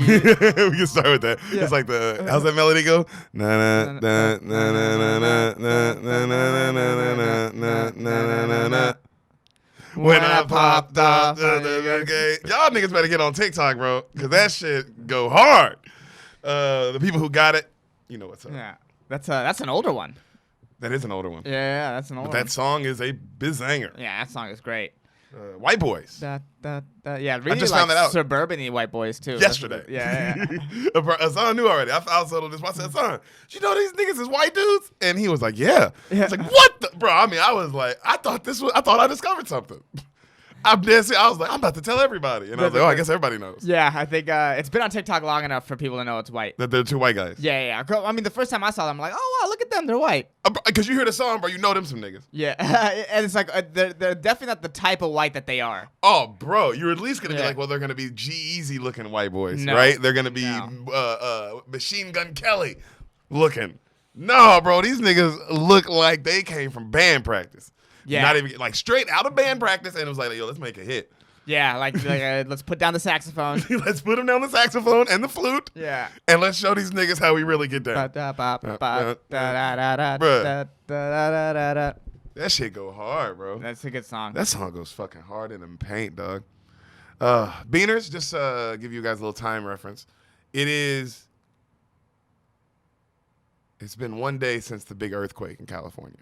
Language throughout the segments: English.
G. We can start with that. Yeah. It's like how's that melody go? Na na na na na na na na na na na na na. When I popped off, okay. Y'all niggas better get on TikTok, bro, because that shit go hard. The people who got it, you know what's up. Yeah, that's an older one. That is an older one. Yeah, that's an older But that song is a bizanger. Yeah, that song is great. White Boys. Yeah, really I just like found that out. suburban-y white boys, too. Yesterday. Yeah. Hassan knew already. I told this. I said, son, you know these niggas is white dudes? And he was like, yeah. I was like, what the? Bro, I mean, I was like, I thought I discovered something. I was like, I'm about to tell everybody. And I was like, oh, I guess everybody knows. Yeah, I think it's been on TikTok long enough for people to know it's white. That they're two white guys. Yeah. I mean, the first time I saw them, I'm like, oh, wow, look at them. They're white. Because you hear the song, bro, you know them some niggas. Yeah. And it's like, they're definitely not the type of white that they are. Oh, bro, you're at least going to be like, well, they're going to be G-Eazy looking white boys, No. right? They're going to be Machine Gun Kelly looking. No, bro, these niggas look like they came from band practice. Yeah. Not even, like, straight out of band practice, and it was like, yo, let's make a hit. Yeah, like let's put down the saxophone. Let's put them down the saxophone and the flute. Yeah. And let's show these niggas how we really get down. That shit go hard, bro. That's a good song. That song goes fucking hard in the paint, dog. Beaners, just give you guys a little time reference. It's been 1 day since the big earthquake in California.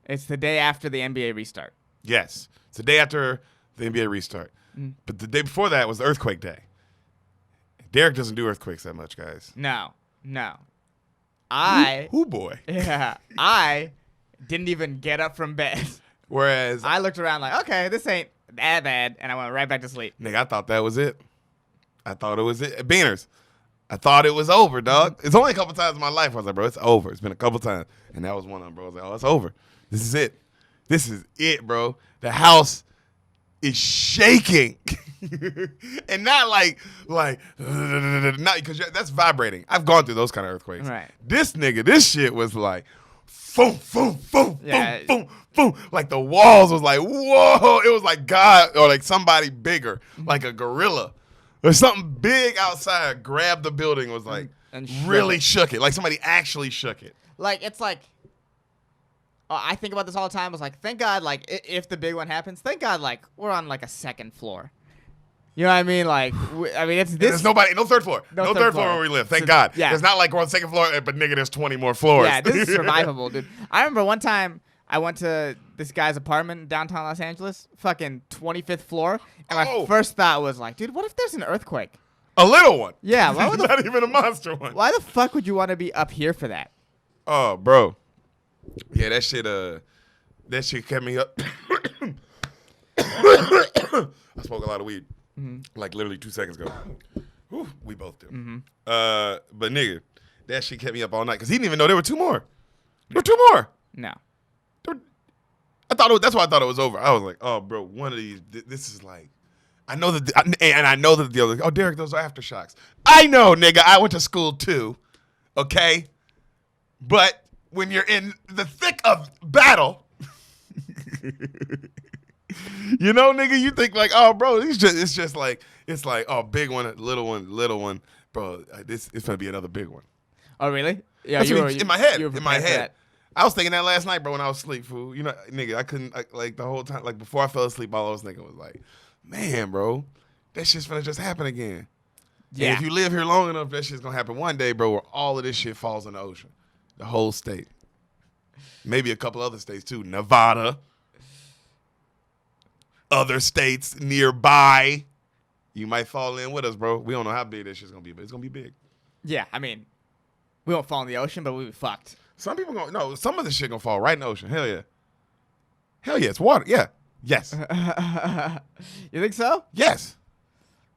It's the day after the NBA restart. Yes. It's the day after the NBA restart. But the day before that was the earthquake day. Derek doesn't do earthquakes that much, guys. No. Who boy? Yeah, I didn't even get up from bed. Whereas I looked around like, okay, this ain't that bad, and I went right back to sleep. Nigga, I thought that was it. I thought it was it. Beaners, I thought it was over, dog. It's only a couple times in my life I was like, bro, it's over. It's been a couple times. And that was one of them, bro. I was like, oh, it's over. This is it. This is it, bro. The house is shaking. And not like not because that's vibrating. I've gone through those kind of earthquakes. Right. This shit was like boom, boom, boom, Yeah. boom, boom, boom. Like the walls was like, whoa. It was like God or like somebody bigger, like a gorilla or something big outside grabbed the building, was like and really shook it. Like somebody actually shook it. Like, it's like, I think about this all the time. I was like, thank God, like, if the big one happens, thank God, like, we're on, like, a second floor. You know what I mean? Like, it's this. There's nobody, no third floor. No third floor where we live. Thank God. Yeah. It's not like we're on the second floor, but nigga, there's 20 more floors. Yeah, this is survivable, dude. I remember one time I went to this guy's apartment in downtown Los Angeles, fucking 25th floor, and my first thought was like, dude, what if there's an earthquake? A little one. Yeah. Not even a monster one. Why the fuck would you want to be up here for that? Oh, bro. Yeah, that shit kept me up. I smoked a lot of weed. Like literally 2 seconds ago. Whew, we both do. But nigga, that shit kept me up all night because he didn't even know there were two more. There were two more. No. That's why I thought it was over. I was like, oh, bro, one of these. This is like, I know that, and I know that the other. Oh, Derek, those are aftershocks. I know, nigga. I went to school too. Okay, but when you're in the thick of battle. You know, nigga, you think like, oh, bro, it's just like, oh, big one, little one, bro. It's gonna be another big one. Oh, really? Yeah, That's in my head. I was thinking that last night, bro, when I was asleep, fool. You know, nigga, I couldn't like the whole time, like before I fell asleep, all I was thinking was like, man, bro, that shit's gonna just happen again. Yeah. And if you live here long enough, that shit's gonna happen one day, bro, where all of this shit falls in the ocean, the whole state, maybe a couple other states too, Nevada. Other states nearby, you might fall in with us, bro. We don't know how big this shit's gonna be, but it's gonna be big. Yeah, I mean, we won't fall in the ocean, but we'll be fucked. Some people some of this shit gonna fall right in the ocean. Hell yeah. It's water. Yeah. Yes. You think so? Yes.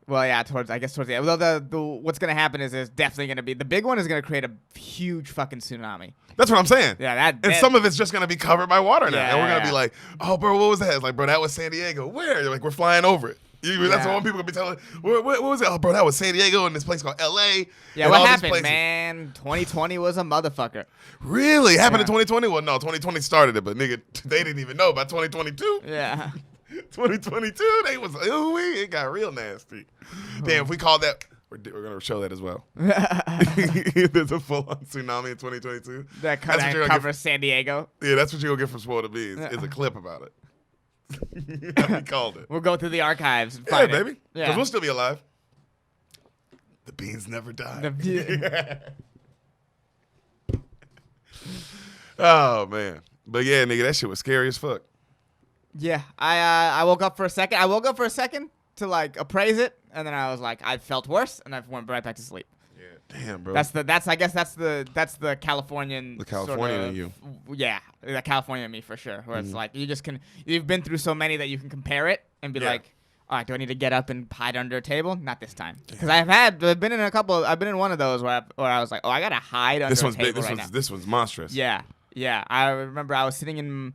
Well, yeah, towards the end. Well, what's gonna happen is there's definitely gonna be the big one is gonna create a huge fucking tsunami. That's what I'm saying. Yeah, and some of it's just gonna be covered by water now, yeah, and we're gonna be like, "Oh, bro, what was that?" It's like, bro, that was San Diego. Where? They're like, we're flying over it. That's what people gonna be telling. What was it? Oh, bro, that was San Diego in this place called L.A. Yeah, what happened, man? 2020 was a motherfucker. Really? It happened in 2020? Well, no, 2020 started it, but nigga, they didn't even know about 2022. Yeah. 2022, it got real nasty. Damn, if we call that, We're gonna show that as well. There's a full-on tsunami in 2022. That covers San Diego. Yeah, that's what you're gonna get from Spoiled to Bees. Is a clip about it. That's what we called it. We'll go through the archives and Yeah, find baby. it. Because Yeah, we'll still be alive. The beans never die. Oh man, but yeah, nigga, that shit was scary as fuck. Yeah, I woke up for a second. I woke up for a second to like appraise it, and then I was like, I felt worse, and I went right back to sleep. Yeah, damn, bro. I guess that's the Californian. The Californian in you. Yeah, the Californian in me for sure. Where it's like you've been through so many that you can compare it and be like, all right, do I need to get up and hide under a table? Not this time, because I've been in one of those where I was like, oh, I gotta hide under a table right now. This one's monstrous. Yeah. I remember I was sitting in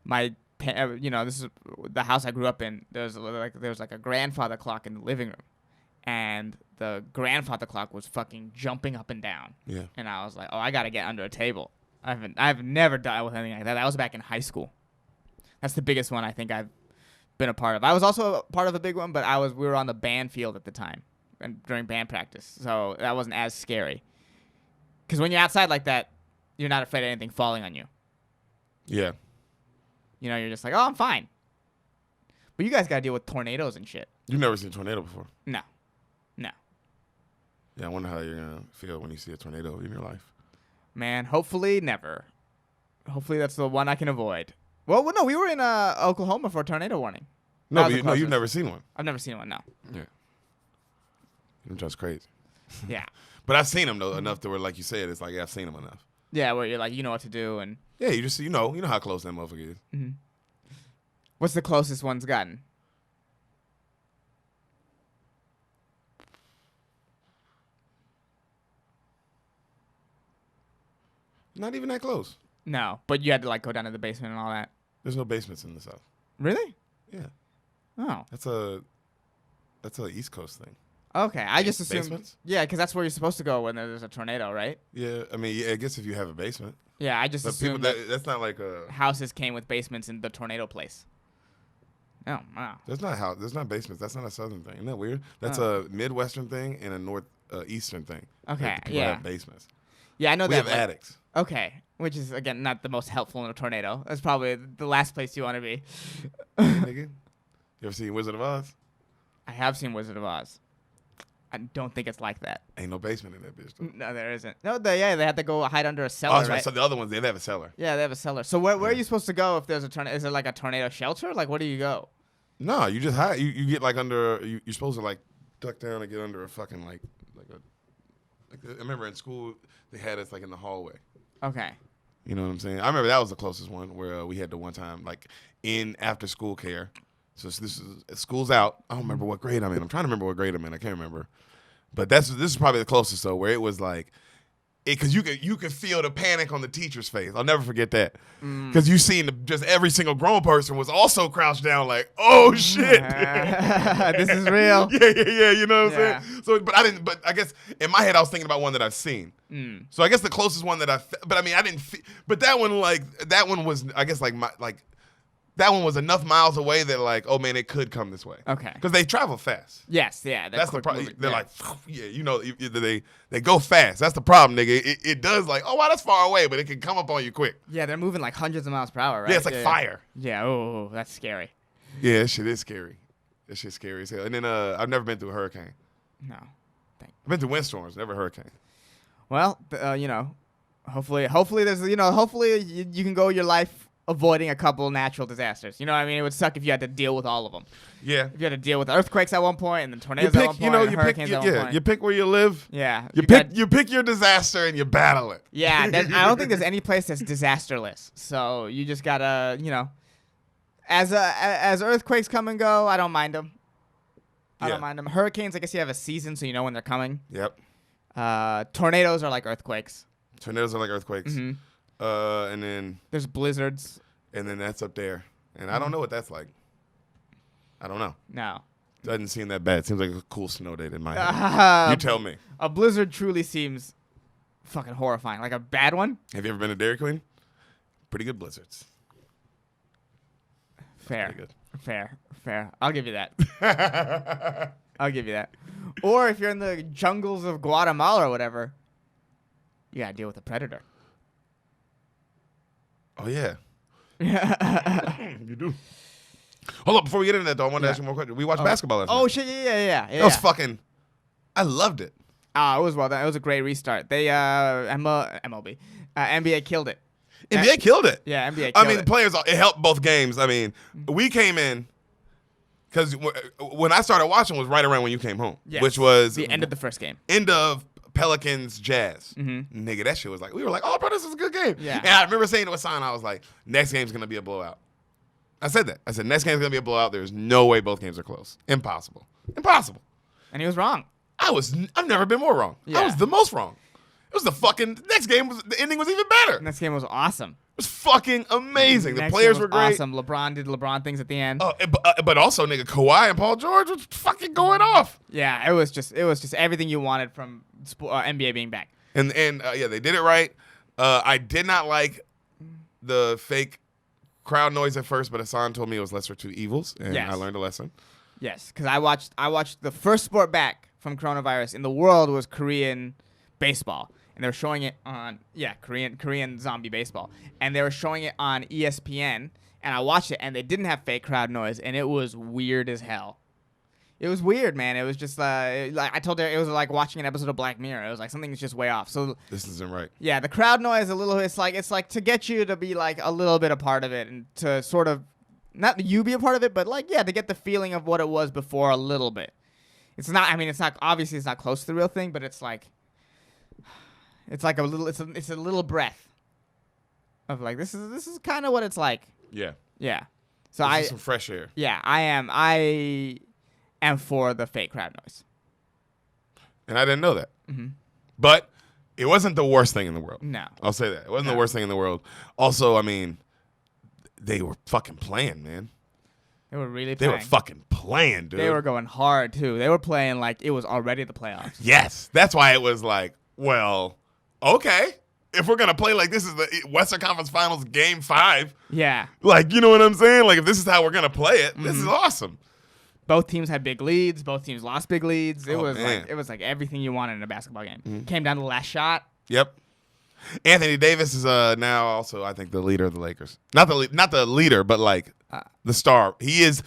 my, this is the house I grew up in. There was like a grandfather clock in the living room, and the grandfather clock was fucking jumping up and down. Yeah. And I was like, oh, I gotta get under a table. I've never dealt with anything like that. That was back in high school. That's the biggest one I think I've been a part of. I was also a part of a big one, but we were on the band field at the time and during band practice, so that wasn't as scary. Because when you're outside like that, you're not afraid of anything falling on you. Yeah. You're just like, oh, I'm fine. But you guys got to deal with tornadoes and shit. You've never seen a tornado before. No. Yeah, I wonder how you're going to feel when you see a tornado in your life. Man, hopefully never. Hopefully that's the one I can avoid. Well, no, we were in Oklahoma for a tornado warning. No, you've never seen one. I've never seen one, no. Yeah. You're just crazy. Yeah. But I've seen them, though, enough to where, like you said, it's like, yeah, I've seen them enough. Yeah, where you're like, you know what to do. And yeah, you know how close that motherfucker is. Mm-hmm. What's the closest one's gotten? Not even that close. No, but you had to like go down to the basement and all that. There's no basements in the South. Really? Yeah. Oh. That's a East Coast thing. Okay, I just assumed. Basements? Yeah, because that's where you're supposed to go when there's a tornado, right? Yeah, I mean, yeah, I guess if you have a basement. Yeah, I just assumed that's not like a houses came with basements in the tornado place. Oh wow. There's not basements. That's not a Southern thing. Isn't that weird? That's a Midwestern thing and a Northeastern thing. Okay, like people have basements. Yeah, I know we that. We have attics. Okay, which is again not the most helpful in a tornado. That's probably the last place you want to be. Nigga, you ever seen Wizard of Oz? I have seen Wizard of Oz. I don't think it's like that. Ain't no basement in that bitch, though. No, there isn't. No, they have to go hide under a cellar, right? right? So the other ones, they have a cellar. Yeah, they have a cellar. So where are you supposed to go if there's a tornado? Is it like a tornado shelter? Like, where do you go? No, you just hide. You get like under. You're supposed to like duck down and get under a fucking like I remember in school they had us like in the hallway. Okay. You know what I'm saying? I remember that was the closest one where we had the one time like in after school care. So this is school's out. I don't remember what grade I'm in. I'm trying to remember what grade I'm in. I can't remember. But this is probably the closest though, where it was like, because you could feel the panic on the teacher's face. I'll never forget that. Because you seen just every single grown person was also crouched down, like, oh shit, this is real. Yeah. You know what I'm saying? So, but I didn't. But I guess in my head I was thinking about one that I've seen. So I guess the closest one that but I mean I didn't. But that one was I guess that one was enough miles away that like, oh man, it could come this way. Okay. Because they travel fast. Yes, yeah. That's the problem. They're like, yeah, you know, they go fast. That's the problem, nigga. It does like, oh wow, that's far away, but it can come up on you quick. Yeah, they're moving like hundreds of miles per hour, right? Yeah, it's like fire. Yeah. Oh, that's scary. Yeah, that shit is scary. That shit's scary as hell. And then I've never been through a hurricane. No. I've been through windstorms, never a hurricane. Well, hopefully there's, hopefully you can go your life avoiding a couple natural disasters. You know what I mean? It would suck if you had to deal with all of them. Yeah. If you had to deal with earthquakes at one point and then tornadoes at one point and hurricanes at one point. You pick where you live. Yeah. You pick your disaster and you battle it. Yeah. I don't think there's any place that's disasterless. So you just gotta, as earthquakes come and go, I don't mind them. I don't mind them. Hurricanes, I guess you have a season so you know when they're coming. Yep. Tornadoes are like earthquakes. Mm-hmm. And then there's blizzards. And then that's up there. And I don't know what that's like. I don't know. No. Doesn't seem that bad. Seems like a cool snow day in my head. You tell me. A blizzard truly seems fucking horrifying. Like a bad one? Have you ever been to Dairy Queen? Pretty good blizzards. Fair. Pretty good. Fair. I'll give you that. I'll give you that. Or if you're in the jungles of Guatemala or whatever, you gotta deal with a predator. Oh yeah, Yeah. you do. Hold up, before we get into that though, I want to ask you more questions. We watched basketball last night. Oh shit! Yeah. That was fucking. I loved it. It was well done. It was a great restart. They MLB, NBA killed it. NBA killed it. Yeah, NBA. I mean, the players. It helped both games. I mean, we came in because when I started watching was right around when you came home, which was the end of the first game. End of Pelicans Jazz. Mm-hmm. Nigga, that shit was like we were like, oh, bro, this is a good game. Yeah. And I remember saying to Hassan, I was like, next game's gonna be a blowout. I said that. I said next game's gonna be a blowout. There's no way both games are close. Impossible. And he was wrong. I've never been more wrong. Yeah. I was the most wrong. It was the fucking next game. The ending was even better. Next game was awesome. It was fucking amazing. The Next players game were was great. awesome. LeBron did LeBron things at the end. Oh, but also, nigga, Kawhi and Paul George was fucking going off. Yeah, it was just everything you wanted from NBA being back. And yeah, they did it right. I did not like the fake crowd noise at first, but Hassan told me it was lesser of two evils, and Yes. I learned a lesson. Yes, because I watched the first sport back from coronavirus in the world was Korean baseball, and they were showing it on Korean zombie baseball, and they were showing it on ESPN, and I watched it, and they didn't have fake crowd noise, and it was weird as hell. It was weird, man. It was just like I told her, it was like watching an episode of Black Mirror. It was like something's just way off. So This isn't right. yeah, the crowd noise it's like to get you to be like a little bit a part of it and to sort of not you be a part of it, but like to get the feeling of what it was before a little bit. It's not obviously it's not close to the real thing, but it's like a little it's a little breath of like this is kind of what it's like. Yeah. Yeah. So This is some fresh air. Yeah, I am for the fake crowd noise. And I didn't know that. Mm-hmm. But it wasn't the worst thing in the world. No. I'll say that. It wasn't the worst thing in the world. Also, I mean, they were fucking playing, man. They were really They playing. were fucking playing, dude. They were going hard, too. They were playing like it was already the playoffs. Yes. That's why it was like, well, okay. If we're going to play like this is the Western Conference Finals Game 5. Yeah. Like, you know what I'm saying? Like, if this is how we're going to play it, this is awesome. Both teams had big leads. Both teams lost big leads. It was man. like everything you wanted in a basketball game. Came down to the last shot. Yep. Anthony Davis is now also, I think, the leader of the Lakers. Not the leader, but like the star. This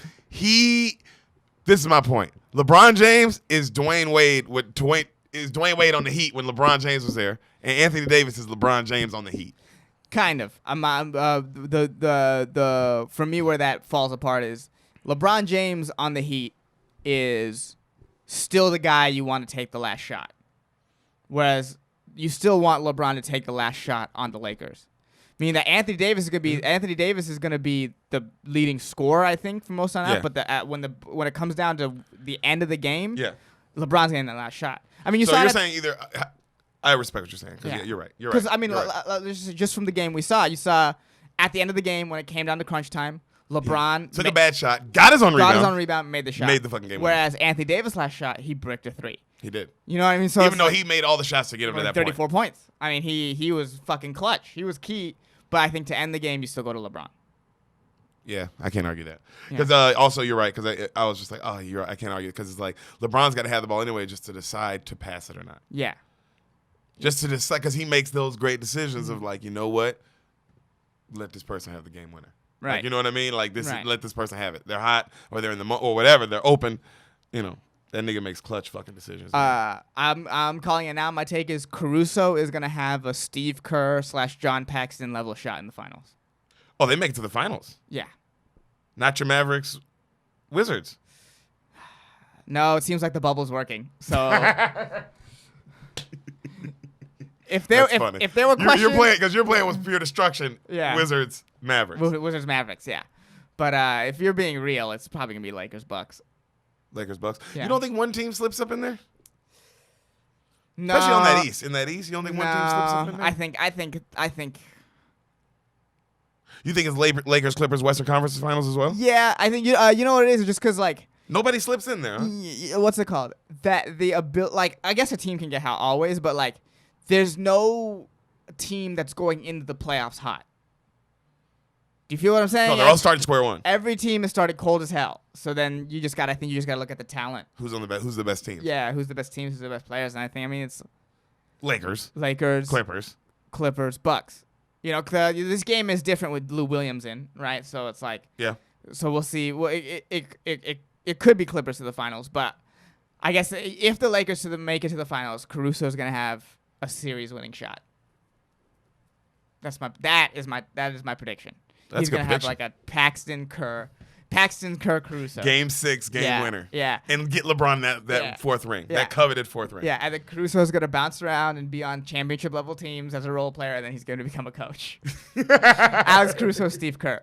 is my point. LeBron James is Dwayne Wade on the Heat when LeBron James was there, and Anthony Davis is LeBron James on the Heat. Kind of. For me where that falls apart is LeBron James on the Heat is still the guy you want to take the last shot, whereas you still want LeBron to take the last shot on the Lakers. Meaning that Anthony Davis is going to be the leading scorer, I think, for most on out. Yeah. But when it comes down to the end of the game, Yeah. LeBron's getting that last shot. I mean, So you're saying either I respect what you're saying. 'Cause Yeah. you're right. You're right. because I mean, You're right. just from the game you saw at the end of the game when it came down to crunch time, LeBron Took a bad shot, got his own got rebound. his own rebound, made the shot, Made the fucking game Whereas Anthony Davis' last shot, he bricked a three. He did. You know what I mean? So Even though he made all the shots to get him to that 34 point. points. I mean, he was fucking clutch. He was key. But I think to end the game, you still go to LeBron. Yeah, I can't argue that. Yeah. Because also you're right. Because I was just like, oh, you're right. I can't argue because it's like LeBron's got to have the ball anyway just to decide to pass it or not. Yeah. Just to decide because he makes those great decisions of like, you know what, let this person have the game winner. Right. Like, you know what I mean? Like this, Right. let this person have it. They're hot or they're in the or whatever. They're open. You know, that nigga makes clutch fucking decisions. I'm calling it now. My take is Caruso is gonna have a Steve Kerr / John Paxson level shot in the finals. Oh, they make it to the finals. Yeah. Not your Mavericks, Wizards. No, it seems like the bubble's working. So if there funny. if there were questions, you're playing with pure destruction. Yeah. Wizards, Mavericks, Wizards Mavericks, yeah. But if you're being real, it's probably gonna be Lakers Bucks. Lakers, Bucks. Yeah. You don't think one team slips up in there? No, Especially on that East. In that East, you don't think one team slips up in there? I think. You think it's Lakers, Clippers, Western Conference Finals as well? Yeah, I think you know what it is. Just because like. Nobody slips in there, huh? What's it called? That the ability, like I guess a team can get hot always, but like there's no team that's going into the playoffs hot. Do you feel what I'm saying? No, they're all starting square one. Every team has started cold as hell. So then I think you just got to look at the talent. Who's the best team? Yeah, who's the best teams, who's the best players, and I mean it's Lakers, Clippers, Bucks. You know, this game is different with Lou Williams in, right? So it's like, yeah. So we'll see. Well, it could be Clippers to the finals, but I guess if the Lakers make it to the finals, Caruso's gonna have a series-winning shot. That is my prediction. He's gonna have like a Paxton Kerr Caruso. Game 6, winner. Yeah. And get LeBron that fourth ring, that coveted fourth ring. Yeah, and then Caruso's gonna bounce around and be on championship level teams as a role player, and then he's gonna become a coach. Alex Caruso, Steve Kerr.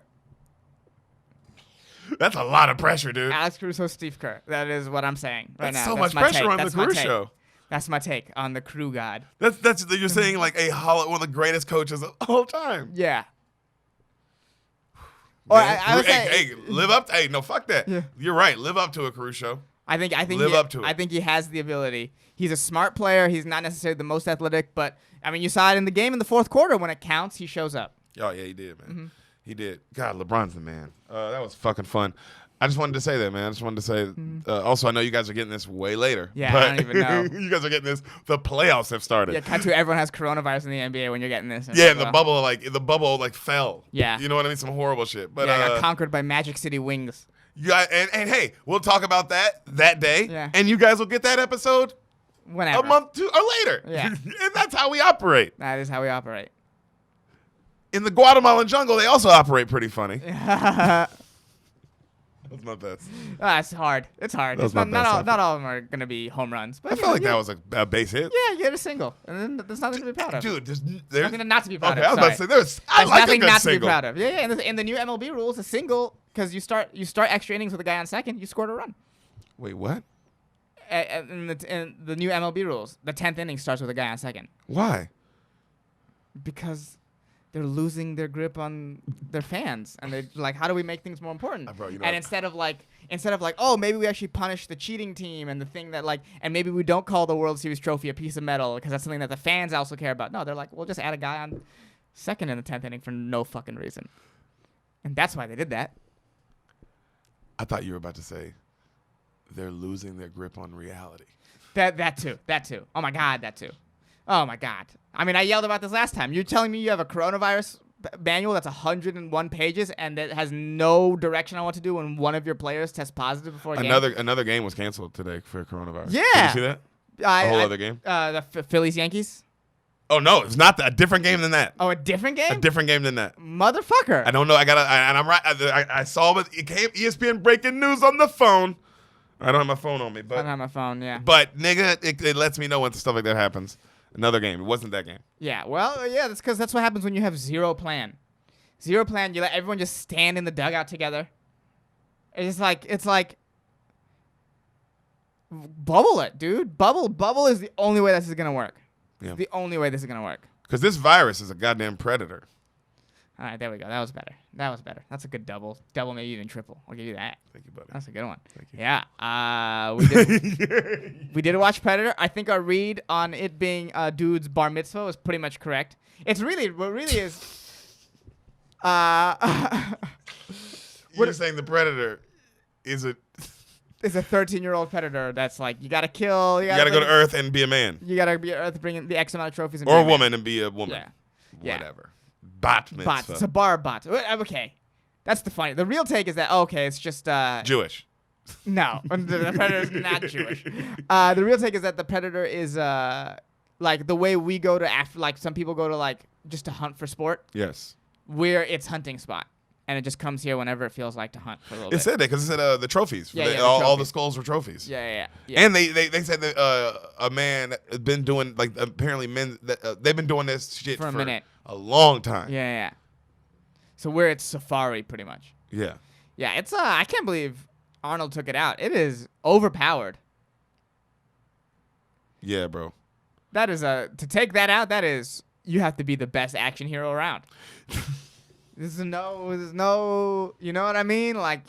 That's a lot of pressure, dude. Alex Caruso, Steve Kerr. That is what I'm saying right now. So much pressure on the Caruso. That's my take on the crew god. That's you're saying like one of the greatest coaches of all time. Yeah. Or I would say, live up. No, fuck that. Yeah. You're right. Live up to a Caruso. I think live up to it. I think he has the ability. He's a smart player. He's not necessarily the most athletic, but I mean, you saw it in the game in the fourth quarter when it counts. He shows up. Oh yeah, he did, man. Mm-hmm. He did. God, LeBron's the man. That was fucking fun. I just wanted to say that, man. I just wanted to say. Also, I know you guys are getting this way later. Yeah, but I don't even know. You guys are getting this. The playoffs have started. Yeah, cut to everyone has coronavirus in the NBA when you're getting this. Yeah, and the bubble fell. Yeah, you know what I mean. Some horrible shit. But yeah, got conquered by Magic City Wings. Yeah, and hey, we'll talk about that day. Yeah. And you guys will get that episode whenever, a month or later. Yeah, and that's how we operate. That is how we operate. In the Guatemalan jungle, they also operate pretty funny. That's my best. It's hard. It's hard. Not all of them are going to be home runs. But I felt like that was a base hit. Yeah, you get a single. And then there's nothing to be proud of. Dude, there's nothing not to be proud of. I was about to say, there's nothing not to be proud of. Yeah. In the new MLB rules, a single, because you start extra innings with a guy on second, you scored a run. Wait, what? In the new MLB rules, the 10th inning starts with a guy on second. Why? Because they're losing their grip on their fans, and they're like, how do we make things more important? Bro, and instead of like, oh, maybe we actually punish the cheating team and the thing that like, and maybe we don't call the World Series trophy a piece of metal because that's something that the fans also care about. No, they're like, we'll just add a guy on second in the 10th inning for no fucking reason, and that's why they did that. I thought you were about to say they're losing their grip on reality. That too. Oh my God, that too. Oh my God. I mean, I yelled about this last time. You're telling me you have a coronavirus manual that's 101 pages and that has no direction on what to do when one of your players tests positive before a game? Another game was canceled today for coronavirus. Yeah. Did you see that? A whole other game? The Phillies-Yankees? Oh, no. It's not a different game than that. Oh, a different game? A different game than that. Motherfucker. I don't know. And I'm right. I saw it came ESPN breaking news on the phone. I don't have my phone on me. But, I don't have my phone, yeah. But, nigga, it lets me know when stuff like that happens. Another game. It wasn't that game. Yeah, well, yeah, that's because that's what happens when you have zero plan. Zero plan, you let everyone just stand in the dugout together. It's like, bubble it, dude. Bubble is the only way this is going to work. Yeah. It's the only way this is going to work. Because this virus is a goddamn predator. All right, there we go. That was better. That's a good double. Double, maybe even triple. I'll give you that. Thank you, buddy. That's a good one. Thank you. Yeah. We did watch Predator. I think our read on it being dude's bar mitzvah was pretty much correct. What really is. You're saying the Predator is a. Is a 13-year-old predator that's like, you gotta kill. You gotta go to Earth and be a man. You gotta be Earth, bring in the X amount of trophies. And or a woman and be a woman. Yeah. Whatever. Bat mitzvah. Bot. It's a bar bot. Okay. That's the funny. The real take is that, it's just... Jewish. No. The predator is not Jewish. The real take is that the predator is like the way we go to... like some people go to like just to hunt for sport. Yes. Where it's hunting spot. And it just comes here whenever it feels like to hunt for a little bit. It said that because it said the trophies. All the skulls were trophies. Yeah. And they said that a man had been doing, like, apparently men... they've been doing this shit for a minute. A long time. Yeah. So we're at safari, pretty much. Yeah. Yeah, it's I can't believe Arnold took it out. It is overpowered. Yeah, bro. That is to take that out. That is, you have to be the best action hero around. There's no, you know what I mean? Like,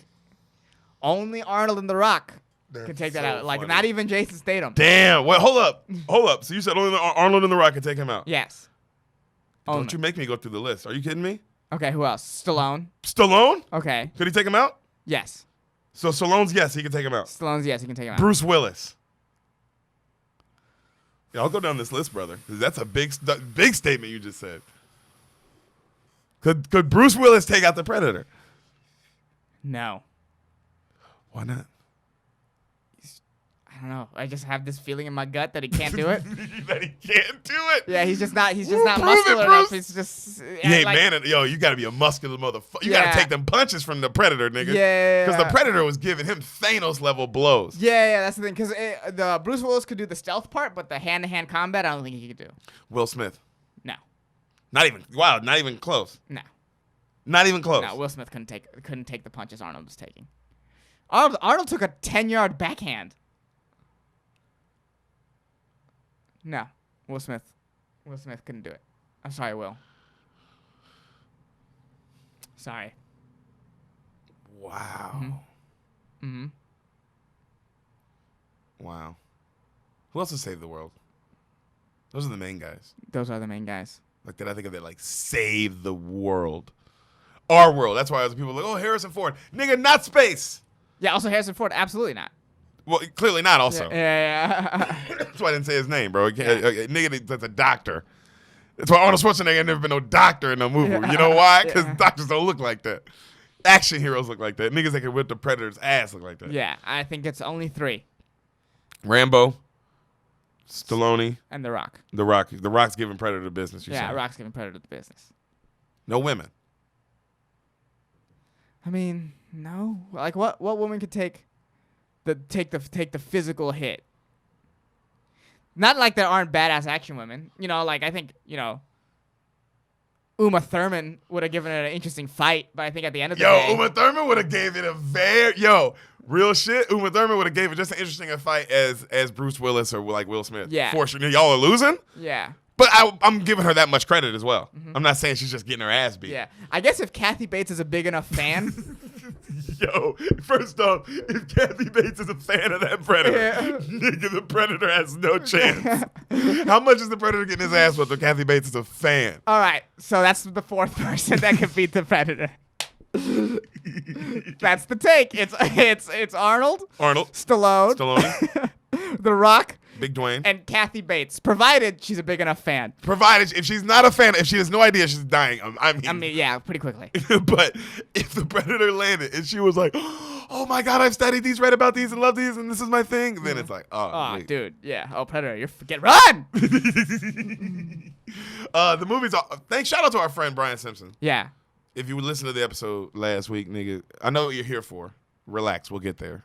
only Arnold and The Rock can take that out. Like, not even Jason Statham. Damn. Well, hold up. So you said only Arnold and The Rock can take him out? Yes. Don't you make me go through the list. Are you kidding me? Okay, who else? Stallone. Stallone? Okay. Could he take him out? Yes. So Stallone's yes, he can take him out. Stallone's yes, he can take him out. Bruce Willis. Yeah, I'll go down this list, brother. 'Cause that's a big statement you just said. Could Bruce Willis take out the Predator? No. Why not? I don't know. I just have this feeling in my gut that he can't do it. That he can't do it. Yeah, he's just not Prove muscular it, enough. Bruce. He's just You ain't man. Yo, you got to be a muscular motherfucker. You got Yeah. to take them punches from the Predator, nigga. Yeah. Because the Predator was giving him Thanos level blows. Yeah, that's the thing. Because the Bruce Willis could do the stealth part, but the hand-to-hand combat, I don't think he could do. Will Smith. No. Not even close. No. Not even close. No, Will Smith couldn't take the punches Arnold was taking. Arnold took a 10-yard backhand. No, Will Smith couldn't do it. I'm sorry, Will. Sorry. Wow. Mm-hmm. Wow. Who else would save the world? Those are the main guys. Those are the main guys. Like, that I think of it like save the world. Our world. That's why other people are like, oh, Harrison Ford. Nigga, not space. Yeah, also Harrison Ford, absolutely not. Well, clearly not also. Yeah. That's why I didn't say his name, bro. Nigga, that's a doctor. That's why Arnold Schwarzenegger never been no doctor in no movie. You know why? Because doctors don't look like that. Action heroes look like that. Niggas that can whip the Predator's ass look like that. Yeah, I think it's only 3. Rambo, Stallone, And The Rock. The Rock. The Rock's giving Predator the business. Yeah, Rock's giving Predator the business. No women. I mean, no. Like, what woman could take the physical hit? Not like there aren't badass action women. You know, like I think, Uma Thurman would have given it an interesting fight, but I think at the end of the day, Uma Thurman would have gave it a real shit. Uma Thurman would have gave it just as interesting a fight as Bruce Willis or like Will Smith. Yeah. For sure. Y'all are losing? Yeah. But I'm giving her that much credit as well. Mm-hmm. I'm not saying she's just getting her ass beat. Yeah. I guess if Kathy Bates is a big enough fan. First off, if Kathy Bates is a fan of that Predator, nigga, the Predator has no chance. How much is the Predator getting his ass whipped if Kathy Bates is a fan? All right. So that's the 4th person that could beat the Predator. That's the take. It's Arnold. Stallone. The Rock. Big Dwayne. And Kathy Bates, provided she's a big enough fan. Provided, if she's not a fan, if she has no idea she's dying, I mean, yeah, pretty quickly. But if the Predator landed and she was like, oh my God, I've studied these, read about these, and love these, and this is my thing, then it's like, oh, dude, yeah. Oh, Predator, run! The movie's, shout out to our friend Brian Simpson. Yeah. If you would listen to the episode last week, nigga, I know what you're here for. Relax, we'll get there.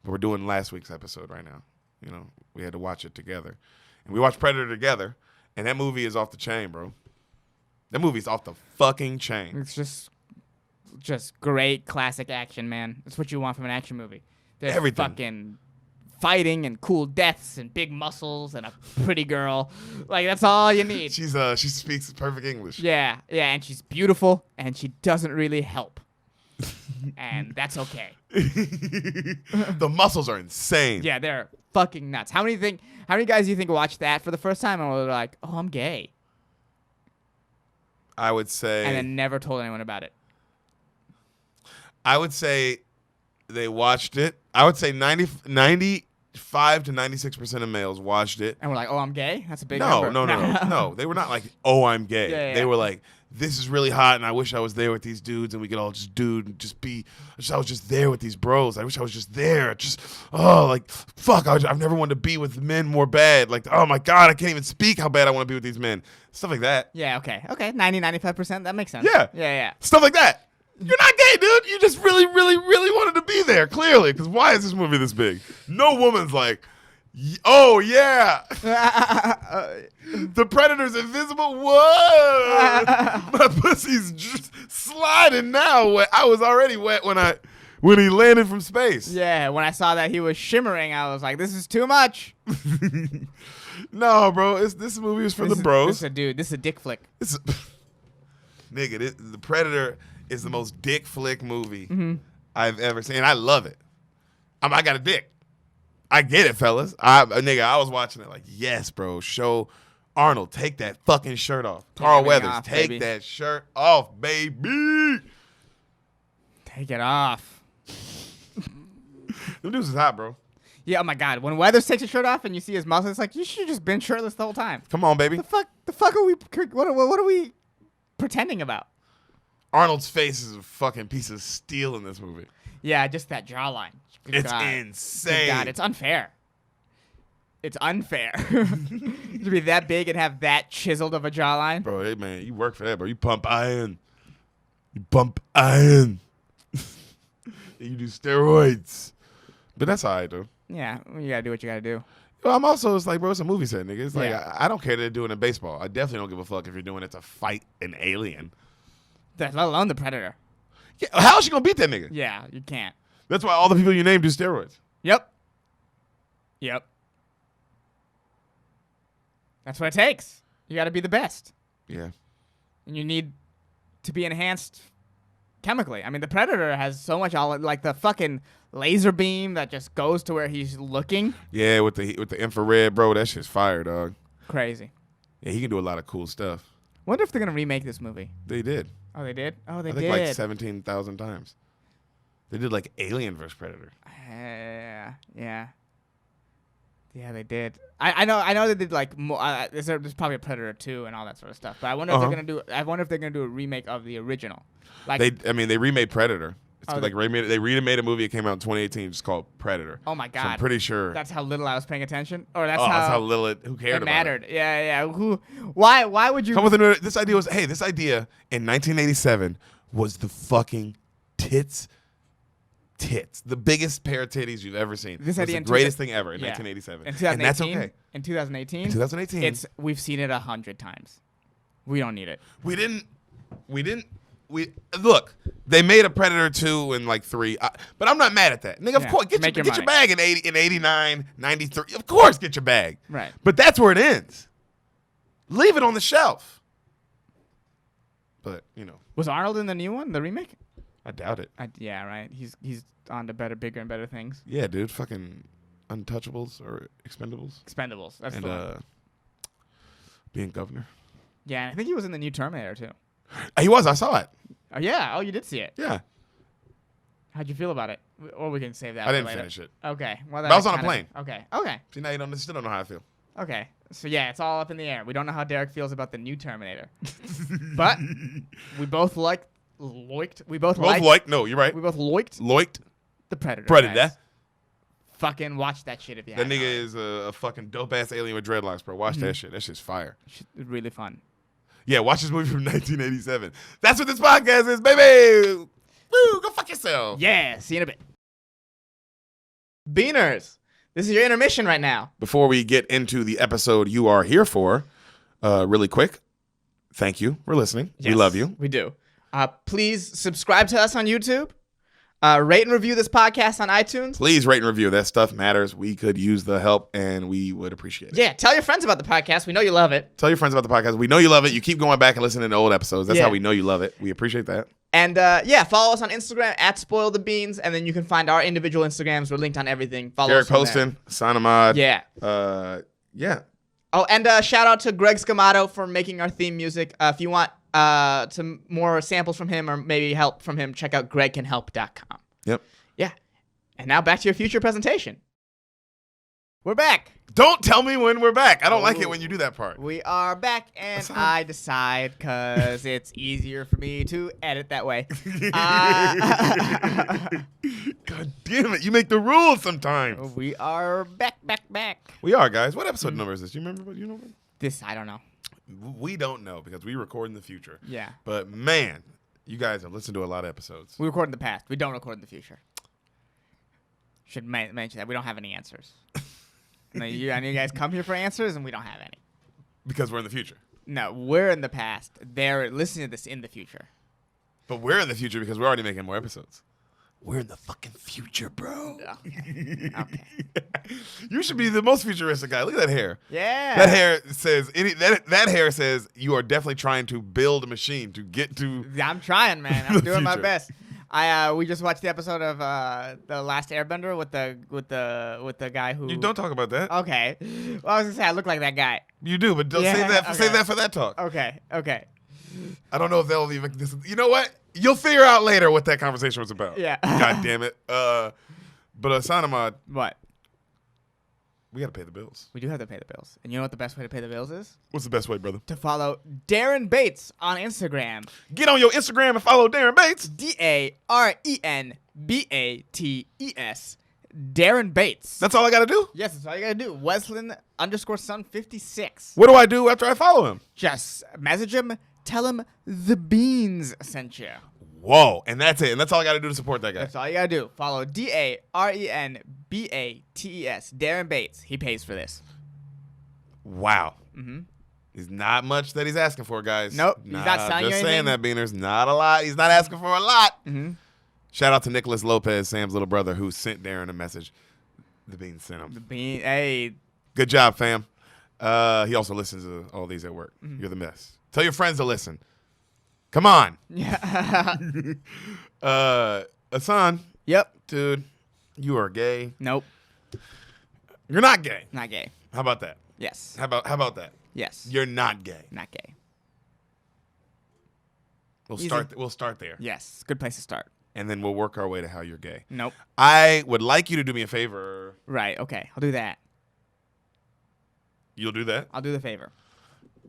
But we're doing last week's episode right now. You know, we had to watch it together. And we watched Predator together, and that movie is off the chain, bro. That movie's off the fucking chain. It's just great classic action, man. That's what you want from an action movie. There's Everything. Fucking fighting and cool deaths and big muscles and a pretty girl. Like, that's all you need. She speaks perfect English. Yeah, and she's beautiful, and she doesn't really help. And that's okay. The muscles are insane. Yeah, they're fucking nuts. How many guys do you think watched that for the first time and were like, oh, I'm gay? I would say. And then never told anyone about it. I would say they watched it. I would say 95 to 96% of males watched it. And we're like, oh, I'm gay? That's a big number. No. They were not like, oh, I'm gay. Yeah. They were like, this is really hot, and I wish I was there with these dudes, and we could all just dude and just be. I was just there with these bros. I wish I was just there. Fuck. I've never wanted to be with men more bad. Like, oh my God, I can't even speak how bad I want to be with these men. Stuff like that. Yeah. Okay. 90-95%. That makes sense. Yeah. Stuff like that. You're not gay, dude. You just really, really, really wanted to be there, clearly. Because why is this movie this big? No woman's like, oh, yeah. The Predator's invisible. Whoa. My pussy's sliding now. I was already wet when he landed from space. Yeah, when I saw that he was shimmering, I was like, this is too much. No, bro. This movie is for the bros. This is a dick flick. Nigga, The Predator is the most dick flick movie I've ever seen. I love it. I got a dick. I get it, fellas. I was watching it like, yes, bro. Show Arnold, take that fucking shirt off. Carl Weathers, off, take baby. that shirt off, baby. Take it off. Them dudes is hot, bro. Yeah, oh my God. When Weathers takes his shirt off and you see his muscles, it's like, you should have just been shirtless the whole time. Come on, baby. The fuck are we, what are we pretending about? Arnold's face is a fucking piece of steel in this movie. Yeah, just that jawline. Good It's God. insane. Good God, it's unfair. It's unfair. To be that big and have that chiseled of a jawline. Bro, hey, man, you work for that, bro. You pump iron. You pump iron. You do steroids. But that's all right, though. Yeah, you gotta do what you gotta do. Well, I'm also, it's like, bro, it's a movie set, nigga. It's like, Yeah. I don't care that they're doing it in baseball. I definitely don't give a fuck if you're doing it to fight an alien. Let alone the Predator. Yeah, how is she going to beat that nigga? Yeah, you can't. That's why all the people you name do steroids. Yep. That's what it takes. You gotta be the best. Yeah. And you need to be enhanced chemically. I mean, the Predator has so much, like the fucking laser beam that just goes to where he's looking. Yeah, with the infrared, bro, that shit's fire, dog. Crazy. Yeah, he can do a lot of cool stuff. Wonder if they're gonna remake this movie. They did. Oh, they did? Oh, they I did. think like 17,000 times. They did like Alien vs. Predator. Yeah, they did. I know they did like more. There's probably a Predator 2 and all that sort of stuff. But I wonder if they're gonna do. I wonder if they're gonna do a remake of the original. Like they remade Predator. It's Oh, like they remade a movie that came out in 2018 just called Predator. oh my God, So I'm pretty sure. that's how little I was paying attention, or that's that's how how little who cared it about mattered. it. Yeah. Why would you? Come with this idea was, hey, this idea in 1987 was the fucking tits. The biggest pair of titties you've ever seen. This It was idea the in greatest thing ever in yeah. 1987. In 2018, and that's okay. In 2018, In 2018, we've seen it 100 times. We don't need it. we didn't. Look, they made a Predator 2 and like 3, but I'm not mad at that. Nigga, of Yeah, course, get make your your bag in 89, 93. Of course, get your bag. Right. But that's where it ends. Leave it on the shelf. But, Was Arnold in the new one, the remake? I doubt it. Yeah, right. He's on to bigger and better things. Yeah, dude, fucking Untouchables or Expendables. Expendables. That's And the one. being governor. Yeah, and I think he was in the new Terminator too. He was. I saw it. Oh yeah. Oh, you did see it. Yeah. How'd you feel about it? Or we can save that. I didn't for later. finish it. Okay. Well, But I was on a kinda- plane. Okay. See, now you still don't know how I feel. Okay. So yeah, it's all up in the air. We don't know how Derek feels about the new Terminator, but we both liked. We both liked. No, you're right. We both liked Loiked. the Predator. Predator. guys. Fucking watch that shit if you That haven't nigga already. is a fucking dope ass alien with dreadlocks, bro. Watch that shit. That shit's fire. It's really fun. Yeah, watch this movie from 1987. That's what this podcast is, baby. Woo, go fuck yourself. Yeah. See you in a bit. Beaners, this is your intermission right now. Before we get into the episode you are here for, really quick, thank you for listening. We Yes, love you. We do. Please subscribe to us on YouTube. Rate and review this podcast on iTunes. Please rate and review. That stuff matters. We could use the help, and we would appreciate it. Yeah, tell your friends about the podcast. We know you love it. Tell your friends about the podcast. We know you love it. You keep going back and listening to old episodes. That's Yeah. how we know you love it. We appreciate that. And follow us on Instagram at Spoil the Beans, and then you can find our individual Instagrams. We're linked on everything. Follow Derek us from Poston, Sanamad. there. Yeah. Yeah. Oh, and shout out to Greg Scamato for making our theme music. If you want some more samples from him or maybe help from him, check out gregcanhelp.com. Yep. Yeah. And now back to your future presentation. We're back. Don't tell me when we're back. I don't like it when you do that part. We are back, and That's all. I decide because it's easier for me to edit that way. God damn it. You make the rules sometimes. We are back. We are, guys. What episode number is this? Do you remember? You know? This, I don't know. We don't know because we record in the future. Yeah. But man, you guys have listened to a lot of episodes. We record in the past. We don't record in the future. Should mention that. We don't have any answers. I know you guys come here for answers, and we don't have any. Because we're in the future. No, we're in the past. They're listening to this in the future. But we're in the future because we're already making more episodes. We're in the fucking future, bro. Okay. You should be the most futuristic guy. Look at that hair. Yeah. That hair says that hair says you are definitely trying to build a machine to get to. I'm trying, man. I'm The doing my future. best. We just watched the episode of the Last Airbender with the guy who. You don't talk about that. Okay. Well, I was gonna say I look like that guy, You do, but don't Yeah, save that. okay. Save that for that talk. Okay. I don't know if they'll even. You know what? You'll figure out later what that conversation was about. Yeah. God damn it. But Tsunami, What? we gotta pay the bills. We do have to pay the bills. And you know what the best way to pay the bills is? What's the best way, brother? To follow Darren Bates on Instagram. Get on your Instagram and follow Darren Bates. DARENBATES. Darren Bates. That's all I gotta do. Yes, that's all you gotta do. Wesleyan_son56. What do I do after I follow him? Just message him. Tell him the beans sent you. Whoa, and that's it. And that's all I gotta do to support that guy. That's all you gotta do. Follow DARENBATES. Darren Bates. He pays for this. Wow. Mm-hmm. He's not much that he's asking for, guys. Nope. He's not selling you Just saying anything. that, Beaners. Not a lot. He's not asking for a lot. Mm-hmm. Shout out to Nicholas Lopez, Sam's little brother, who sent Darren a message. The Beans sent him. The bean. Hey. Good job, fam. He also listens to all these at work. Mm-hmm. You're the best. Tell your friends to listen. Come on. Yeah. Hassan, Yep. dude, you are gay. Nope. You're not gay. Not gay. How about that? Yes. How about that? Yes. You're not gay. Not gay. We'll Easy. start there. Yes. Good place to start. And then we'll work our way to how you're gay. Nope. I would like you to do me a favor. Right. Okay. I'll do that. You'll do that? I'll do the favor.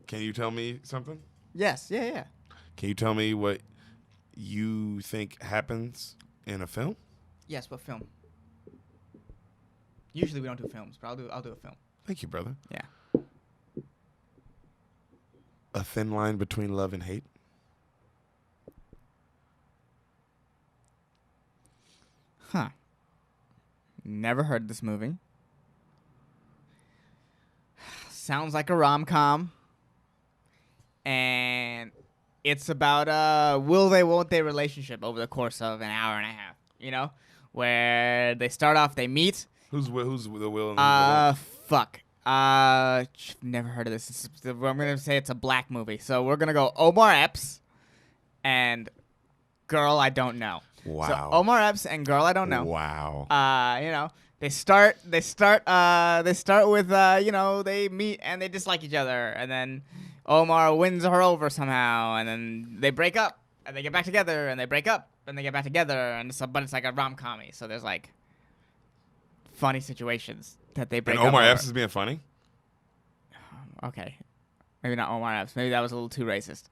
Can you tell me something? Yes. Yeah. Yeah. Can you tell me what you think happens in a film? Yes. What film? Usually we don't do films, but I'll do a film. Thank you, brother. Yeah. A thin line between love and hate. Huh. Never heard this movie. Sounds like a rom-com. And it's about a will they, won't they relationship over the course of an hour and a half. You know? Where they start off, they meet. Who's the will and who's the won't? Fuck. Never heard of this. I'm gonna say it's a black movie. So we're gonna go Omar Epps and Girl I Don't Know. Wow. So Omar Epps and Girl I Don't Know. Wow. You know, they start with you know, they meet and they dislike each other, and then Omar wins her over somehow, and then they break up and they get back together, and they break up and they get back together, and but it's like a rom-com-y, so there's like funny situations that they break And up Omar over. Epps is being funny? Okay. Maybe not Omar Epps. Maybe that was a little too racist.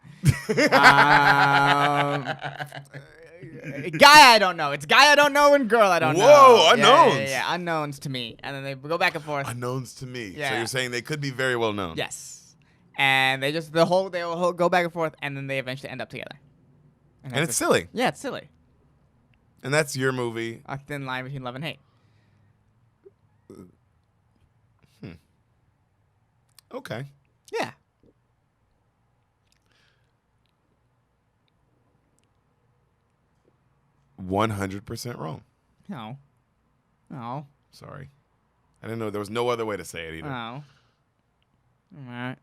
Guy I don't know. It's guy I don't know and girl I don't know. Whoa, unknowns. Yeah, unknowns to me. And then they go back and forth. Unknowns to me. So Yeah. you're saying they could be very well known. Yes. And they just they will go back and forth, and then they eventually end up together. And that's it's it. silly. Yeah, it's silly. And that's your movie. A thin line between love and hate. Okay. Yeah. %100 wrong. No. No. Sorry. I didn't know there was no other way to say it either. No. All right.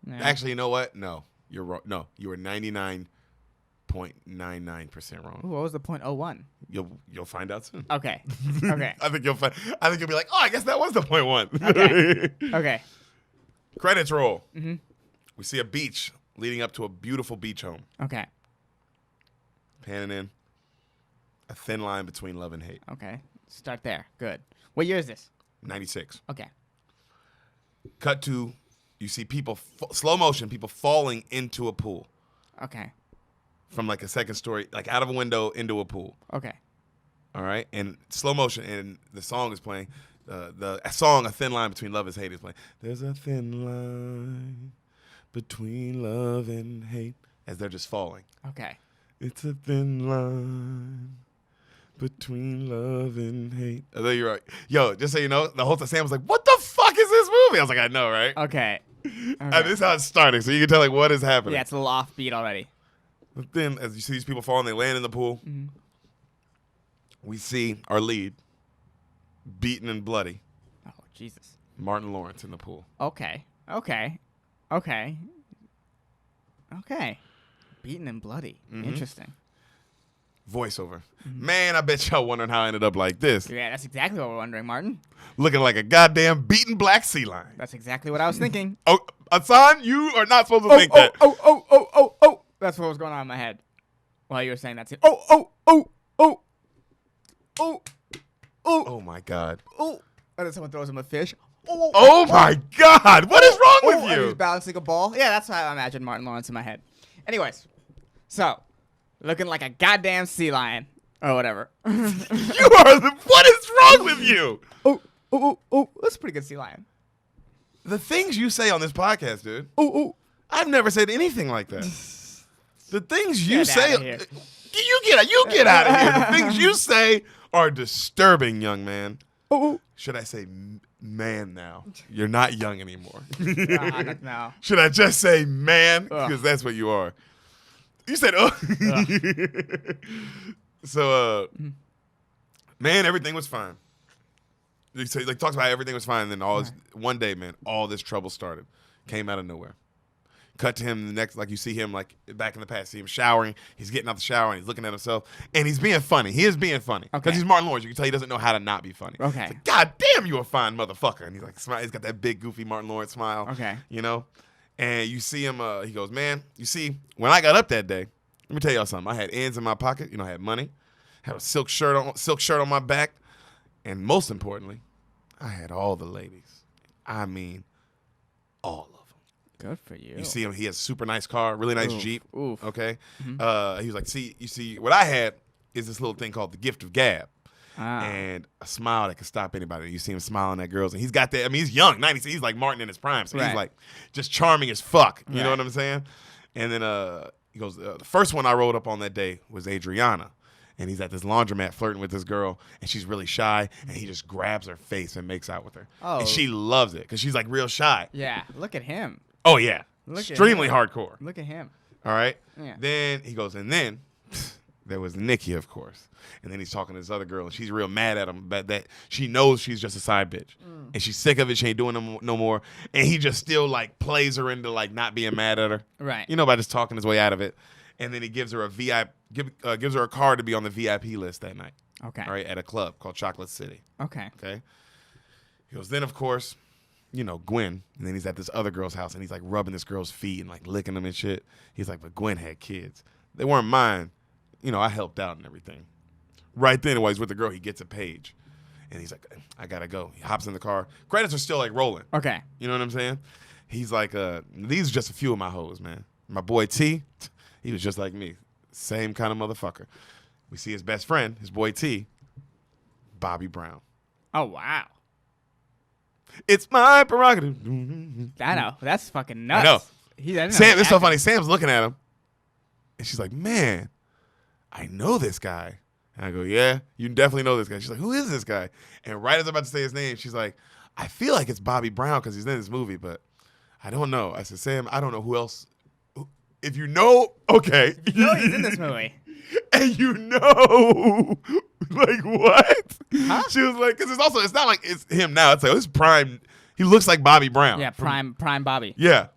No. Actually, you know what? No. You're wrong. No, you were 99.99% wrong. Ooh, what was the .01? You'll find out soon. Okay. Okay. I think you'll be like, oh, I guess that was the .1. Okay. Okay. Credits roll. Mm-hmm. We see a beach leading up to a beautiful beach home. Okay. Panning in. A thin line between love and hate. Okay. Start there. Good. What year is this? 96. Okay. Cut to, you see people, slow motion, people falling into a pool. Okay. From like a second story, like out of a window into a pool. Okay. All right? And slow motion, and the song is playing. The song, A Thin Line Between Love and Hate, is playing. There's a thin line between love and hate. As they're just falling. Okay. It's a thin line between love and hate. Oh, there you're right. Yo, just so you know, the whole time Sam was like, what the fuck is this movie? I was like, I know, right? Okay. And this is how it's starting, so you can tell like what is happening. Yeah, it's a little offbeat already. But then, as you see these people falling, they land in the pool. Mm-hmm. We see our lead, beaten and bloody, Oh, Jesus. Martin Lawrence in the pool. Okay. Okay. Okay. Okay. Beaten and bloody. Mhm. Interesting. Voiceover. Man, I bet y'all wondering how I ended up like this. Yeah, that's exactly what we're wondering, Martin. Looking like a goddamn beaten black sea lion. That's exactly what I was thinking. Oh, Son, you are not supposed to think that. Oh. That's what was going on in my head while you were saying that. Oh. Oh my God. Oh. And then someone throws him a fish. Oh my God. What is wrong with And you? he's balancing a ball. Yeah, that's how I imagine Martin Lawrence in my head. Anyways, so looking like a goddamn sea lion or whatever. What is wrong with you? Oh. That's a pretty good sea lion. The things you say on this podcast, dude. Oh. I've never said anything like that. The things you Get say. outta here. You get out of here. The things you say are disturbing, young man. Oh. Should I say man now? You're not young anymore. No. Should I just say man? Ugh. Because that's what you are. You said, So, man, everything was fine. So, like, talks about everything was fine. And then one day, man, all this trouble started. Came out of nowhere. Cut to him the next, like you see him like back in the past, see him showering. He's getting out the shower and he's looking at himself. And he's being funny. He is being funny. Because he's Martin Lawrence. You can tell he doesn't know how to not be funny. Okay. It's like, God damn, you a fine motherfucker. And he's like, smile. He's got that big, goofy Martin Lawrence smile. Okay. You know? And you see him, he goes, man, you see, when I got up that day, let me tell y'all something. I had ends in my pocket. You know, I had money. Had a silk shirt on my back. And most importantly, I had all the ladies. I mean, all of them. Good for you. You see him. He has a super nice car, really nice Jeep. Oof. Okay. He was like, you see, what I had is this little thing called the gift of gab. And a smile that can stop anybody. You see him smiling at girls. And he's got that. I mean, he's young, 90. He's like Martin in his prime. So he's like just charming as fuck. You know what I'm saying? And then he goes, the first one I rolled up on that day was Adriana. And he's at this laundromat flirting with this girl, and she's really shy, and he just grabs her face and makes out with her. Oh. And she loves it because she's like real shy. Yeah. Look at him. Oh, yeah. Look at Extremely him. hardcore. Look at him. All right? Yeah. Then he goes, and then there was Nikki, of course. And then he's talking to this other girl, and she's real mad at him, but that she knows she's just a side bitch. And she's sick of it. She ain't doing no more. And he just still, like, plays her into, like, not being mad at her. Right. You know, by just talking his way out of it. And then he gives her gives her a card to be on the VIP list that night. Okay. All right, at a club called Chocolate City. Okay. Okay. He goes, then, of course, you know, Gwen. And then he's at this other girl's house, and he's, like, rubbing this girl's feet and, like, licking them and shit. He's like, but Gwen had kids. They weren't mine. You know, I helped out and everything. Right then, while he's with the girl, he gets a page. And he's like, I got to go. He hops in the car. Credits are still, like, rolling. Okay. You know what I'm saying? He's like, these are just a few of my hoes, man. My boy T, he was just like me. Same kind of motherfucker. We see his best friend, his boy T, Bobby Brown. Oh, wow. It's my prerogative. I know. That's fucking nuts. I know. Sam, it's so funny. Sam's looking at him, and she's like, man, I know this guy. And I go, yeah, you definitely know this guy. She's like, who is this guy? And right as I'm about to say his name, she's like, I feel like it's Bobby Brown because he's in this movie, but I don't know. I said, Sam, I don't know who else. If you know, okay. You know he's in this movie. And you know, like, what? Huh? She was like, because it's not like it's him now. It's like, it's prime. He looks like Bobby Brown. Yeah, prime Bobby. Yeah.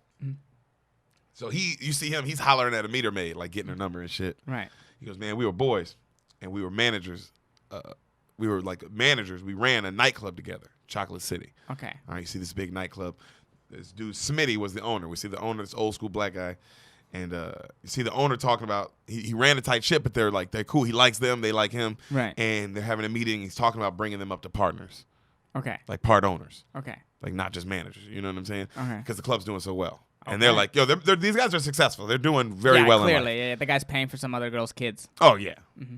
So you see him, he's hollering at a meter maid, like getting her number and shit. Right. He goes, man, we were boys, and we were managers. We were like managers. We ran a nightclub together, Chocolate City. Okay. All right, you see this big nightclub. This dude, Smitty, was the owner. We see the owner, this old school black guy. And you see the owner talking about, he ran a tight ship, but they're cool. He likes them. They like him. Right. And they're having a meeting. He's talking about bringing them up to partners, Okay. like part owners, Okay. like not just managers. You know what I'm saying? Okay. Because the club's doing so well. Okay. And they're like, yo, these guys are successful. They're doing very well in life. Clearly. Yeah, the guy's paying for some other girl's kids. Oh, yeah.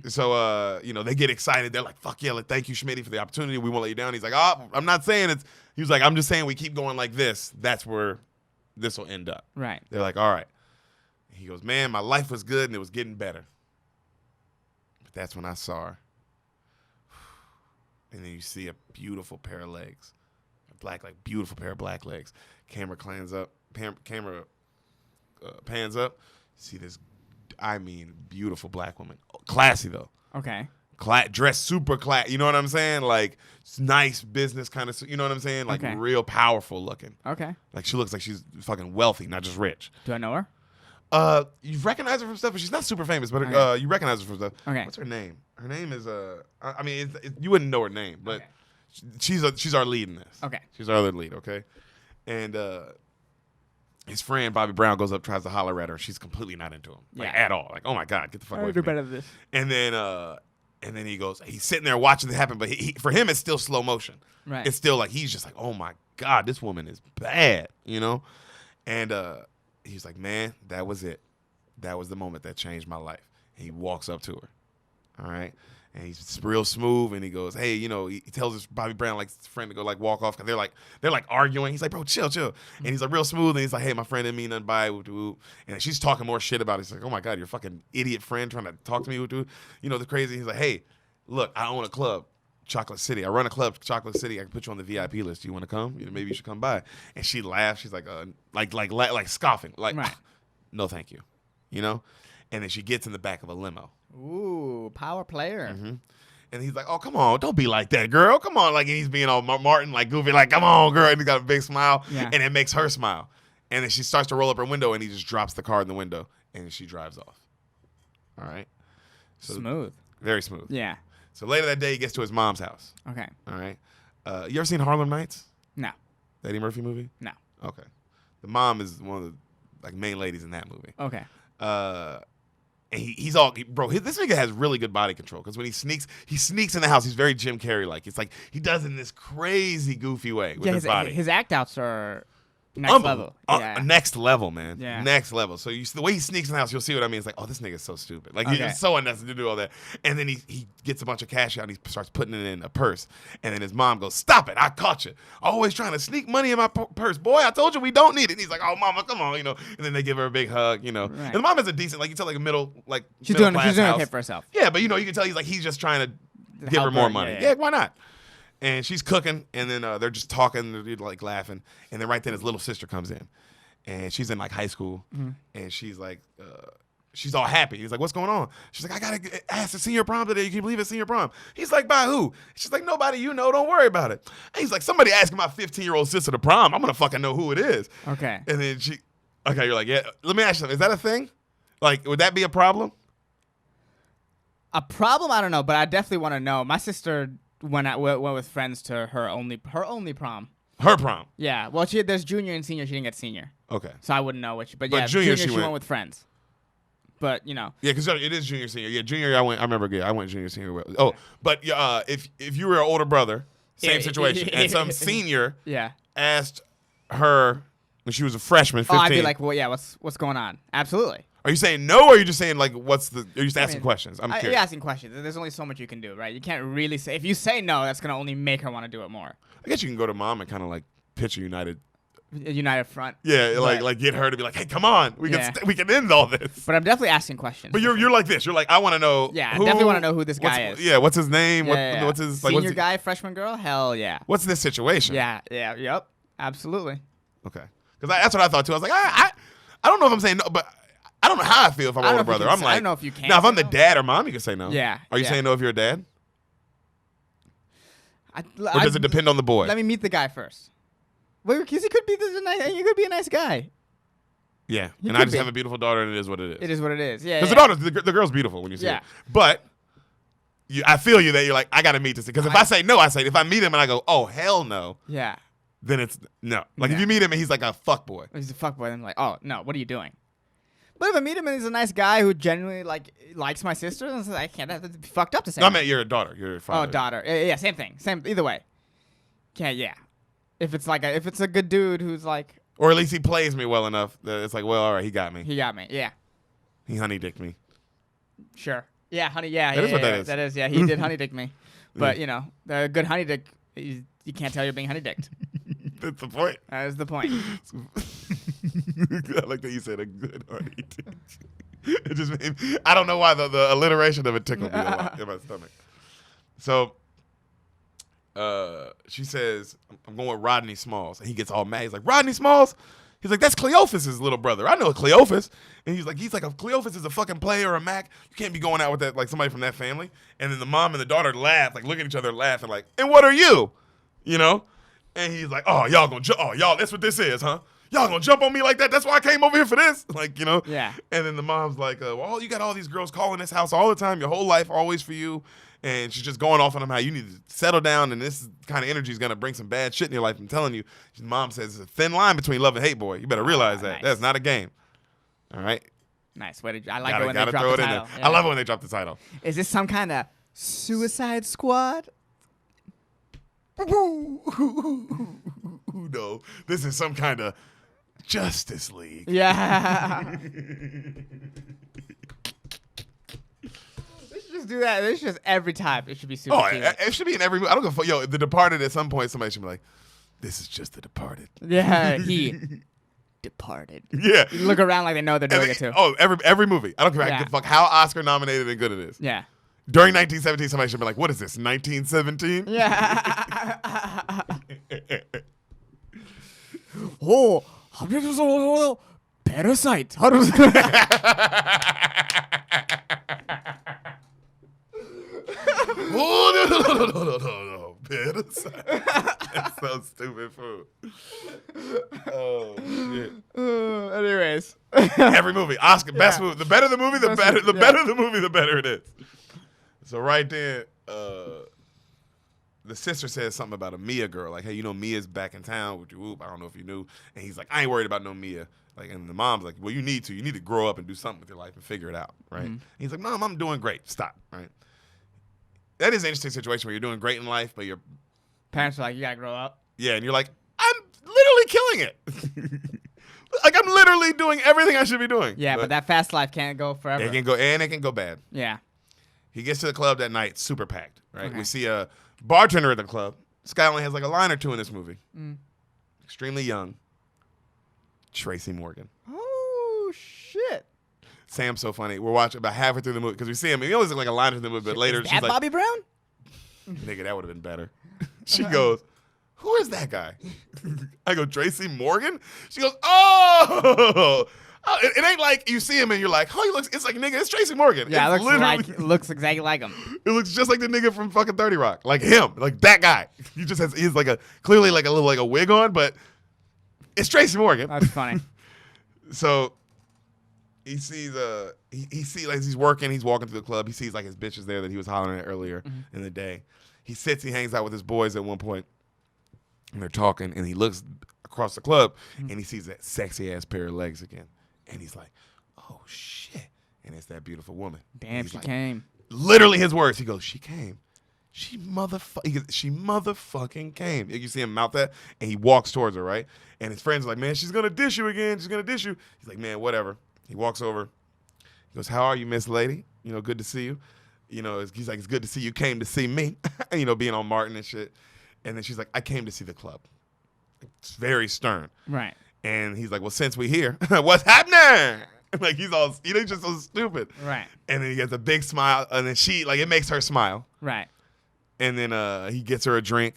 So, they get excited. They're like, fuck yeah, thank you, Schmitty, for the opportunity. We won't let you down. He's like, oh, I'm not saying it's. He was like, I'm just saying we keep going like this. That's where this will end up. Right. They're like, all right. He goes, man, my life was good and it was getting better. But that's when I saw her. And then you see a beautiful pair of legs. Beautiful pair of black legs. Camera pans up. Pans up. See this, beautiful black woman. Classy, though. Okay. Dressed super classy. You know what I'm saying? Like, nice business kind of, you know what I'm saying? Like, real powerful looking. Okay. Like, she looks like she's fucking wealthy, not just rich. Do I know her? You recognize her from stuff, but she's not super famous. But you recognize her from stuff. Okay. What's her name? Her name is you wouldn't know her name, but she's our lead in this. Okay. She's our other lead. Okay, and his friend Bobby Brown goes up, tries to holler at her. She's completely not into him, like at all. Like, oh my God, get the fuck away from me. better than this. And then he goes, he's sitting there watching this happen, but for him it's still slow motion. Right. It's still like he's just like, oh my God, this woman is bad, you know. And he's like, man, that was it. That was the moment that changed my life. And he walks up to her, all right. And he's real smooth, and he goes, "Hey, you know," he tells his Bobby Brown, like, his friend, to go like walk off, because they're like arguing. He's like, "Bro, chill." And he's like real smooth, and he's like, "Hey, my friend didn't mean nothing by it." And she's talking more shit about it. He's like, "Oh my God, your fucking idiot friend trying to talk to me." You know, the crazy. He's like, "Hey, look, I own a club, Chocolate City. I run a club, Chocolate City. I can put you on the VIP list. Do you want to come? You know, maybe you should come by." And she laughs. She's like scoffing, like, right. "No, thank you," you know. And then she gets in the back of a limo. Ooh, power player. Mm-hmm. And he's like, "Oh, come on, don't be like that, girl. Come on." Like, and he's being all Martin, like goofy, like, "Come on, girl." And he got a big smile, and it makes her smile. And then she starts to roll up her window, and he just drops the car in the window, and she drives off. All right. So, smooth. Very smooth. Yeah. So later that day, he gets to his mom's house. Okay. All right. You ever seen Harlem Nights? No. The Eddie Murphy movie? No. Okay. The mom is one of the main ladies in that movie. Okay. And he's all, bro, this nigga has really good body control, because when he sneaks in the house, he's very Jim Carrey-like. It's like he does it in this crazy, goofy way with his body. His act outs are next level. Next level, man. Yeah. Next level. So the way he sneaks in the house, you'll see what I mean. It's like, oh, this nigga's so stupid. Like, he's so unnecessary to do all that. And then he gets a bunch of cash out, and he starts putting it in a purse. And then his mom goes, "Stop it. I caught you. Always trying to sneak money in my purse. Boy, I told you we don't need it." And he's like, "Oh, mama, come on," you know. And then they give her a big hug, you know. Right. And the mom is a decent, like, you tell, like a she's doing house. okay for herself. Yeah, but, you know, you can tell he's just trying to give her more money. Yeah, why not? And she's cooking, and then they're just talking, they're like laughing. And then right then his little sister comes in. And she's in like high school, and she's like, she's all happy. He's like, "What's going on?" She's like, "I gotta ask to senior prom today. You can believe it's senior prom?" He's like, "By who?" She's like, "Nobody you know. Don't worry about it." And he's like, "Somebody asking my 15-year-old sister to prom. I'm gonna fucking know who it is." Okay. And then you're like, "Yeah." Let me ask you something. Is that a thing? Like, would that be a problem? A problem? I don't know, but I definitely want to know. My sister went with friends to her only prom. Her prom. Yeah. Well, there's junior and senior. She didn't get senior. Okay. So I wouldn't know which. But yeah, junior she went with friends. But, you know. Yeah, because it is junior, senior. Yeah, junior, I remember, I went junior, senior. Oh, but if you were an older brother, same situation, and some senior asked her when she was a freshman, 15. Oh, I'd be like, well, yeah, what's going on? Absolutely. Are you saying no, or are you just saying, like, are you just asking questions? I'm curious. You're asking questions. There's only so much you can do, right? You can't really say. If you say no, that's going to only make her want to do it more. I guess you can go to mom and kind of, like, pitch a united front. Yeah, like get her to be like, "Hey, come on, we can end all this." But I'm definitely asking questions. But you're like this. You're like, I want to know. Yeah, I definitely want to know who this guy is. Yeah, what's his name? What's his senior guy, freshman girl? Hell yeah. What's this situation? Yep, absolutely. Okay, because that's what I thought too. I was like, I don't know if I'm saying no, but I don't know how I feel if I'm older brother. I'm like, I don't know if you can. Now, if I'm the dad or mom, you can say no. Yeah. Are you saying no if you're a dad? Or does it depend on the boy? Let me meet the guy first. Well, because he could be a nice guy. Yeah, and I just have a beautiful daughter, and it is what it is. It is what it is. Yeah. Because the girl's beautiful when you see it. But I feel you that you're like, I got to meet this. Because if I say no, if I meet him and I go, oh, hell no. Yeah. Then it's no. Like if you meet him and he's like a fuck boy. He's a fuck boy. Then I'm like, oh no, what are you doing? But if I meet him and he's a nice guy who genuinely likes my sister, then I can't. That's fucked up to say. No, I meant you're a daughter. You're a father. Oh, daughter. Yeah, same thing. Either way. Yeah. If it's a good dude who's like, or at least he plays me well enough that it's like, well, all right, he got me. Yeah. He honey dicked me. Sure. Yeah, honey. Yeah. That is what that is. That is. Yeah, he did honey dick me. But you know, the good honey dick, you can't tell you're being honey dicked. That's the point. That is the point. I like that you said a good honey dick. It just made me, I don't know why the alliteration of it tickled me a lot in my stomach. So. She says, I'm going with Rodney Smalls. And he gets all mad. He's like, Rodney Smalls? He's like, that's Cleophas' little brother. I know Cleophas. And he's like, if Cleophas is a fucking player or a Mac, you can't be going out with that, like somebody from that family. And then the mom and the daughter laugh, like look at each other and laugh and like, and what are you? You know? And he's like, y'all, that's what this is, huh? y'all gonna jump on me like that? That's why I came over here for this. Like, you know? Yeah. And then the mom's like, well, you got all these girls calling this house all the time, your whole life, always for you. And she's just going off on them how you need to settle down, and this kind of energy is going to bring some bad shit in your life. I'm telling you. His mom says it's a thin line between love and hate, boy. You better realize that. Nice. That's not a game. All right? Nice. I like it when they drop throw the it in title. there. Yeah. I love it when they drop the title. Is this some kind of Suicide Squad? No, this is some kind of Justice League. Yeah. They should just do that. They should just every time. It should be super cute. It should be in every movie. I don't give a fuck. Yo, The Departed, at some point, somebody should be like, this is just The Departed. Yeah, he departed. Yeah. You look around like they know they're doing it too. Oh, every movie. I don't give a Yeah. fuck how Oscar nominated and good it is. Yeah. During 1917, somebody should be like, what is this, 1917? Yeah. Oh, Parasite. How does Oh, no. Parasite. That's so stupid, fool. Oh, shit. Anyways. Every movie. Oscar, best movie. The better the movie, the better the movie, the better it is. So right then, the sister says something about a Mia girl. Like, hey, you know, Mia's back in town with your whoop. I don't know if you knew. And he's like, I ain't worried about no Mia. Like, and the mom's like, well, you need to. You need to grow up and do something with your life and figure it out, right? And he's like, Mom, I'm doing great. Stop, right? That is an interesting situation where you're doing great in life, but your Parents are like, you gotta grow up. yeah, and you're like, I'm literally killing it. Like, I'm literally doing everything I should be doing. Yeah, but that fast life can't go forever. it can go, and it can go bad. Yeah. He gets to the club that night, super packed, right? Okay. We see a bartender at the club. This guy only has like a line or two in this movie. Extremely young. Tracy Morgan. Oh, shit. Sam's so funny. We're watching about halfway through the movie because we see him. He always look like a line in the movie, but later Is she's that like, Bobby Brown? nigga, that would have been better. She goes, who is that guy? I go, Tracy Morgan? She goes, oh! It ain't like you see him and you're like, oh, he looks, it's like, nigga, it's Tracy Morgan. Yeah, It's looks exactly like him. it looks just like the nigga from fucking 30 Rock. Like him. Like that guy. He's like clearly like a little like a wig on, but it's Tracy Morgan. That's funny. So he sees he sees like he's working, he's walking through the club, he sees like his bitches there that he was hollering at earlier in the day. He sits, he hangs out with his boys at one point, and they're talking, and he looks across the club and he sees that sexy ass pair of legs again. And he's like, oh shit. And it's that beautiful woman. Damn, He's she like, came. Literally his words. He goes, she came. She motherfucking came. You see him mouth that, and he walks towards her, right? And his friends are like, man, she's gonna dish you again. She's gonna dish you. He's like, man, whatever. He walks over. He goes, how are you, Miss Lady? You know, good to see you. You know, he's like, it's good to see you came to see me. You know, being on Martin and shit. And then she's like, I came to see the club. It's very stern. Right. And he's like, well, since we're here, what's happening? Like, he's just so stupid. Right. And then he gets a big smile, and then she, like, it makes her smile. Right. And then he gets her a drink,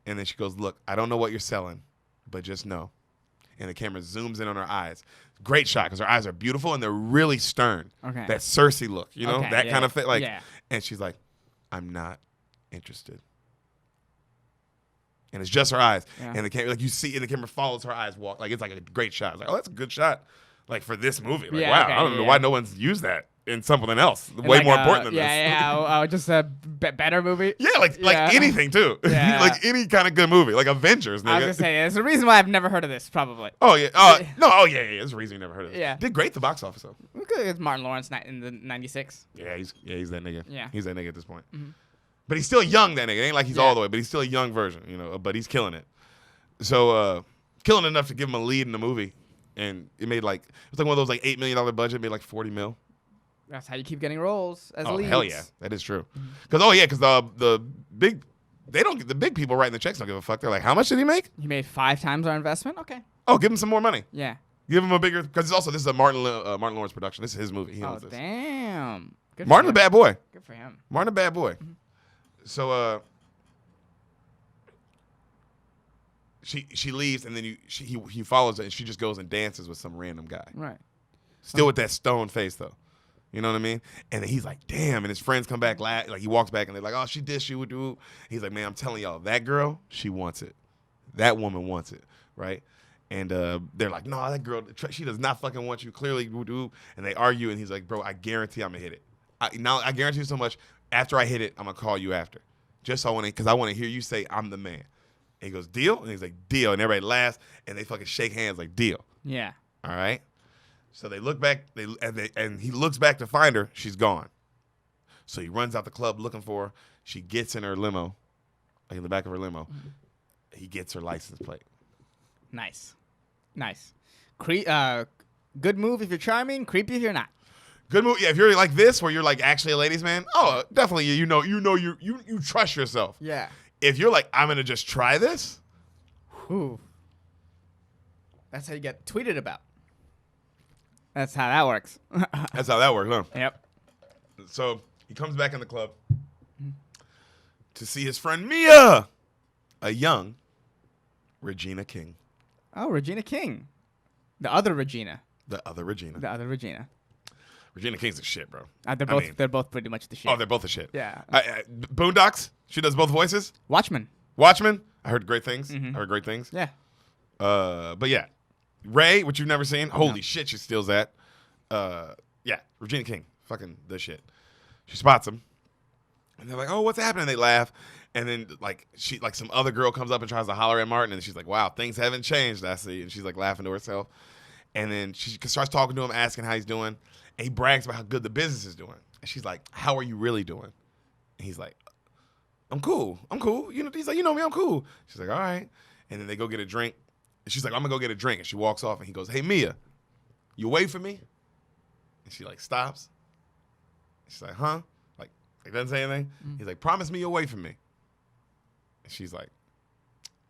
and then she goes, look, I don't know what you're selling, but just know. And the camera zooms in on her eyes. Great shot, because her eyes are beautiful, and they're really stern. Okay. That Cersei look, you know? Okay, That yeah, kind of thing. Like, yeah. And she's like, I'm not interested. And it's just her eyes. Yeah. And the camera, like, you see, and the camera follows her eyes walk. Like, it's like a great shot. It's like, oh, that's a good shot. Like, for this movie. Like, Yeah, wow, okay, I don't know why no one's used that in something else. And Way like, more important than yeah, this. Yeah, just a better movie. Yeah, like anything too. Yeah. Like any kind of good movie, like Avengers. Nigga. I was gonna say, there's a reason why I've never heard of this, probably. Oh yeah. No. Oh yeah. There's a reason you never heard of it. Yeah. Did great at the box office though. It's Martin Lawrence in the '96. Yeah, he's that nigga. Yeah. He's that nigga at this point. But he's still young. That nigga. It ain't like he's Yeah. all the way, but he's still a young version. You know. But he's killing it. So killing enough to give him a lead in the movie, and it made like it's like one of those like $8 million budget, made like 40 mil. That's how you keep getting roles as leads. Hell yeah, that is true. Because the big the big people writing the checks don't give a fuck. They're like, how much did he make? He made 5 times our investment. Okay. Oh, give him some more money. Yeah. Give him a bigger, because this is a Martin Lawrence production. This is his movie. He Oh owns this. damn. Good Martin for the him. bad boy. Good for him. Martin the bad boy. So she leaves, and then he follows her, and she just goes and dances with some random guy. Right. Still with that stone face though. You know what I mean? And then he's like, damn. And his friends come back, like he walks back, and they're like, oh, she dished you, dude. He's like, man, I'm telling y'all, that girl, she wants it. That woman wants it, right? And they're like, no, that girl, she does not fucking want you. Clearly, and they argue. And he's like, bro, I guarantee I'm gonna hit it. I guarantee you so much. After I hit it, I'm gonna call you after, just so because I want to hear you say I'm the man. And he goes, deal? And he's like, deal. And everybody laughs, and they fucking shake hands like, deal. Yeah. All right. So they look back, and he looks back to find her. She's gone. So he runs out the club looking for her. She gets in her limo, like in the back of her limo. Mm-hmm. He gets her license plate. Nice. Good move if you're charming, creepy if you're not. Good move. Yeah, if you're like this, where you're like actually a ladies' man, oh, definitely. You trust yourself. Yeah. If you're like, I'm gonna just try this. Ooh. That's how you get tweeted about. That's how that works. That's how that works, huh? Yep. So he comes back in the club to see his friend Mia, a young Regina King. Oh, Regina King. The other Regina. Regina King's the shit, bro. They're both pretty much the shit. Oh, they're both the shit. Yeah. Boondocks. She does both voices. Watchmen. I heard great things. Yeah. But yeah, Ray, which you've never seen. Holy shit, she steals that. Yeah, Regina King, fucking the shit. She spots him, and they're like, "Oh, what's happening?" They laugh, and then some other girl comes up and tries to holler at Martin, and she's like, "Wow, things haven't changed, I see." And she's like laughing to herself, and then she starts talking to him, asking how he's doing. And he brags about how good the business is doing. And she's like, "How are you really doing?" And he's like, I'm cool. He's like, you know me, I'm cool. She's like, all right. And then they go get a drink. And she's like, I'm going to go get a drink. And she walks off, and he goes, hey, Mia, you wait for me? And she, like, stops. She's like, huh? Like doesn't say anything. Mm-hmm. He's like, promise me you'll wait for me. And she's like,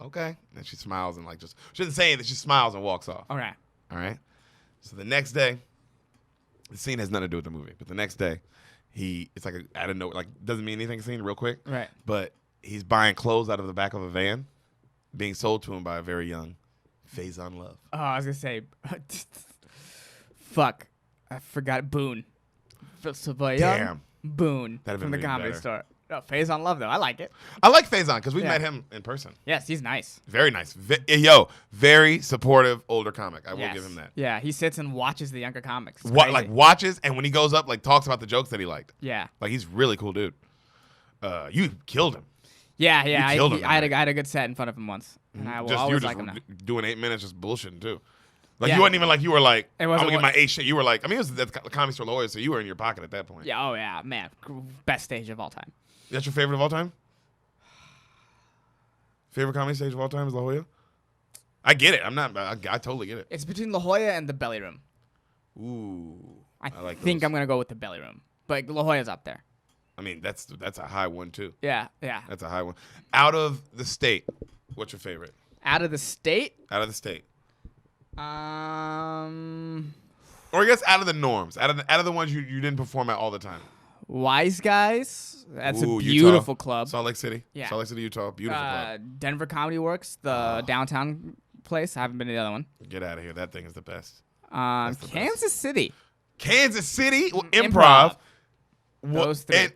okay. And she smiles and, like, she doesn't say anything. She smiles and walks off. All right. So the next day, the scene has nothing to do with the movie, but the next day, it's like out of nowhere, like doesn't mean anything scene real quick. Right. But he's buying clothes out of the back of a van, being sold to him by a very young Faison Love. Oh, I was gonna say, fuck, I forgot Boone. Damn. Boone from the Comedy Store. Oh, Faison Love though, I like it. I like Faison because we met him in person. Yes, he's nice. Very nice. Very supportive older comic. I will give him that. Yeah, he sits and watches the younger comics. Like watches, and when he goes up, like talks about the jokes that he liked. Yeah. Like he's really cool dude. You killed him. Yeah. I had a good set in front of him once, and I will always like him now. Doing 8 minutes just bullshitting too. Like you wasn't even like you were like I'm gonna get my 8 shit. You were like, I mean, it was the Comedy Store La Jolla, so you were in your pocket at that point. Yeah. Oh yeah, man, best stage of all time. That's your favorite of all time? Favorite comedy stage of all time is La Jolla? I get it. I totally get it. It's between La Jolla and the Belly Room. Ooh. I think I'm going to go with the Belly Room. But La Jolla's up there. I mean, that's a high one, too. Yeah. That's a high one. Out of the state, what's your favorite? Out of the state? Out of the state. Or I guess out of the norms. Out of the ones you didn't perform at all the time. Wise Guys. That's a beautiful Utah. club. Salt Lake City. Yeah. Salt Lake City, Utah. Beautiful club. Denver Comedy Works, the downtown place. I haven't been to the other one. Get out of here. That thing is the best. Kansas City. Kansas City? Improv. Those three. And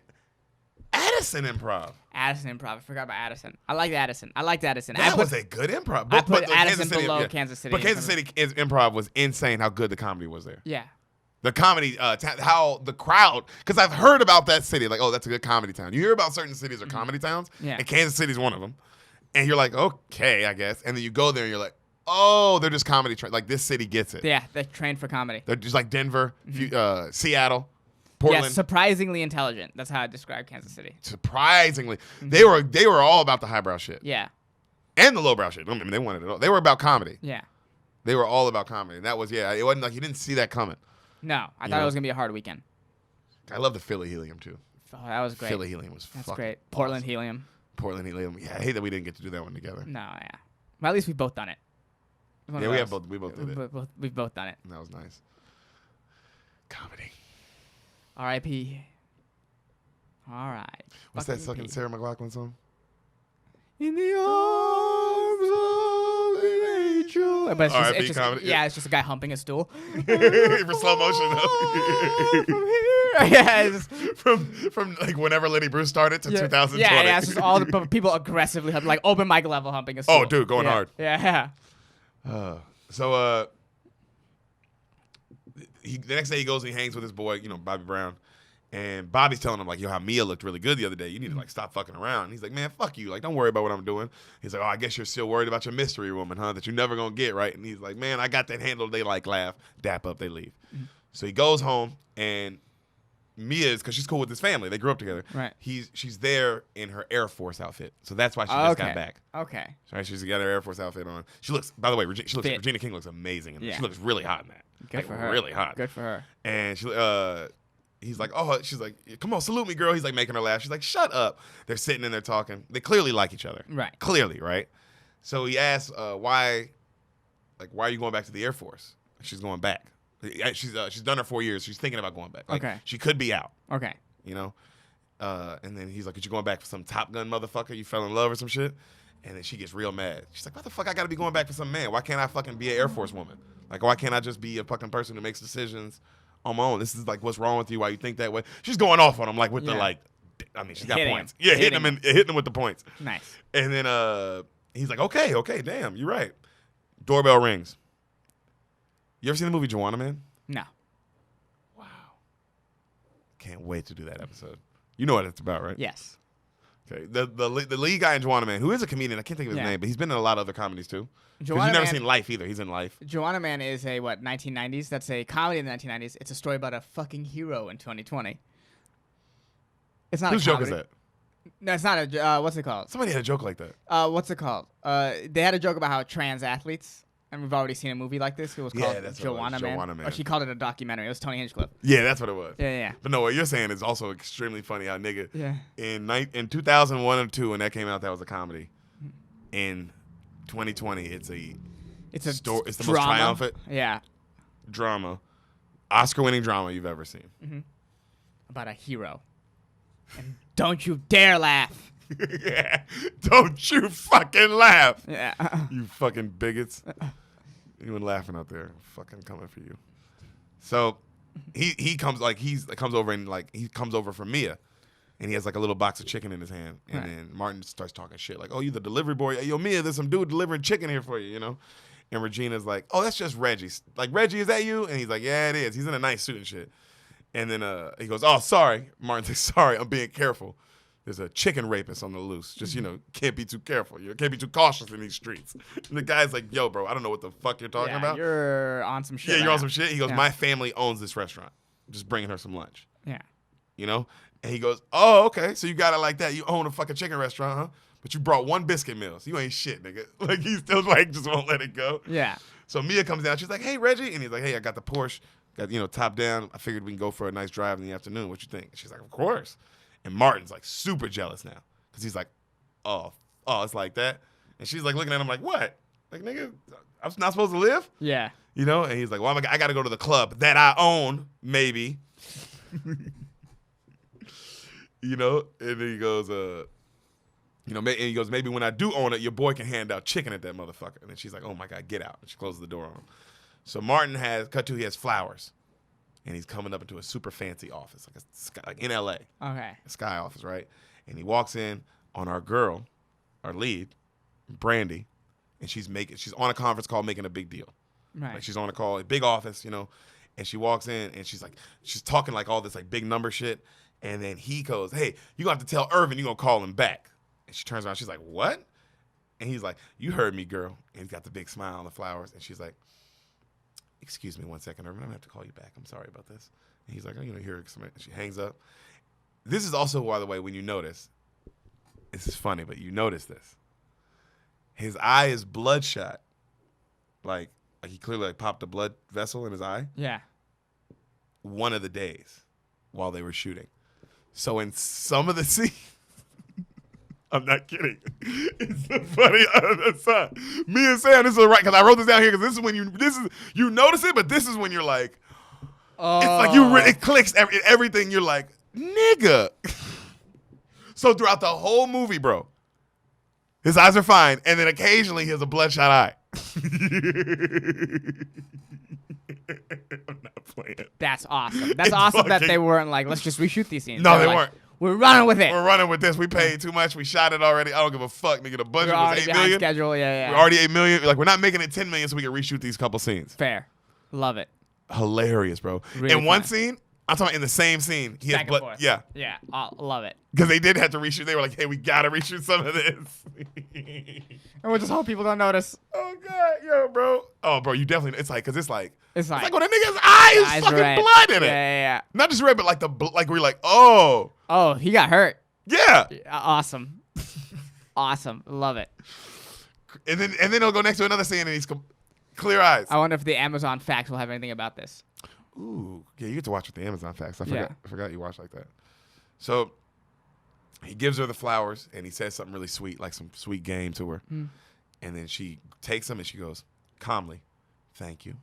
Addison Improv. Addison Improv. I forgot about Addison. I liked Addison. That was a good improv. I put Addison below Kansas City. But Kansas City Improv was insane how good the comedy was there. Yeah. The comedy, how the crowd, because I've heard about that city, like, oh, that's a good comedy town. You hear about certain cities are comedy towns, and Kansas City's one of them. And you're like, okay, I guess. And then you go there and you're like, oh, they're just comedy. Like, this city gets it. Yeah, they're trained for comedy. They're just like Denver, Seattle, Portland. Yeah, surprisingly intelligent. That's how I describe Kansas City. Surprisingly. They were all about the highbrow shit. Yeah. And the lowbrow shit. I mean, they wanted it all. They were about comedy. Yeah. They were all about comedy. And that was, it wasn't like you didn't see that coming. No, I thought it was going to be a hard weekend. I love the Philly Helium, too. Oh, that was great. Philly Helium was That's great. Portland awesome. Helium. Portland Helium. Yeah, I hate that we didn't get to do that one together. No, yeah. Well, at least we've both done it. We both did it. We've both done it. And that was nice. Comedy. R.I.P. All right. What's that fucking Sarah McLachlan song? In the arms of an angel. But it's just comedy. Yeah, it's just a guy humping a stool. For slow motion, though. Yeah, from like whenever Lenny Bruce started to 2020. Yeah, it's just all the people aggressively humping, like open mic level humping a stool. Oh, dude, going hard. Yeah. So the next day he goes and he hangs with his boy, Bobby Brown. And Bobby's telling him, like, yo, how Mia looked really good the other day. You need to, like, stop fucking around. And he's like, man, fuck you. Like, don't worry about what I'm doing. He's like, oh, I guess you're still worried about your mystery woman, huh, that you're never going to get, right? And he's like, man, I got that handled. They, like, laugh, dap up, they leave. Mm-hmm. So he goes home, and Mia is, because she's cool with his family. They grew up together. Right. She's there in her Air Force outfit. So that's why she just got back. Okay. Right, she's got her Air Force outfit on. She looks, by the way, Regina King looks amazing. In She looks really hot in that. Good for her. Really hot. Good for her. And he's like, oh, she's like, come on, salute me, girl. He's like making her laugh. She's like, shut up. They're sitting in there talking. They clearly like each other. Right. Clearly, right? So he asks, why are you going back to the Air Force? She's going back. She's done her 4 years. She's thinking about going back. Like, okay. She could be out. Okay. And then he's like, are you going back for some Top Gun motherfucker? You fell in love or some shit? And then she gets real mad. She's like, why the fuck I got to be going back for some man? Why can't I fucking be an Air Force woman? Like, why can't I just be a fucking person who makes decisions on my own? This is like, what's wrong with you? Why you think that way? She's going off on him, like, with the, like, I mean, she's got points. Yeah, hitting him with the points. Nice. And then he's like, okay, damn, you're right. Doorbell rings. You ever seen the movie Joanna Man? No. Wow. Can't wait to do that episode. You know what it's about, right? Yes. Okay. The lead guy in Joanna Man, who is a comedian, I can't think of his name, but he's been in a lot of other comedies too. Because you've never seen Life either. He's in Life. Joanna Man is a 1990s? That's a comedy in the 1990s. It's a story about a fucking hero in 2020. It's not. Whose joke is that? No, it's not a. What's it called? Somebody had a joke like that. What's it called? They had a joke about how trans athletes. And we've already seen a movie like this. It was called Joanna Man. Or she called it a documentary. It was Tony Hinchcliffe. Yeah, that's what it was. Yeah. But no, what you're saying is also extremely funny. How nigga, in 2001 or 2 when that came out, that was a comedy. In 2020, it's a story. It's the drama. most triumphant drama, Oscar-winning drama you've ever seen. Mm-hmm. About a hero. And don't you dare laugh. Yeah. Don't you fucking laugh. Yeah. You fucking bigots. Anyone laughing out there, fucking coming for you. So he comes over and he comes over for Mia, and he has like a little box of chicken in his hand, and then Martin starts talking shit like, "Oh, you the delivery boy? Yo, Mia, there's some dude delivering chicken here for you, And Regina's like, "Oh, that's just Reggie. Like, Reggie, is that you?" And he's like, "Yeah, it is. He's in a nice suit and shit." And then he goes, "Oh, sorry." Martin's like, "Sorry, I'm being careful. There's a chicken rapist on the loose. Just, can't be too careful. You can't be too cautious in these streets." And the guy's like, "Yo, bro, I don't know what the fuck you're talking about." You're on some shit. Yeah, you're on some shit. He goes, "My family owns this restaurant. Just bringing her some lunch." Yeah. And he goes, "Oh, okay. So you got it like that. You own a fucking chicken restaurant, huh? But you brought one biscuit meal. So you ain't shit, nigga." Like, he still, just won't let it go. Yeah. So Mia comes down. She's like, "Hey, Reggie." And he's like, "Hey, I got the Porsche. Got, top down. I figured we can go for a nice drive in the afternoon. What you think?" She's like, "Of course." And Martin's like super jealous now. Because he's like, oh, it's like that. And she's like looking at him like, what? Like, nigga, I'm not supposed to live? Yeah. And he's like, well, I got to go to the club that I own, maybe. And then he goes, and he goes, maybe when I do own it, your boy can hand out chicken at that motherfucker. And then she's like, oh my God, get out. And she closes the door on him. So Martin he has flowers. And he's coming up into a super fancy office, like in LA. Okay. A sky office, right? And he walks in on our girl, our lead, Brandy, and she's on a conference call making a big deal. Right. Like, she's on a call, a big office, and she walks in and she's talking like all this like big number shit. And then he goes, "Hey, you gonna have to tell Irvin you're gonna call him back." And she turns around, she's like, "What?" And he's like, "You heard me, girl." And he's got the big smile on the flowers, and she's like, "Excuse me 1 second, Irvin, I'm gonna have to call you back. I'm sorry about this." And he's like, "Oh, here." She hangs up. This is also, by the way, when you notice, this is funny, but you notice this. His eye is bloodshot. Like he clearly popped a blood vessel in his eye. Yeah. One of the days while they were shooting. So in some of the scenes, I'm not kidding. It's so funny. Me and Sam, this is right, because I wrote this down here, because this is when you notice it, but this is when you're like, it's like it clicks everything. You're like, nigga. So throughout the whole movie, bro, his eyes are fine, and then occasionally he has a bloodshot eye. I'm not playing. That's awesome. That's awesome that they weren't like, let's just reshoot these scenes. No, they weren't. We're running with it. We're running with this. We paid too much. We shot it already. I don't give a fuck, nigga. The budget We're was already 8 behind million. schedule. Yeah. We're already 8 million. Like, we're not making it 10 million so we can reshoot these couple scenes. Fair. Love it. Hilarious, bro. Really in one funny. scene, I'm talking in the same scene. He Back has and blood. forth. Yeah. Yeah. Love it. Because they did have to reshoot. They were like, hey, we got to reshoot some of this. And we'll just hope people don't notice. Oh, God. Yo, bro. Oh, bro, you definitely, it's like It's like when a nigga's eyes fucking red. blood in it. Yeah. Not just red, but like like we're like, oh. Oh, he got hurt. Yeah. Awesome. Awesome. Love it. And then he'll go next to another scene and he's clear eyes. I wonder if the Amazon facts will have anything about this. Ooh, yeah, you get to watch with the Amazon facts. I Yeah. forgot you watch like that. So he gives her the flowers and he says something really sweet, like some sweet game to her. Mm. And then she takes them and she goes, calmly, thank you.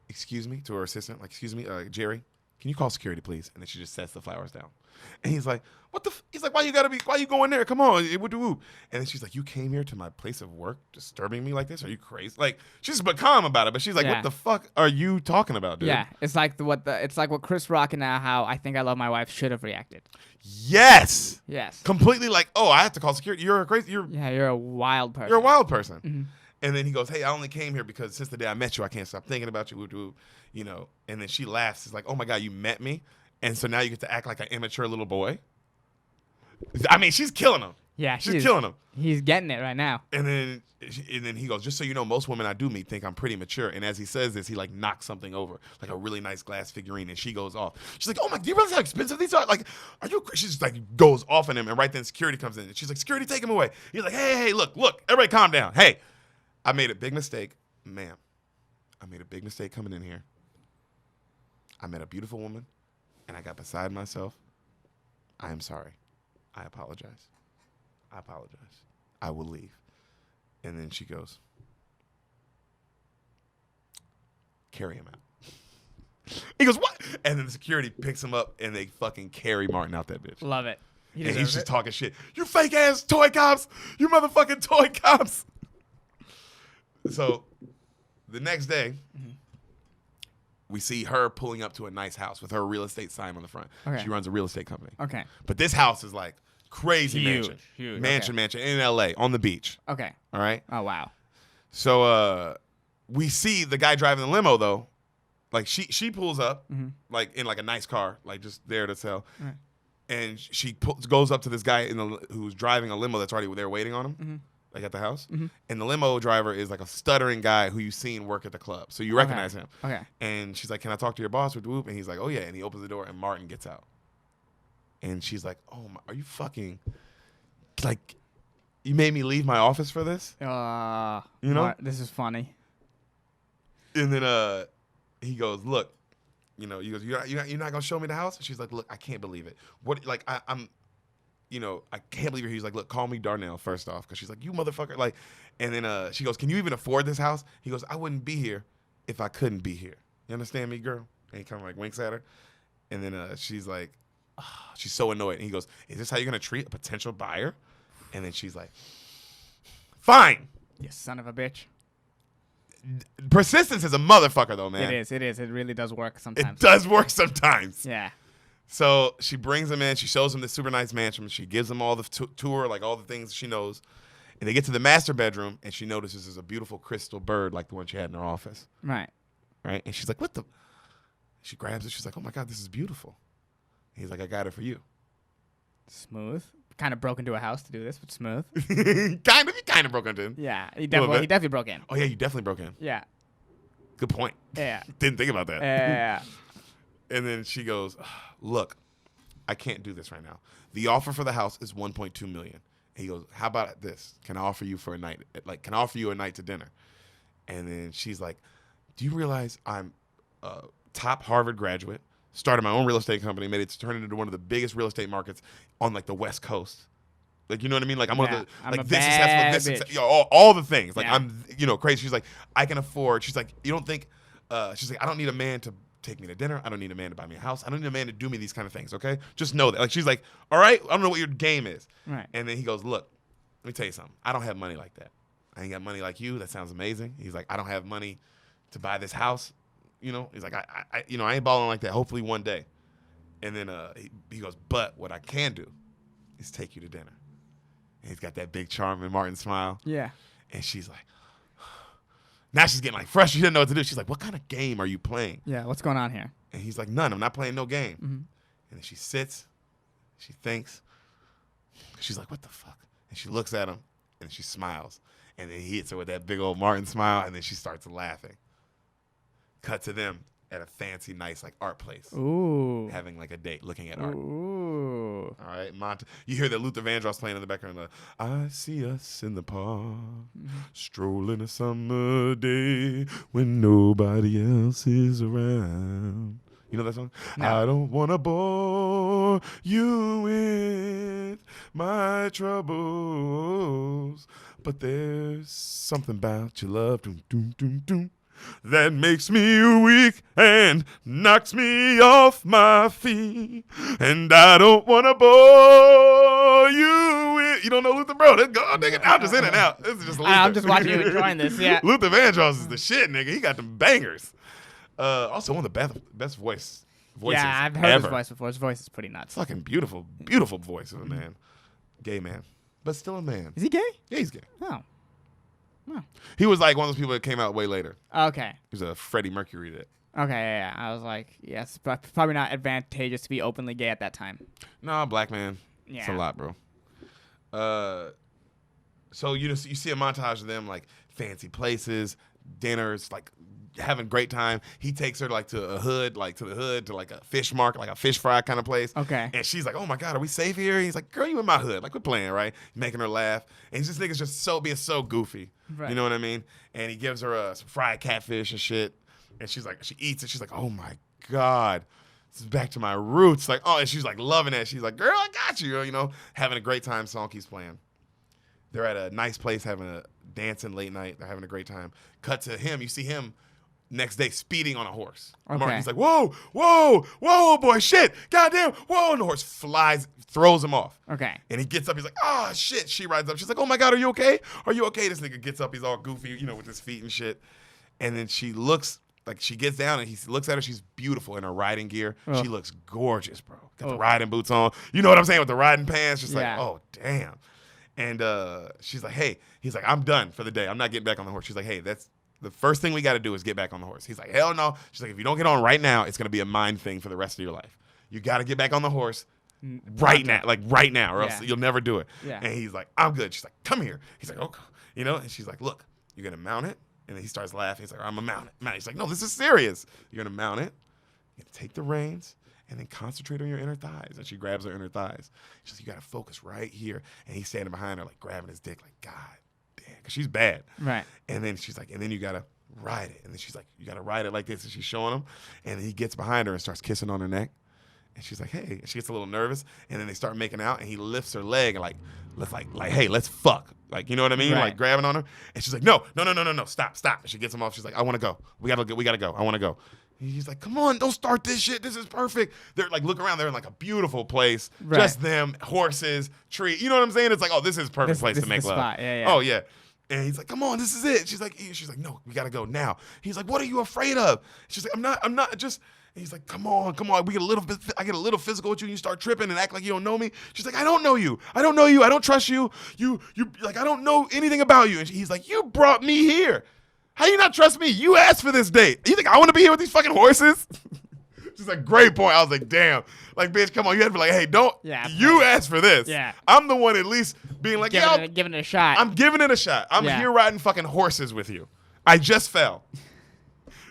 Excuse me, to her assistant, like, excuse me, Jerry, can you call security, please? And then she just sets the flowers down. And he's like, he's like, why you going there? Come on. And then she's like, you came here to my place of work disturbing me like this? Are you crazy? Like, she's but calm about it, but she's like, Yeah. what the fuck are you talking about, dude? Yeah, it's like what Chris Rock and How I Think I Love My Wife should have reacted. Yes. Yes. Completely like, oh, I have to call security. You're You're a wild person. a wild person. Mhm. And then he goes, hey, I only came here because since the day I met you, I can't stop thinking about you, you know. And then she laughs. It's like, oh my God, you met me? And so now you get to act like an immature little boy? I mean, she's killing him. Yeah, She's killing him. He's getting it right now. And then he goes, just so you know, most women I do meet think I'm pretty mature. And as he says this, he like knocks something over, like a really nice glass figurine, and she goes off. She's like, oh my, do you realize how expensive these are? Like, are you? She just like goes off on him, and right then security comes in, and she's like, security, take him away. He's like, hey, look, everybody calm down. Hey, I made a big mistake, ma'am. I made a big mistake coming in here. I met a beautiful woman, and I got beside myself. I am sorry. I apologize. I will leave. And then she goes, carry him out. He goes, what? And then the security picks him up and they fucking carry Martin out that bitch. Love it. And he's just talking shit. You fake ass toy cops. You motherfucking toy cops. So the next day, we see her pulling up to a nice house with her real estate sign on the front. Okay. She runs a real estate company. Okay. But this house is like crazy Huge. mansion in LA on the beach. Okay. All right. Oh wow. So we see the guy driving the limo though, like she pulls up like in like a nice car, like just there to sell, Right. and she goes up to this guy who's driving a limo that's already there waiting on him, like at the house, and the limo driver is like a stuttering guy who you've seen work at the club, so you recognize him. Okay. And she's like, "Can I talk to your boss?" And he's like, "Oh yeah," and he opens the door and Martin gets out. And she's like, "Oh my, are you fucking, like, you made me leave my office for this?" You know? This is funny. And then he goes, "Look, you know," he goes, "You're not gonna show me the house?" And she's like, "Look, I can't believe it. What, like, I'm, you know, I can't believe it." He's like, "Look, call me Darnell first off," because she's like, "You motherfucker!" Like, and then she goes, "Can you even afford this house?" He goes, "I wouldn't be here if I couldn't be here. You understand me, girl?" And he kind of like winks at her, and then she's like, she's so annoyed. And he goes, "Is this how you're going to treat a potential buyer?" And then she's like, "Fine." You son of a bitch. Persistence is a motherfucker, though, man. It is. It really does work sometimes. It does work sometimes. Yeah. So she brings him in. She shows him this super nice mansion. She gives him all the tour, like all the things she knows. And they get to the master bedroom, and she notices there's a beautiful crystal bird like the one she had in her office. Right. Right? And she's like, what the? She grabs it. She's like, oh, my God, this is beautiful. And he's like, I got it for you. Smooth. Kind of broke into a house to do this, but smooth. You kind of broke into. Yeah. He definitely broke in. Oh, yeah, you definitely broke in. Yeah. Good point. Yeah. Didn't think about that. Yeah. And then she goes, look, I can't do this right now. The offer for the house is $1.2 million. And he goes, how about this? Can I offer you for a night? Like, can I offer you a night to dinner? And then she's like, do you realize I'm a top Harvard graduate, started my own real estate company, made it turn into one of the biggest real estate markets on like the West Coast. Like, you know what I mean? Like, I'm one of the, I'm like, a this bad successful, bitch. you know, all the things. Like, Yeah. I'm, you know, crazy. She's like, I can afford. She's like, you don't think, she's like, I don't need a man to take me to dinner. I don't need a man to buy me a house. I don't need a man to do me these kind of things, okay? Just know that. Like, she's like, all right, I don't know what your game is. Right. And then he goes, look, let me tell you something. I don't have money like that. I ain't got money like you. That sounds amazing. He's like, I don't have money to buy this house. You know, he's like, I you know, I ain't balling like that. Hopefully one day. And then he goes, but what I can do is take you to dinner. And he's got that big charming Martin smile. Yeah. And she's like, now she's getting like frustrated. She doesn't know what to do. She's like, what kind of game are you playing? Yeah, what's going on here? And he's like, none. I'm not playing no game. Mm-hmm. And then she sits. She thinks. She's like, what the fuck? And she looks at him, and she smiles. And then he hits her with that big old Martin smile, and then she starts laughing. Cut to them at a fancy, nice like art place. Ooh. Having like a date, looking at art. Ooh. All right, you hear that Luther Vandross playing in the background. I see us in the park, strolling a summer day when nobody else is around. You know that song? No. I don't want to bore you with my troubles, but there's something about your love, doom, doom, doom, doom, that makes me weak and knocks me off my feet. And I don't want to bore you with... You don't know Luther, bro? Let's go, nigga. I'm just in and out. This is just Luther. I'm just watching you enjoying this, yeah. Luther Vandross is the shit, nigga. He got them bangers. Also, one of the best voices yeah, I've heard ever. his voice before. His voice is pretty nuts. Fucking beautiful, beautiful voice of a man. Gay man. But still a man. Is he gay? Yeah, he's gay. Oh. Oh. He was like one of those people that came out way later. Okay. He was a Freddie Mercury that. Okay, yeah. I was like, yes, but probably not advantageous to be openly gay at that time. No, black man. Yeah. It's a lot, bro. So you see a montage of them like fancy places, dinners, like having a great time. He takes her like to the hood, to like a fish market, like a fish fry kind of place. Okay. And she's like, "Oh my God, are we safe here?" He's like, "Girl, you in my hood. Like we're playing, right?" Making her laugh. And this nigga's just being so goofy. Right. You know what I mean? And he gives her some fried catfish and shit. And she's like, she eats it. She's like, "Oh my God, this is back to my roots." Like, oh, and she's like loving it. She's like, "Girl, I got you." You know, having a great time. Song keeps playing. They're at a nice place having a dancing late night. They're having a great time. Cut to him. You see him next day speeding on a horse. Okay. He's like, whoa, whoa, whoa, boy, shit, goddamn, whoa. And the horse flies, throws him off. Okay. And he gets up. He's like, oh, shit. She rides up. She's like, oh, my God, are you okay? Are you okay? This nigga gets up. He's all goofy, you know, with his feet and shit. And then she looks, like she gets down and he looks at her. She's beautiful in her riding gear. Oh. She looks gorgeous, bro. Got the riding boots on. You know what I'm saying? With the riding pants. Just Yeah. like, oh, damn. And she's like, hey. He's like, I'm done for the day. I'm not getting back on the horse. She's like, hey, that's the first thing we got to do is get back on the horse. He's like, hell no. She's like, if you don't get on right now, it's going to be a mind thing for the rest of your life. You got to get back on the horse right now, or else you'll never do it. Yeah. And he's like, I'm good. She's like, come here. He's like, okay. You know, and she's like, look, you're going to mount it. And then he starts laughing. He's like, I'm going to mount it. He's like, no, this is serious. You're going to mount it. You're going to take the reins and then concentrate on your inner thighs. And she grabs her inner thighs. She's like, you got to focus right here. And he's standing behind her, like grabbing his dick, like, God damn, because she's bad. Right. And then she's like, and then you got to ride it. And then she's like, you got to ride it like this. And she's showing him. And then he gets behind her and starts kissing on her neck. And she's like, hey. And she gets a little nervous. And then they start making out. And he lifts her leg and let's hey, let's fuck. Like, you know what I mean? Right. Like grabbing on her. And she's like, no, stop. And she gets him off. She's like, I want to go. We got to go. I want to go. And he's like, come on, don't start this shit. This is perfect. They're like, look around. They're in like a beautiful place. Right. Just them, horses, tree. You know what I'm saying? It's like, oh, this is a perfect place to make love. Spot. Yeah. Oh, yeah. And he's like, come on, this is it. She's like, no, we got to go now. He's like, what are you afraid of? She's like, I'm not just. And he's like, come on. We get a little bit. I get a little physical with you and you start tripping and act like you don't know me. She's like, I don't know you. I don't trust you. You like, I don't know anything about you. And he's like, you brought me here. How you not trust me? You asked for this date. You think I want to be here with these fucking horses? Just a great point. I was like, damn. Like, bitch, come on. You had to be like, hey, don't. Yeah. You asked for this. Yeah. I'm the one at least being like, Giving it a shot. I'm giving it a shot. I'm here riding fucking horses with you. I just fell.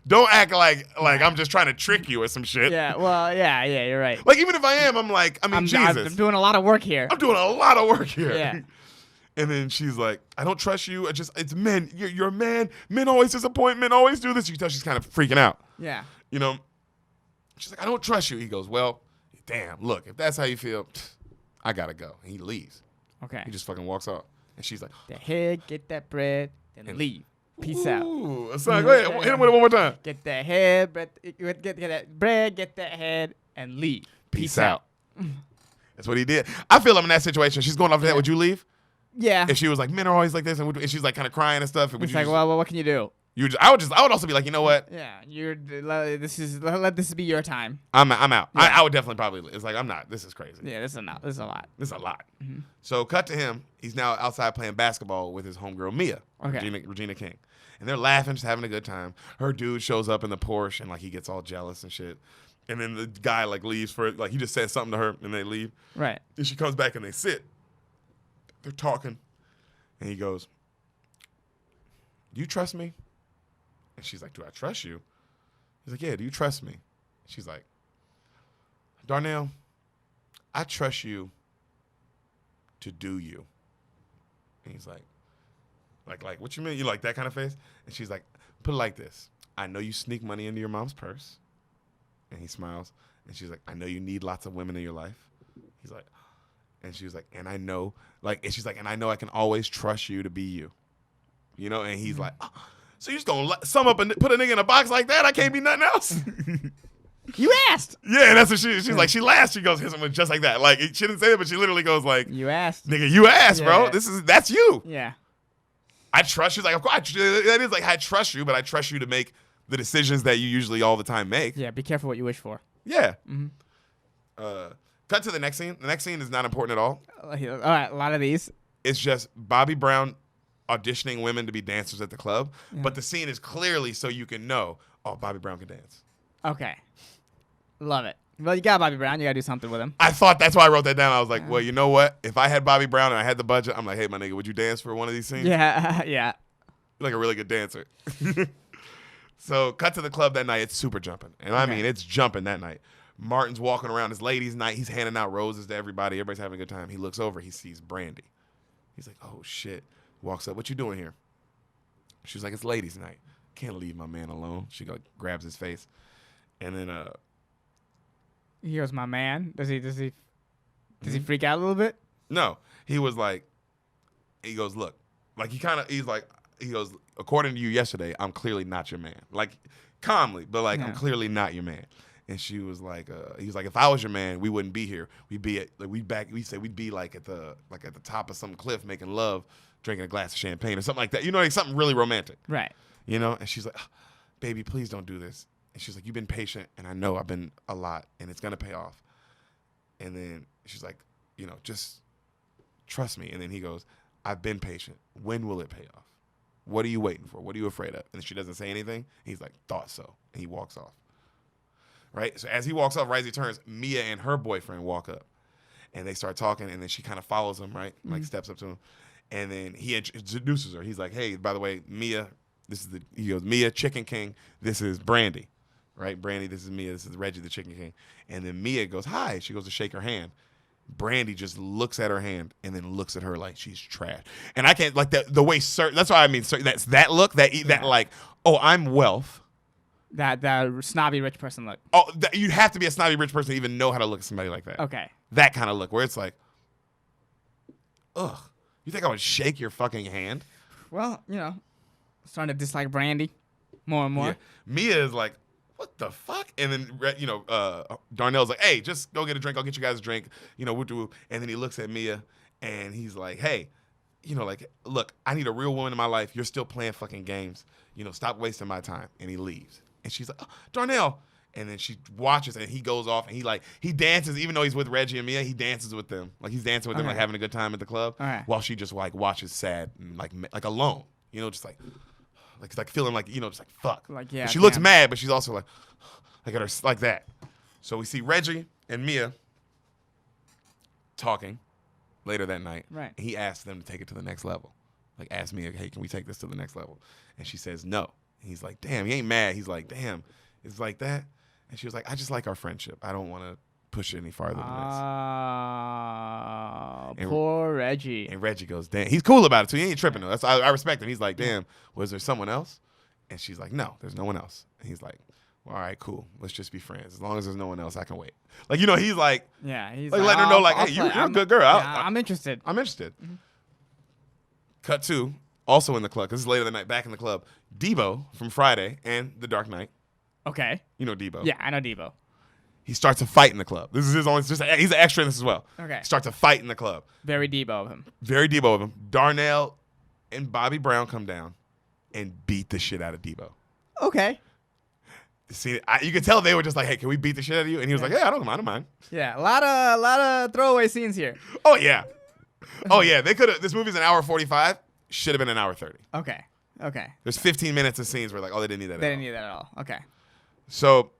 Don't act like I'm just trying to trick you or some shit. Yeah, well, yeah, you're right. Like, even if I am, I'm like, Jesus. I'm doing a lot of work here. I'm doing a lot of work here. Yeah. And then she's like, I don't trust you. It's men. You're a man. Men always disappoint. Men always do this. You can tell she's kind of freaking out. Yeah. You know? She's like, I don't trust you. He goes, well, damn, look, if that's how you feel, I got to go. And he leaves. Okay. He just fucking walks off. And she's like, the head, get that bread, then leave. Peace out. Ooh, son, go ahead. Hit him with it one more time. Get that head, get that bread, get that head, and leave. Peace out. That's what he did. I feel I'm in that situation. She's going off that. Would you leave? Yeah. If she was like, men are always like this, and she's like kind of crying and stuff. It's like, well, what can you do? I would also be like, you know what? Yeah, let this be your time. I'm out. Yeah. I would definitely probably. It's like I'm not. This is crazy. Yeah, this is a lot. This is a lot. Mm-hmm. So cut to him. He's now outside playing basketball with his homegirl Mia, Okay. Regina King, and they're laughing, just having a good time. Her dude shows up in the Porsche and like he gets all jealous and shit. And then the guy like leaves for like he just says something to her and they leave. Right. And she comes back and they sit. They're talking, and he goes, "Do you trust me?" And she's like, "Do I trust you?" He's like, "Yeah, do you trust me?" She's like, "Darnell, I trust you to do you." And he's like, what you mean? You like that kind of face? And she's like, "Put it like this. I know you sneak money into your mom's purse." And he smiles. And she's like, "I know you need lots of women in your life." He's like, and she was like, "And I know, and she's like, and I know I can always trust you to be you." You know, and he's like, "Oh, so you're just going to sum up and put a nigga in a box like that? I can't be nothing else?" You asked. Yeah, that's what she's like. She laughed. She goes, "Hit someone just like that." Like, she didn't say it, but she literally goes like, You asked. "Nigga, you asked, bro. Yeah. That's you." Yeah. I trust you. Like, of course, that is like, I trust you, but I trust you to make the decisions that you usually all the time make. Yeah, be careful what you wish for. Yeah. Mm-hmm. Cut to the next scene. The next scene is not important at all. All right, a lot of these. It's just Bobby Brown auditioning women to be dancers at the club. Yeah. But the scene is clearly so you can know, oh, Bobby Brown can dance. Okay. Love it. Well, you got Bobby Brown. You got to do something with him. I thought that's why I wrote that down. I was like, well, you know what? If I had Bobby Brown and I had the budget, I'm like, hey, my nigga, would you dance for one of these scenes? Yeah, yeah. You're like a really good dancer. So cut to the club that night. It's super jumping. And I mean, it's jumping that night. Martin's walking around his ladies' night. He's handing out roses to everybody. Everybody's having a good time. He looks over. He sees Brandy. He's like, oh, shit. Walks up. What you doing here? She's like, it's ladies' night. Can't leave my man alone. She grabs his face. And then he goes, my man. Does he freak out a little bit? No. He was like, he goes, look. Like, he goes, according to you yesterday, I'm clearly not your man. Like, calmly, but like, I'm clearly not your man. And she was like, he was like, if I was your man, we wouldn't be here. We'd be at, like, we'd be like at the top of some cliff making love, drinking a glass of champagne or something like that. You know, like something really romantic. Right. You know? And she's like, oh, baby, please don't do this. And she's like, you've been patient, and I know I've been a lot, and it's gonna pay off. And then she's like, you know, just trust me. And then he goes, I've been patient. When will it pay off? What are you waiting for? What are you afraid of? And she doesn't say anything. He's like, thought so. And he walks off. Right? So as he walks off, right as he turns, Mia and her boyfriend walk up. And they start talking, and then she kind of follows him, right? Like steps up to him. And then he introduces her. He's like, hey, by the way, Mia, he goes, Mia, Chicken King, this is Brandy. Right? Brandy, this is Mia, this is Reggie, the Chicken King. And then Mia goes, hi. She goes to shake her hand. Brandy just looks at her hand and then looks at her like she's trash. And I can't, like, the way, that's why I mean, that's that look, that like, oh, I'm wealth. That snobby rich person look. Oh, you have to be a snobby rich person to even know how to look at somebody like that. Okay. That kind of look where it's like, ugh, you think I would shake your fucking hand? Well, you know, starting to dislike Brandy more and more. Yeah. Mia is like, what the fuck? And then, you know, Darnell's like, hey, just go get a drink. I'll get you guys a drink. You know, woo-doo. And then he looks at Mia and he's like, hey, you know, like, look, I need a real woman in my life. You're still playing fucking games. You know, stop wasting my time. And he leaves. And she's like, oh, Darnell. And then she watches and he goes off and he dances, even though he's with Reggie and Mia, he dances with them. Like, he's dancing with them, like having a good time at the club. While she just like watches sad and like alone. You know, just like feeling like, you know, just like fuck. Like, yeah. And she looks mad, but she's also like at her like that. So we see Reggie and Mia talking later that night. Right. And he asks them to take it to the next level. Like, ask Mia, hey, can we take this to the next level? And she says no. And he's like, damn, he ain't mad. He's like, damn, it's like that. And she was like, I just like our friendship. I don't want to push it any farther than this. Poor Reggie. And Reggie goes, damn. He's cool about it, too. He ain't tripping, though. I respect him. He's like, damn, was there someone else? And she's like, no, there's no one else. And he's like, well, all right, cool. Let's just be friends. As long as there's no one else, I can wait. Like, you know, he's like, yeah, he's like letting her know, like, hey, you're a good girl. I'm interested. I'm interested. Mm-hmm. Cut to, also in the club, because it's later that night, back in the club, Debo from Friday and The Dark Knight. Okay. You know Debo. Yeah, I know Debo. He starts a fight in the club. This is his only, he's an extra in this as well. Okay. Starts a fight in the club. Very Debo of him. Very Debo of him. Darnell and Bobby Brown come down, and beat the shit out of Debo. Okay. See, you could tell they were just like, "Hey, can we beat the shit out of you?" And he was like, "Yeah, I don't mind." Yeah, a lot of throwaway scenes here. Oh yeah. They could have. This movie's an hour 45. Should have been an hour 30. Okay. There's 15 minutes of scenes where like, oh, they didn't need that. They didn't need that at all. Okay. So,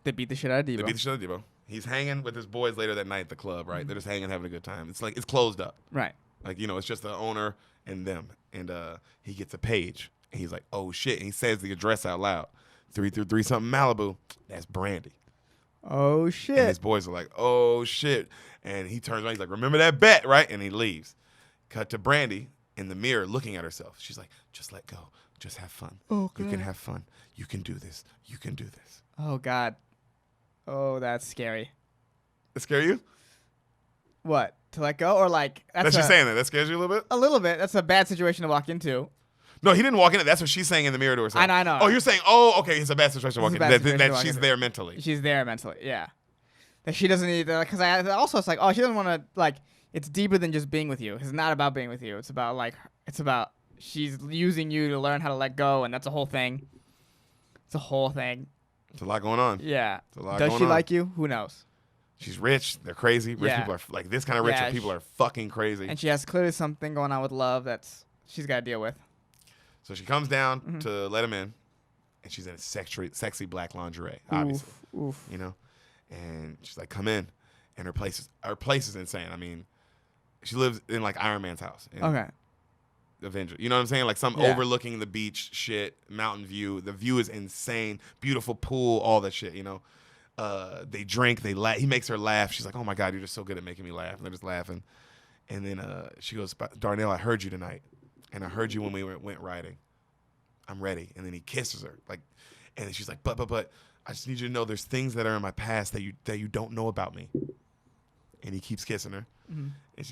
They beat the shit out of Debo. He's hanging with his boys later that night at the club, right? They're just hanging, having a good time. It's like it's closed up. Right. Like, it's just the owner and them. And he gets a page. And he's like, oh, shit. And he says the address out loud. 333 something Malibu. That's Brandy. Oh, shit. And his boys are like, oh, shit. And he turns around. He's like, remember that bet, right? And he leaves. Cut to Brandy in the mirror looking at herself. She's like, just let go. Just have fun. Oh, God. You can have fun. You can do this. You can do this. Oh, God. Oh, that's scary. That scare you? What? To let go? Or like... That's you saying that. That scares you a little bit? A little bit. That's a bad situation to walk into. No, he didn't walk in it. That's what she's saying in the mirror to herself. I know. Oh, you're saying, okay, it's a bad situation to walk in. That she's into. there mentally. She's there mentally, yeah. That she doesn't need... Because also it's like, oh, she doesn't want to... Like, it's deeper than just being with you. It's not about being with you. It's about, like... It's about... She's using you to learn how to let go, and that's a whole thing. It's a whole thing. It's a lot going on. Yeah. It's a lot Does going she on. like you? Who knows? She's rich. They're crazy. Rich people are like this kind of rich people are fucking crazy. And she has clearly something going on with love that's she's got to deal with. So she comes down to let him in, and she's in sexy black lingerie, obviously. Oof. And she's like, "Come in," and her place is insane. I mean, she lives in like Iron Man's house. Okay. Avenger. You know what I'm saying? Like some overlooking the beach shit, mountain view. The view is insane. Beautiful pool, all that shit, They drink, they laugh. He makes her laugh. She's like, oh my God, you're just so good at making me laugh. And they're just laughing. And then she goes, Darnell, I heard you tonight. And I heard you when we went riding. I'm ready. And then he kisses her. And then she's like, but I just need you to know there's things that are in my past that you don't know about me. And he keeps kissing her. Mm-hmm. And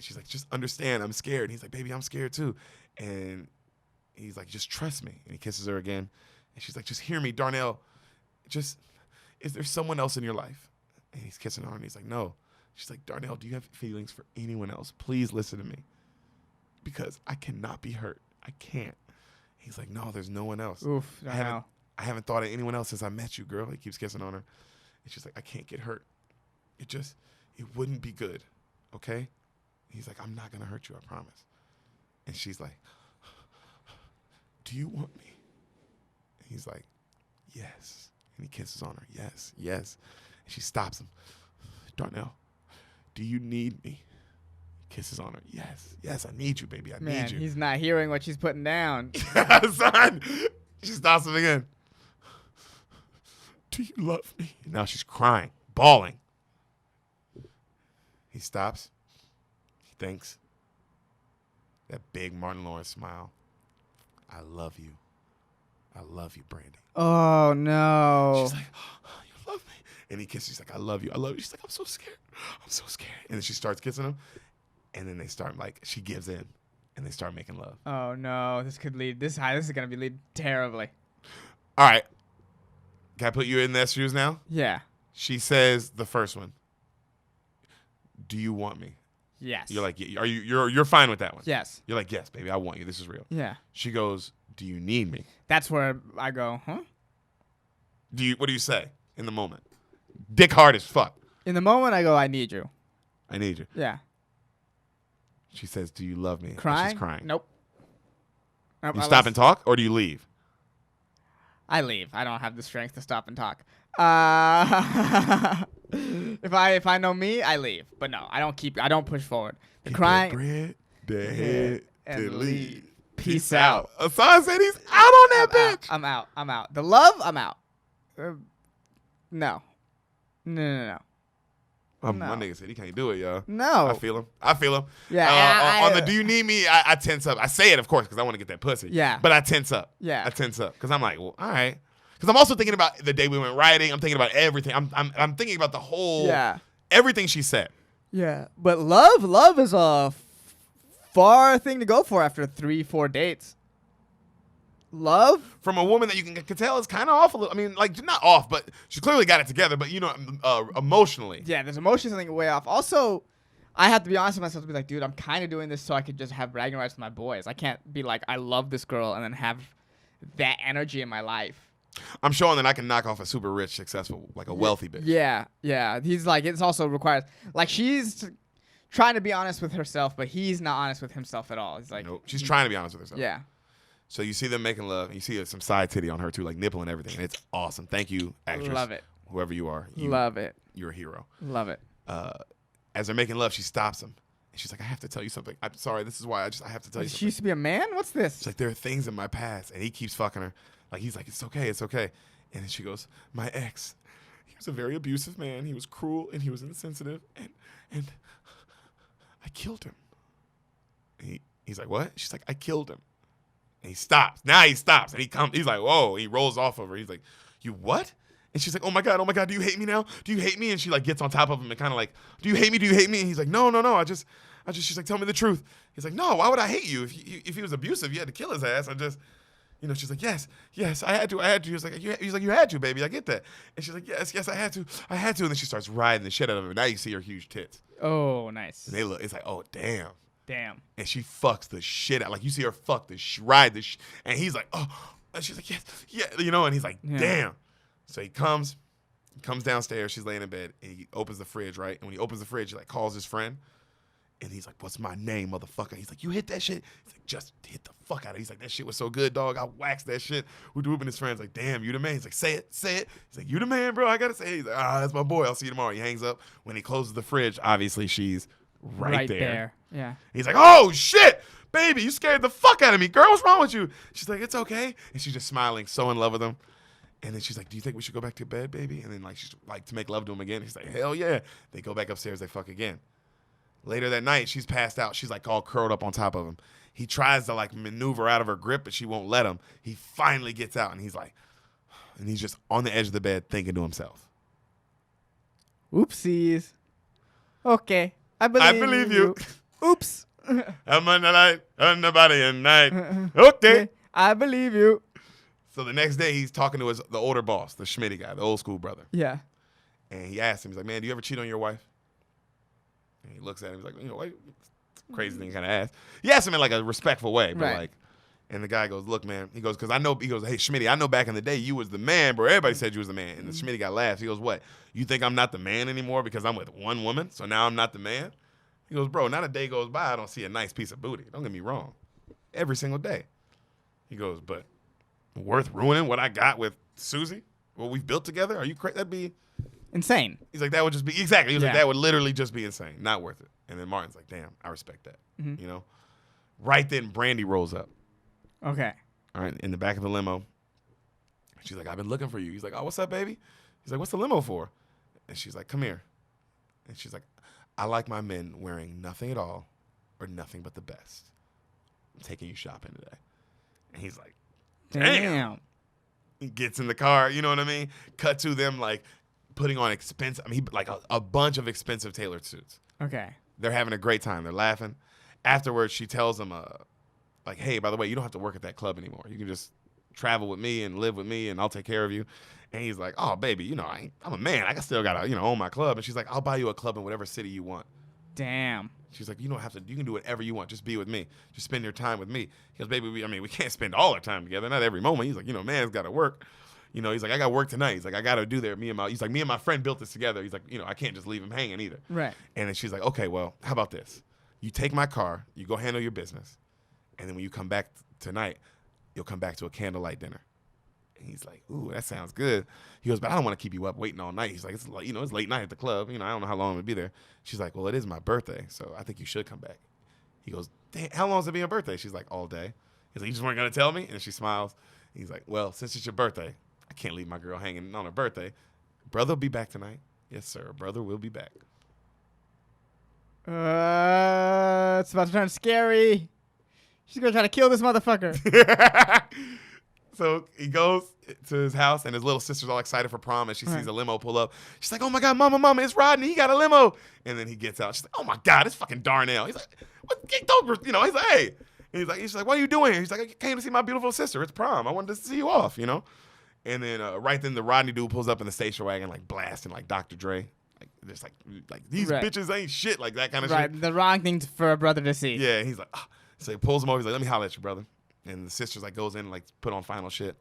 she's like, just understand, I'm scared. And he's like, baby, I'm scared too. And he's like, just trust me. And he kisses her again. And she's like, just hear me, Darnell. Is there someone else in your life? And he's kissing her and he's like, no. She's like, Darnell, do you have feelings for anyone else? Please listen to me. Because I cannot be hurt. I can't. He's like, no, there's no one else. Oof. I haven't thought of anyone else since I met you, girl. He keeps kissing on her. And she's like, I can't get hurt. It wouldn't be good. Okay? He's like, I'm not going to hurt you, I promise. And she's like, do you want me? And he's like, yes. And he kisses on her. Yes. And she stops him. Darnell, do you need me? He kisses on her. Yes, I need you, baby. I need you. He's not hearing what she's putting down. Son. She stops him again. Do you love me? And now she's crying, bawling. He stops. He thinks. That big Martin Lawrence smile. I love you. I love you, Brandy. Oh, no. She's like, oh, you love me. And he kisses. She's like, I love you. She's like, I'm so scared. And then she starts kissing him. And then they start, she gives in. And they start making love. Oh, no. This is going to lead terribly. All right. Can I put you in their shoes now? Yeah. She says the first one. Do you want me? Yes. You're like, you're fine with that one? Yes. You're like, yes, baby, I want you. This is real. Yeah. She goes, do you need me? That's where I go, huh? What do you say in the moment? Dick hard as fuck. In the moment, I go, I need you. I need you. Yeah. She says, do you love me? Crying? She's crying. Nope. You stop and talk, or do you leave? I leave. I don't have the strength to stop and talk. If I know me, I leave. But no, I don't push forward. The crying. Bread, the head, and leave. Peace out. Hassan said he's out on that bitch. I'm out. The love, I'm out. No. My nigga said he can't do it, y'all. No. I feel him. Yeah. On the do you need me, I tense up. I say it, of course, because I want to get that pussy. Yeah. But I tense up. Yeah. I tense up because I'm like, well, all right. Because I'm also thinking about the day we went riding. I'm thinking about everything. I'm thinking about the whole, everything she said. Yeah. But love is a far thing to go for after 3-4 dates. Love from a woman that you can tell is kind of off a little. I mean, not off, but she clearly got it together. But emotionally, there's emotionally something way off. Also, I have to be honest with myself to be like, dude, I'm kind of doing this so I could just have bragging rights with my boys. I can't be like, I love this girl and then have that energy in my life. I'm showing that I can knock off a super rich, successful, like a wealthy bitch. Yeah. He's like, it's also requires, like, she's trying to be honest with herself, but he's not honest with himself at all. He's like, nope. She's trying to be honest with herself. Yeah. So you see them making love. And you see some side titty on her too, like nipple and everything. And it's awesome. Thank you, actress. Love it. Whoever you are. Love it. You're a hero. Love it. As they're making love, she stops him. And she's like, I have to tell you something. I'm sorry. This is why I have to tell you something. She used to be a man? What's this? She's like, there are things in my past. And he keeps fucking her. Like, he's like, it's okay. It's okay. And then she goes, my ex, he was a very abusive man. He was cruel and he was insensitive. And I killed him. And he's like, what? She's like, I killed him. And he stops. Now he stops. And he's like, whoa. He rolls off of her. He's like, you what? And she's like, oh my God, do you hate me now? Do you hate me? And she like gets on top of him and kind of like, do you hate me? And he's like, no. She's like, tell me the truth. He's like, no, why would I hate you? If he was abusive, you had to kill his ass. She's like, yes, I had to. He's like, you had to, baby. I get that. And she's like, yes, I had to. And then she starts riding the shit out of him. Now you see her huge tits. Oh, nice. And it's like, oh, damn. Damn. And she fucks the shit out. Like you see her fuck ride the and he's like, oh. And she's like, yes, yeah, and he's like, damn. So he comes downstairs. She's laying in bed, and he opens the fridge, right? And when he opens the fridge, he like calls his friend, and he's like, "What's my name, motherfucker?" He's like, "You hit that shit." He's like, "Just hit the fuck out of it." He's like, "That shit was so good, dog. I waxed that shit." We're doing his friends like, "Damn, you the man." He's like, "Say it." He's like, "You the man, bro. I gotta say it." He's like, "That's my boy. I'll see you tomorrow." He hangs up. When he closes the fridge, obviously she's right there. Yeah. He's like, "Oh shit, baby, you scared the fuck out of me, girl. What's wrong with you?" She's like, "It's okay," and she's just smiling, so in love with him. And then she's like, "Do you think we should go back to bed, baby?" And then like she's like to make love to him again. He's like, "Hell yeah!" They go back upstairs. They fuck again. Later that night, she's passed out. She's like all curled up on top of him. He tries to like maneuver out of her grip, but she won't let him. He finally gets out, and he's like, and he's just on the edge of the bed thinking to himself, "Oopsies. Okay, I believe you. Oops. I'm on the light, on the body at night. Okay, I believe you." So the next day, he's talking to the older boss, the Schmitty guy, the old school brother. Yeah. And he asked him, he's like, "Man, do you ever cheat on your wife?" And he looks at him, he's like, what crazy thing kind of ask. He asked him in like a respectful way, but like, and the guy goes, "Look, man," he goes, "because I know," he goes, "Hey, Schmitty, I know back in the day you was the man, bro. Everybody said you was the man." And the Schmitty guy laughs. He goes, "What? You think I'm not the man anymore because I'm with one woman? So now I'm not the man?" He goes, "Bro, not a day goes by I don't see a nice piece of booty. Don't get me wrong. Every single day." He goes, "But worth ruining what I got with Susie? What we've built together? Are you crazy? That'd be insane." He's like, "That would just be," exactly. He was like, "That would literally just be insane. Not worth it." And then Martin's like, "Damn, I respect that." Mm-hmm. You know? Right then, Brandy rolls up. Okay. All right, in the back of the limo. She's like, "I've been looking for you." He's like, "Oh, what's up, baby?" He's like, "What's the limo for?" And she's like, "Come here." And she's like, "I like my men wearing nothing at all or nothing but the best. I'm taking you shopping today." And he's like, Damn. He gets in the car, you know what I mean? Cut to them like putting on like a bunch of expensive tailored suits. Okay. They're having a great time. They're laughing. Afterwards, she tells him, like, "Hey, by the way, you don't have to work at that club anymore. You can just travel with me and live with me, and I'll take care of you." And he's like, "Oh, baby, I'm a man. I still gotta, own my club." And she's like, "I'll buy you a club in whatever city you want." Damn. She's like, "You don't have to. You can do whatever you want. Just be with me. Just spend your time with me." He goes, "Baby, we can't spend all our time together. Not every moment." He's like, "Man's got to work." He's like, "I got work tonight." He's like, "I got to do there. He's like, me and my friend built this together." He's like, "I can't just leave him hanging either." Right. And then she's like, "Okay, well, how about this? You take my car. You go handle your business. And then when you come back tonight, you'll come back to a candlelight dinner." And he's like, "Ooh, that sounds good." He goes, "But I don't want to keep you up waiting all night." He's like, "It's like, it's late night at the club. I don't know how long I'm gonna be there." She's like, "Well, it is my birthday, so I think you should come back." He goes, "Damn, how long has it been your birthday?" She's like, "All day." He's like, "You just weren't gonna tell me?" And she smiles. He's like, "Well, since it's your birthday, I can't leave my girl hanging on her birthday. Brother will be back tonight." "Yes, sir. Brother will be back." It's about to turn scary. She's gonna try to kill this motherfucker. So he goes to his house, and his little sister's all excited for prom, and she sees a limo pull up. She's like, "Oh my God, mama, it's Rodney. He got a limo." And then he gets out. She's like, "Oh my God, it's fucking Darnell." He's like, "What? He's like, "Hey." And he's like, "What are you doing here?" He's like, "I came to see my beautiful sister. It's prom. I wanted to see you off, And then right then, the Rodney dude pulls up in the station wagon, like blasting like Dr. Dre. like these bitches ain't shit, like that kind of right. shit. The wrong thing for a brother to see. Yeah, he's like, so he pulls him over. He's like, let me holler at you, brother. And the sister's like goes in and like put on final shit.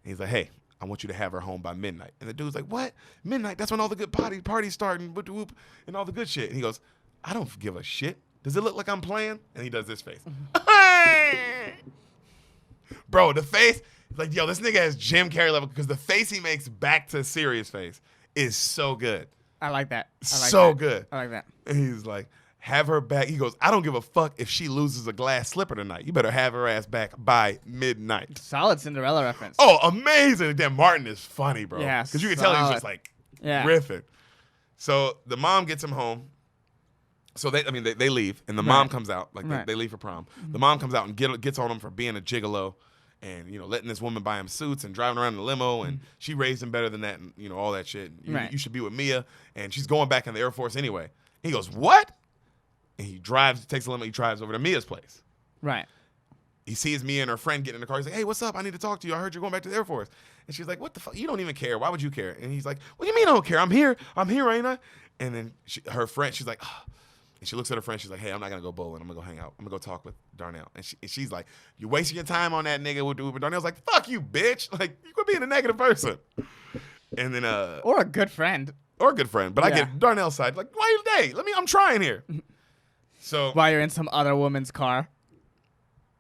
And he's like, hey, I want you to have her home by midnight. And the dude's like, what? Midnight? That's when all the good parties start and whoop whoop and all the good shit. And he goes, I don't give a shit. Does it look like I'm playing? And he does this face. Bro, the face, like, yo, this nigga has Jim Carrey level because the face he makes back to serious face is so good. I like that. Good. I like that. And he's like, have her back. He goes, I don't give a fuck if she loses a glass slipper tonight. You better have her ass back by midnight. Solid Cinderella reference. Oh, amazing. Damn, Martin is funny, bro. Yeah, because you can tell he's just like riffing. So the mom gets him home. So they leave, and the mom comes out. Like they leave for prom. Mm-hmm. The mom comes out and gets on him for being a gigolo, and letting this woman buy him suits and driving around in the limo, and she raised him better than that, and all that shit. You should be with Mia, and she's going back in the Air Force anyway. He goes, what? And he takes a limo, he drives over to Mia's place. Right. He sees Mia and her friend get in the car. He's like, hey, what's up? I need to talk to you. I heard you're going back to the Air Force. And she's like, what the fuck? You don't even care. Why would you care? And he's like, what do you mean I don't care? I'm here, ain't I? And then her friend, she's like, and she looks at her friend. She's like, hey, I'm not going to go bowling. I'm going to go hang out. I'm going to go talk with Darnell. And she's like, you're wasting your time on that nigga. But Darnell's like, fuck you, bitch. Like, you could be a negative person. And then or a good friend. But I get Darnell's side. Like, why you date? I'm trying here. So while you're in some other woman's car.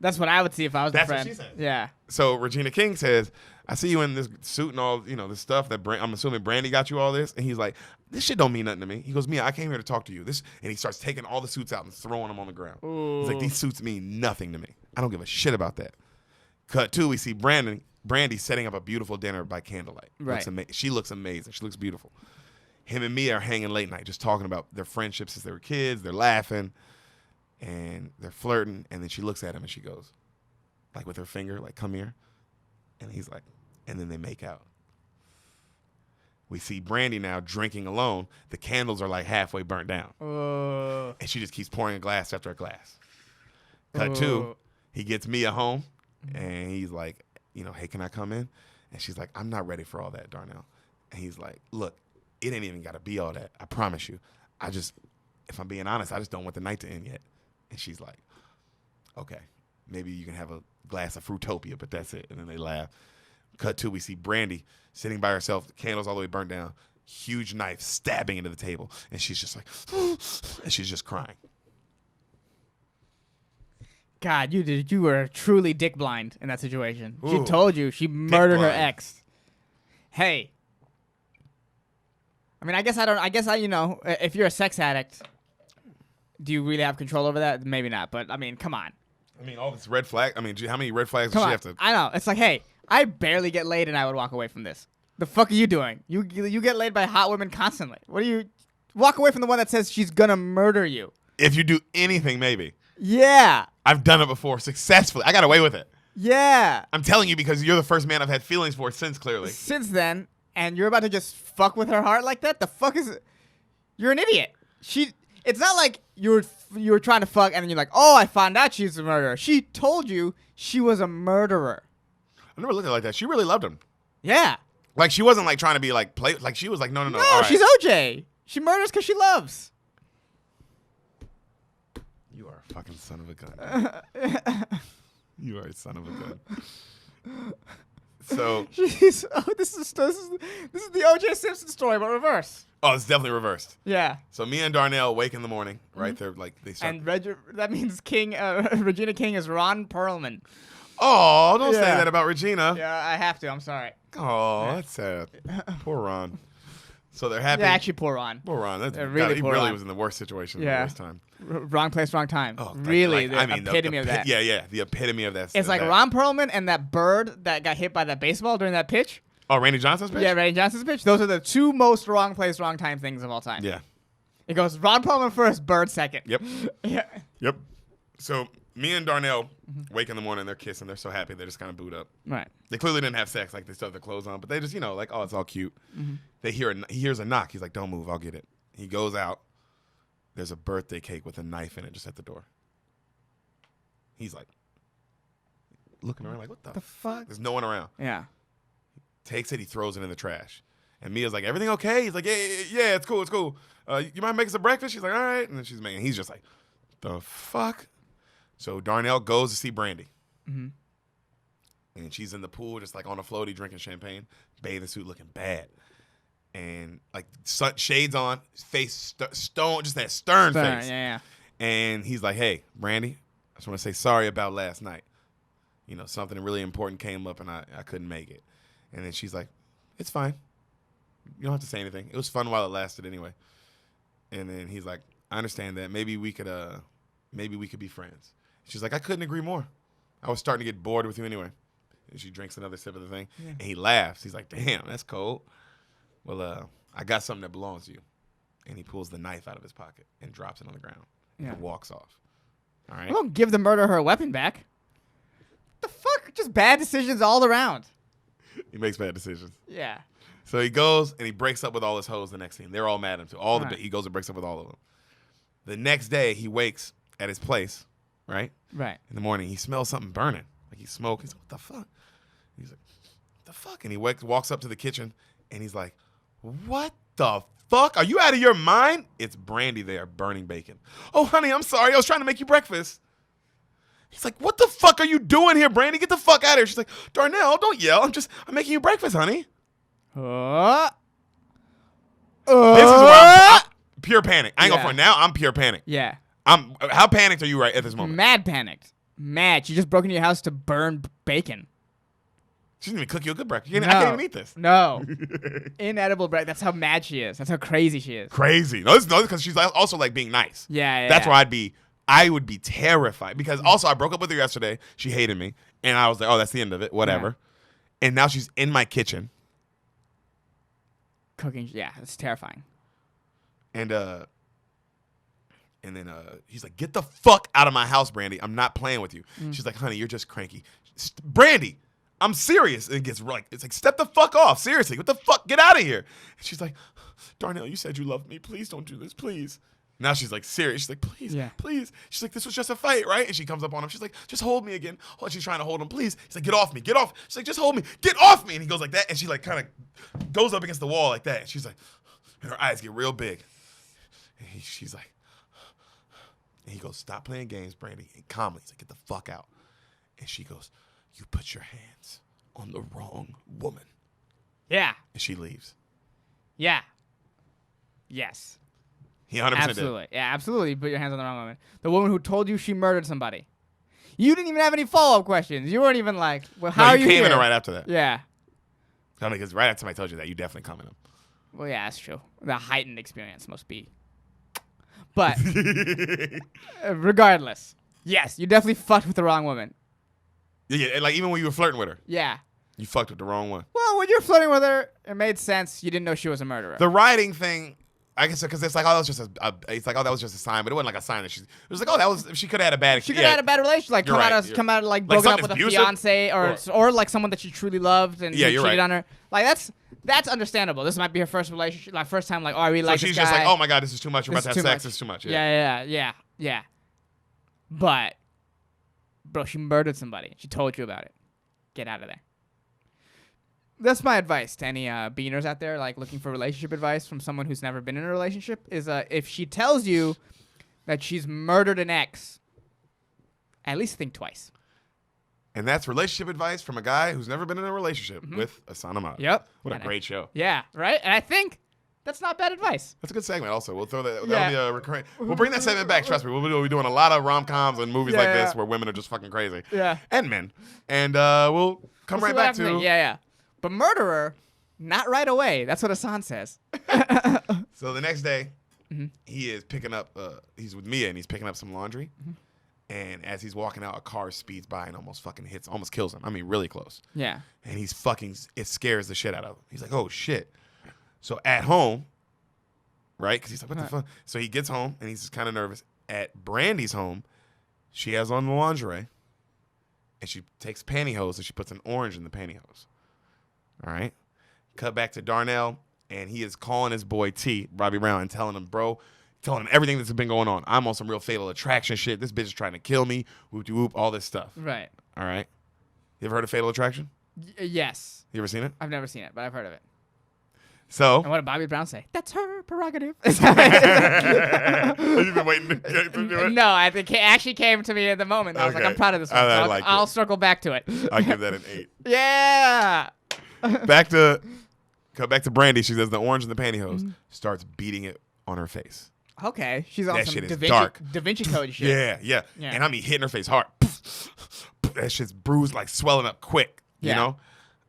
That's what I would see if I was the friend. That's what she said. Yeah. So Regina King says, I see you in this suit and all, this stuff that I'm assuming Brandy got you all this. And he's like, this shit don't mean nothing to me. He goes, Mia, I came here to talk to you. And he starts taking all the suits out and throwing them on the ground. Ooh. He's like, these suits mean nothing to me. I don't give a shit about that. Cut 2, we see Brandy setting up a beautiful dinner by candlelight. Right. She looks amazing. She looks beautiful. Him and Mia are hanging late night, just talking about their friendship since they were kids. They're laughing. And they're flirting, and then she looks at him and she goes, like with her finger, like, come here. And he's like, and then they make out. We see Brandy now drinking alone. The candles are like halfway burnt down. And she just keeps pouring a glass after a glass. Cut 2, he gets Mia home, and he's like, hey, can I come in? And she's like, I'm not ready for all that, Darnell. And he's like, look, it ain't even got to be all that. I promise you. If I'm being honest, I just don't want the night to end yet. And she's like, okay, maybe you can have a glass of Fruitopia, but that's it. And then they laugh. Cut 2, we see Brandy sitting by herself, the candles all the way burnt down, huge knife stabbing into the table. And she's just like, and she's just crying. God, you were truly dick blind in that situation. Ooh. She told you she murdered her ex. Hey. I mean, if you're a sex addict, do you really have control over that? Maybe not, but I mean, come on. I mean, all this red flag. I mean, how many red flags does she have to? I know. It's like, hey, I barely get laid and I would walk away from this. The fuck are you doing? You get laid by hot women constantly. What do you walk away from the one that says she's gonna murder you? If you do anything, maybe. Yeah. I've done it before successfully. I got away with it. Yeah. I'm telling you because you're the first man I've had feelings for since, clearly. Since then, and you're about to just fuck with her heart like that? The fuck is it? You're an idiot. It's not like you were trying to fuck and then you're like, oh, I found out she's a murderer. She told you she was a murderer. I never looked at it like that. She really loved him. Yeah. Like, she wasn't like trying to be like play. Like, she was like, no. No, all right. she's OJ. She murders because she loves. You are a fucking son of a gun. You are a son of a gun. So. This is the OJ Simpson story, but reverse. Oh, it's definitely reversed. Yeah. So me and Darnell wake in the morning, right? They're like they start. And that means Regina King is Ron Perlman. Oh, don't say that about Regina. Yeah, I have to. I'm sorry. Oh, that's sad. Poor Ron. So they're happy. Yeah, actually, poor Ron. Poor Ron. He really Ron. was in the worst situation. Yeah. The worst time. Wrong place, wrong time. Oh, really, the epitome of that. Yeah, the epitome of that. It's like Ron Perlman and that bird that got hit by that baseball during that pitch. Oh, Randy Johnson's pitch? Yeah, Randy Johnson's pitch. Those are the two most wrong place, wrong time things of all time. Yeah. It goes Ron Perlman first, Bird second. Yep. Yeah. Yep. So me and Darnell wake in the morning. They're kissing. They're so happy. They just kind of boot up. Right. They clearly didn't have sex. Like, they still have their clothes on. But they just, like, oh, it's all cute. He hears a knock. He's like, don't move. I'll get it. He goes out. There's a birthday cake with a knife in it just at the door. He's like, looking around like, what the fuck? There's no one around. Yeah. Takes it, he throws it in the trash. And Mia's like, everything okay? He's like, yeah, it's cool, it's cool. You mind making some breakfast? She's like, all right. And then she's making. He's just like, the fuck. So Darnell goes to see Brandy. Mm-hmm. And she's in the pool, just like on a floaty, drinking champagne, bathing suit, looking bad. And like shades on, face stone, just that stern face. Yeah. And he's like, hey, Brandy, I just want to say sorry about last night. You know, something really important came up and I couldn't make it. And then she's like, it's fine. You don't have to say anything. It was fun while it lasted anyway. And then he's like, I understand that. Maybe we could be friends. She's like, I couldn't agree more. I was starting to get bored with you anyway. And she drinks another sip of the thing. Yeah. And he laughs. He's like, damn, that's cold. Well, I got something that belongs to you. And he pulls the knife out of his pocket and drops it on the ground. Yeah. And walks off. All right? Well, give the murderer her weapon back. The fuck? Just bad decisions all around. He makes bad decisions. Yeah. So he goes and he breaks up with all his hoes the next scene. They're all mad at him too. He goes and breaks up with all of them. The next day, he wakes at his place, right? Right. In the morning, he smells something burning. Like he's smoking. He's like, what the fuck? He's like, what the fuck? And he walks up to the kitchen and he's like, what the fuck? Are you out of your mind? It's Brandy there burning bacon. Oh, honey, I'm sorry. I was trying to make you breakfast. He's like, what the fuck are you doing here, Brandy? Get the fuck out of here. She's like, Darnell, don't yell. I'm making you breakfast, honey. This is where I'm pure panic. I ain't going for it now. I'm pure panic. Yeah. How panicked are you right at this moment? Mad panicked. Mad. She just broke into your house to burn bacon. She didn't even cook you a good breakfast. I can't even eat this. No. Inedible breakfast. That's how mad she is. That's how crazy she is. Crazy. No, because she's also like being nice. Yeah. That's where I would be terrified. Because also I broke up with her yesterday. She hated me. And I was like, oh, that's the end of it. Whatever. Yeah. And now she's in my kitchen. Cooking. Yeah, it's terrifying. And then he's like, get the fuck out of my house, Brandy. I'm not playing with you. She's like, honey, you're just cranky. Brandy, I'm serious. And it gets like, it's like, step the fuck off. Seriously, what the fuck? Get out of here. And she's like, Darnell, you said you loved me. Please don't do this, please. Now she's like serious. She's like, please, please. She's like, this was just a fight, right? And she comes up on him. She's like, just hold me again. Oh, she's trying to hold him, please. He's like, get off me, get off. She's like, just hold me, get off me. And he goes like that. And she like kind of goes up against the wall like that. And she's like, and her eyes get real big. And she's like, and he goes, stop playing games, Brandy. And calmly, he's like, get the fuck out. And she goes, you put your hands on the wrong woman. Yeah. And she leaves. Yeah. Yes. He 100% absolutely. did. Yeah, absolutely. You put your hands on the wrong woman. The woman who told you she murdered somebody. You didn't even have any follow-up questions. You weren't even like, well, how are you came here? in right after that. Yeah. I mean, because right after I told you that, you definitely commented. Well, yeah, that's true. The heightened experience must be. But regardless, yes, you definitely fucked with the wrong woman. Yeah, like even when you were flirting with her. Yeah. You fucked with the wrong one. Well, when you're flirting with her, it made sense. You didn't know she was a murderer. The writing thing, I guess, because it's like, oh, that was just it's like, oh, that was just a sign, but it wasn't like a sign that it was like, oh, that was, she could have had a bad experience. She could have had a bad relationship, like come out like broken up with abusive? A fiance or like someone that she truly loved and cheated on her. Like that's understandable. This might be her first relationship, like first time, like, oh, I really like this guy. So she's just like, oh my God, this is too much. We're about to have sex. This is too much. Yeah. But, bro, she murdered somebody. She told you about it. Get out of there. That's my advice to any beaners out there, like looking for relationship advice from someone who's never been in a relationship, is if she tells you that she's murdered an ex, at least think twice. And that's relationship advice from a guy who's never been in a relationship with a Tsunami. Yep. What a great show. Yeah, right? And I think that's not bad advice. That's a good segment also. We'll throw that. That'll be a recurring. We'll bring that segment back. Trust me. We'll be doing a lot of rom-coms and movies like this where women are just fucking crazy. Yeah. And men. And we'll come right back to. Yeah. But murderer, not right away. That's what Hassan says. So the next day, he is picking up, he's with Mia and he's picking up some laundry. And as he's walking out, a car speeds by and almost kills him. I mean, really close. Yeah. And it scares the shit out of him. He's like, oh shit. So at home, right? Because he's like, what the fuck? So he gets home and he's kind of nervous. At Brandy's home, she has on the lingerie and she takes pantyhose and she puts an orange in the pantyhose. All right. Cut back to Darnell, and he is calling his boy T, Robbie Brown, and telling him everything that's been going on. I'm on some real Fatal Attraction shit. This bitch is trying to kill me. Whoop-de-whoop, all this stuff. Right. All right. You ever heard of Fatal Attraction? Yes. You ever seen it? I've never seen it, but I've heard of it. So And what did Bobby Brown say? That's her prerogative. you've been waiting to do it. No, I think it actually came to me at the moment. I was like, Okay. I'm proud of this one. I So like I'll it. circle back to it. I give that an 8. Yeah. Back to Brandy. She says the orange in the pantyhose starts beating it on her face. Okay, she's on That some shit is Da Vinci, dark. Da Vinci Code shit. Yeah. And I mean hitting her face hard. That shit's bruised, like swelling up quick. You Yeah.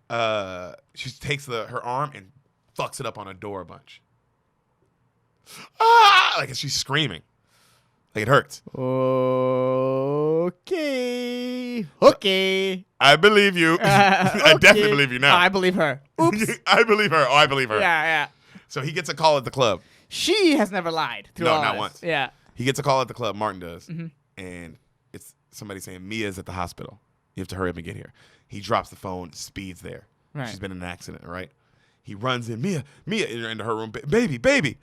know? She takes her arm and fucks it up on a door a bunch. Ah! Like she's screaming. Like it hurts. Okay. I believe you. I definitely believe you now. I believe her. Oops. I believe her. Oh, I believe her. Yeah. So he gets a call at the club. She has never lied. Through No, all not this. once. Yeah. He gets a call at the club. Martin does. Mm-hmm. And it's somebody saying, Mia's at the hospital. You have to hurry up and get here. He drops the phone, speeds there. Right. She's been in an accident, right? He runs in. Mia, into her room. Baby.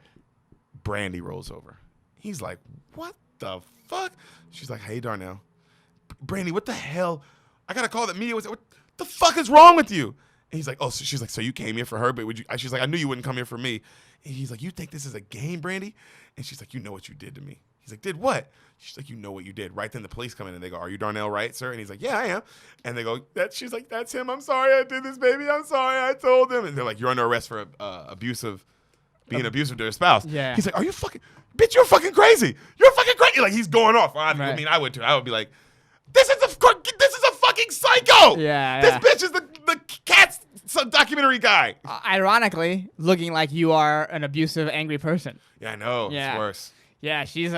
Brandy rolls over. He's like, what the fuck? She's like, hey, Darnell. Brandy, what the hell? I got a call that Mia was. What the fuck is wrong with you? And he's like, oh, so she's like, so you came here for her, but would you? She's like, I knew you wouldn't come here for me. And he's like, you think this is a game, Brandy? And she's like, you know what you did to me. He's like, did what? She's like, you know what you did. Right then the police come in and they go, are you Darnell Wright, sir? And he's like, yeah, I am. And they go, she's like, that's him. I'm sorry I did this, baby. I'm sorry I told him. And they're like, you're under arrest for being abusive to her spouse. Yeah. He's like, are you fucking, bitch, you're fucking crazy. You're fucking crazy. Like he's going off. I mean, I would too. I would be like, this is a fucking psycho. Yeah. This bitch is the Cats documentary guy. Ironically, looking like you are an abusive, angry person. Yeah, I know. Yeah. It's worse. Yeah, she is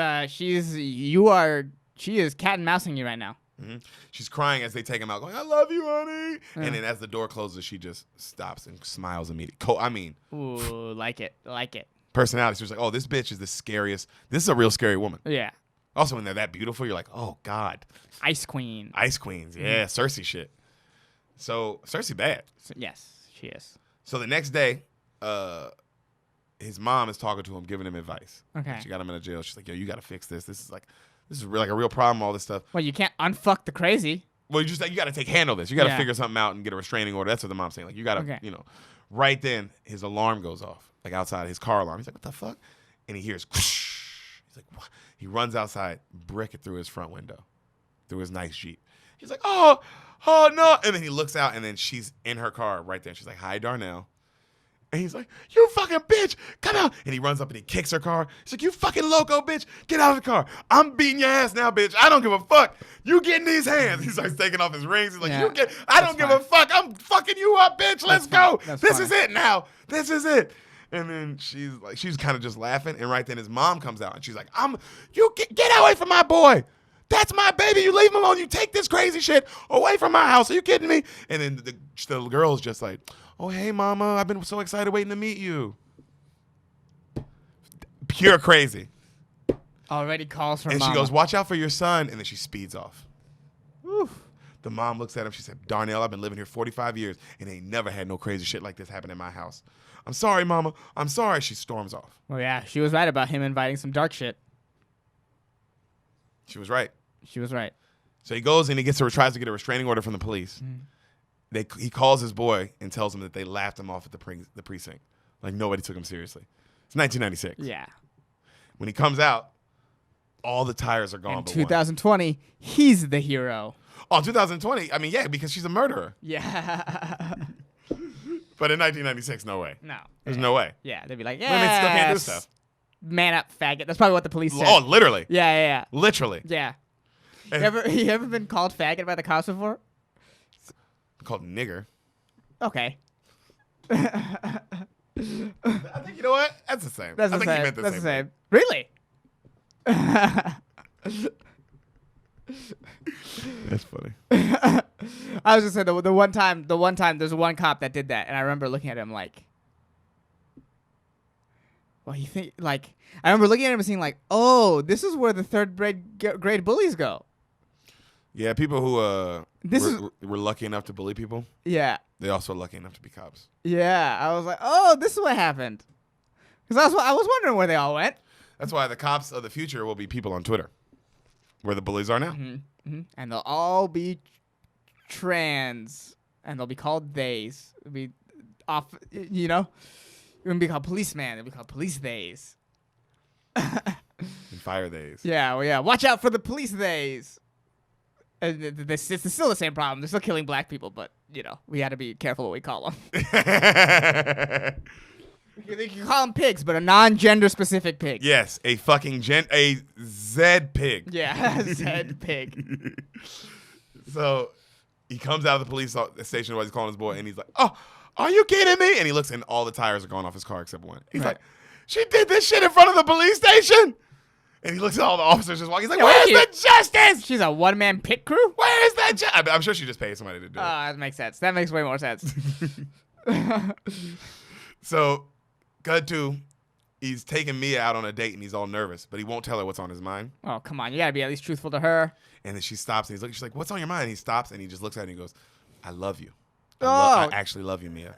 cat and mousing you right now. Mm-hmm. She's crying as they take him out, going, I love you, honey. And then as the door closes, she just stops and smiles immediately. Ooh, like it. Personality. She's like, oh, this bitch is the scariest. This is a real scary woman. Yeah. Also, when they're that beautiful, you're like, oh, God. Ice Queen. Ice Queens. Yeah, Cersei shit. So, Cersei bad. Yes, she is. So, the next day, his mom is talking to him, giving him advice. Okay. She got him in a jail. She's like, yo, you got to fix this. This is like a real problem, all this stuff. Well, you can't unfuck the crazy. Well, you got to handle this. You got to Yeah. figure something out and get a restraining order. That's what the mom's saying. Like, you got to, Right then, his alarm goes off, like outside, his car alarm. He's like, what the fuck? And he hears, whoosh. He's like, what? He runs outside, brick it through his front window, through his nice Jeep. He's like, oh no. And then he looks out, and then she's in her car right there. She's like, hi, Darnell. And he's like, you fucking bitch, come out. And he runs up and he kicks her car. He's like, you fucking loco, bitch, get out of the car. I'm beating your ass now, bitch. I don't give a fuck. You get in these hands. He starts taking off his rings. He's like, I don't give a fuck. I'm fucking you up, bitch. Let's go. This is it now. This is it. And then she's kind of just laughing. And right then his mom comes out and she's like, you get away from my boy. That's my baby. You leave him alone. You take this crazy shit away from my house. Are you kidding me? And then the girl's just like, oh, hey, mama. I've been so excited waiting to meet you. Pure crazy. Already calls her and mama. she goes, watch out for your son. And then she speeds off. Oof. The mom looks at him. She said, Darnell, I've been living here 45 years and ain't never had no crazy shit like this happen in my house. I'm sorry, mama. I'm sorry. She storms off. Well, yeah, she was right about him inviting some dark shit. She was right. She was right. So he goes and tries to get a restraining order from the police. He calls his boy and tells him that they laughed him off at the precinct. Like nobody took him seriously. It's 1996. Yeah. When he comes out, all the tires are gone. In but 2020, he's the hero. Oh, 2020. I mean, yeah, because she's a murderer. Yeah. But in 1996, no way. No. There's no way. Yeah, they'd be like, Women still can't do yes. stuff. Man up, faggot. That's probably what the police said. Oh, literally. Yeah. Literally. Yeah. And You ever been called faggot by the cops before? called nigger. Okay. I think, you know what? That's the same. That's I the think same. he meant the That's the same. same. Really? That's funny. I was just saying the one time there's one cop that did that, and I remember looking at him like, well, I remember looking at him and seeing like, oh, this is where the third grade bullies go. Yeah, people who were lucky enough to bully people, Yeah. they also lucky enough to be cops. Yeah. I was like, oh, this is what happened. Because I was wondering where they all went. That's why the cops of the future will be people on Twitter, where the bullies are now. Mm-hmm. And they'll all be trans, and they'll be called theys. It'll be off, wouldn't be called policeman. It'd be called police days. And fire days. Yeah, well, yeah. Watch out for the police days. And it's still the same problem. They're still killing black people, but we got to be careful what we call them. You can call them pigs, but a non-gender specific pig. Yes, a fucking a Zed pig. Yeah, Zed pig. So he comes out of the police station while he's calling his boy, and he's like, "Oh, are you kidding me?" And he looks, and all the tires are gone off his car except one. He's like, "She did this shit in front of the police station." And he looks at all the officers just walking. He's like, "Where's the justice?" She's a one-man pit crew? Where's that justice? I'm sure she just paid somebody to do it. That makes sense. That makes way more sense. So, cut to, he's taking Mia out on a date, and he's all nervous, but he won't tell her what's on his mind. Oh, come on. You got to be at least truthful to her. And then she stops, and she's like, "What's on your mind?" And he stops, and he just looks at her, and he goes, "I love you. I actually love you, Mia."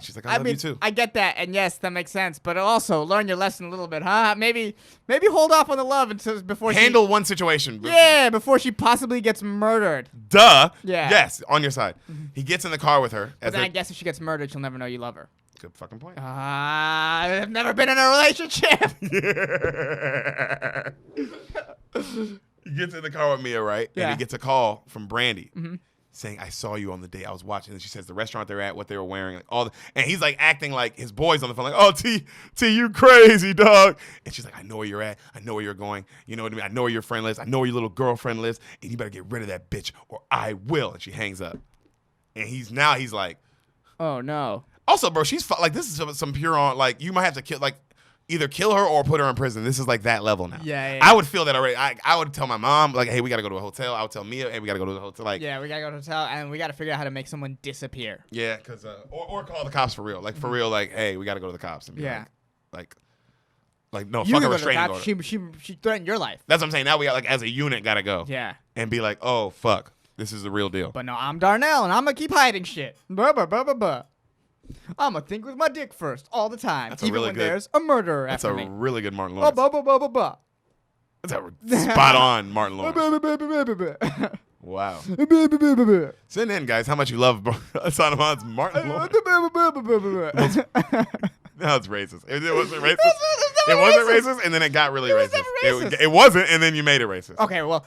She's like, I love you too. I get that, and yes, that makes sense. But also, learn your lesson a little bit, huh? Maybe hold off on the love until before handle one situation. Yeah, before she possibly gets murdered. Duh. Yeah. Yes, on your side. He gets in the car with her. But then I guess if she gets murdered, she'll never know you love her. Good fucking point. I've never been in a relationship. He gets in the car with Mia, right? Yeah. And he gets a call from Brandy. Saying, "I saw you on the day I was watching." And she says the restaurant they're at, what they were wearing, like and he's like acting like his boy's on the phone, like, "Oh, T, you crazy dog." And she's like, "I know where you're at. I know where you're going. You know what I mean? I know where your friend lives. I know where your little girlfriend lives. And you better get rid of that bitch, or I will." And she hangs up. And he's like, "Oh no." Also, bro, she's like, this is some pure on, like, you might have to either kill her or put her in prison. This is like that level now. Yeah. I would feel that already. I would tell my mom, like, "Hey, we got to go to a hotel." I would tell Mia, "Hey, we got to go to the hotel." Like, yeah, we got to go to the hotel, and we got to figure out how to make someone disappear. Yeah, because, or call the cops for real. Like, for real, like, "Hey, we got to go to the cops." And be like, no, You fuck a can go to the restraining cops. order. She threatened your life. That's what I'm saying. Now we got, like, as a unit, got to go. Yeah. And be like, "Oh, fuck. This is the real deal." But no, I'm Darnell, and I'm going to keep hiding shit. I'm going to think with my dick first, all the time. That's even really when good. there's a murderer after me. That's a really good Martin Lawrence. That's a spot on Martin Lawrence. Wow. Send in, guys, how much you love Sanamon's Martin Lawrence. No, it's racist. It wasn't racist. It wasn't racist, and then it got really racist. It wasn't, and then you made it racist. Okay, well,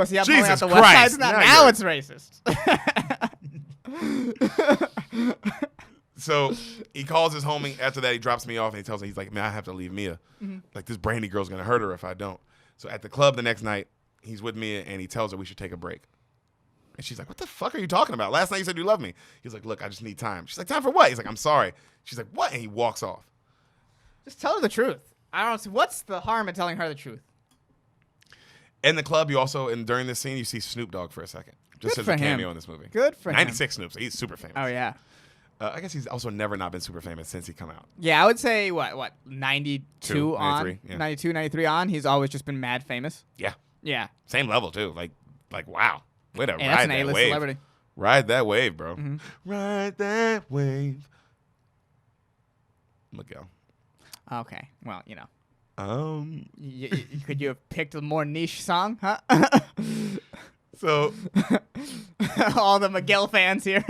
see, I'm Jesus out the Christ. West Side. Now it's racist. So he calls his homie. After that, he drops me off, and he tells me, he's like, "Man, I have to leave Mia. Like, this Brandy girl's going to hurt her if I don't." So at the club the next night, he's with Mia, and he tells her we should take a break. And she's like, "What the fuck are you talking about? Last night you said you love me." He's like, "Look, I just need time." She's like, "Time for what?" He's like, "I'm sorry." She's like, "What?" And he walks off. Just tell her the truth. I don't see what's the harm in telling her the truth. In the club, you also, and during this scene, you see Snoop Dogg for a second. Just as a cameo in this movie. Good for him. 96 Snoop, so he's super famous. Oh, yeah. I guess he's also never not been super famous since he come out. Yeah, I would say, what 92 on? 93, yeah. 92, 93 on. He's always just been mad famous. Yeah. Yeah. Same level, too. Like wow. Way to Hey, ride that's an that A-list wave. celebrity. Ride that wave, bro. Ride that wave. Miguel. Okay. Well, you know. Could you have picked a more niche song, huh? So. All the Miguel fans here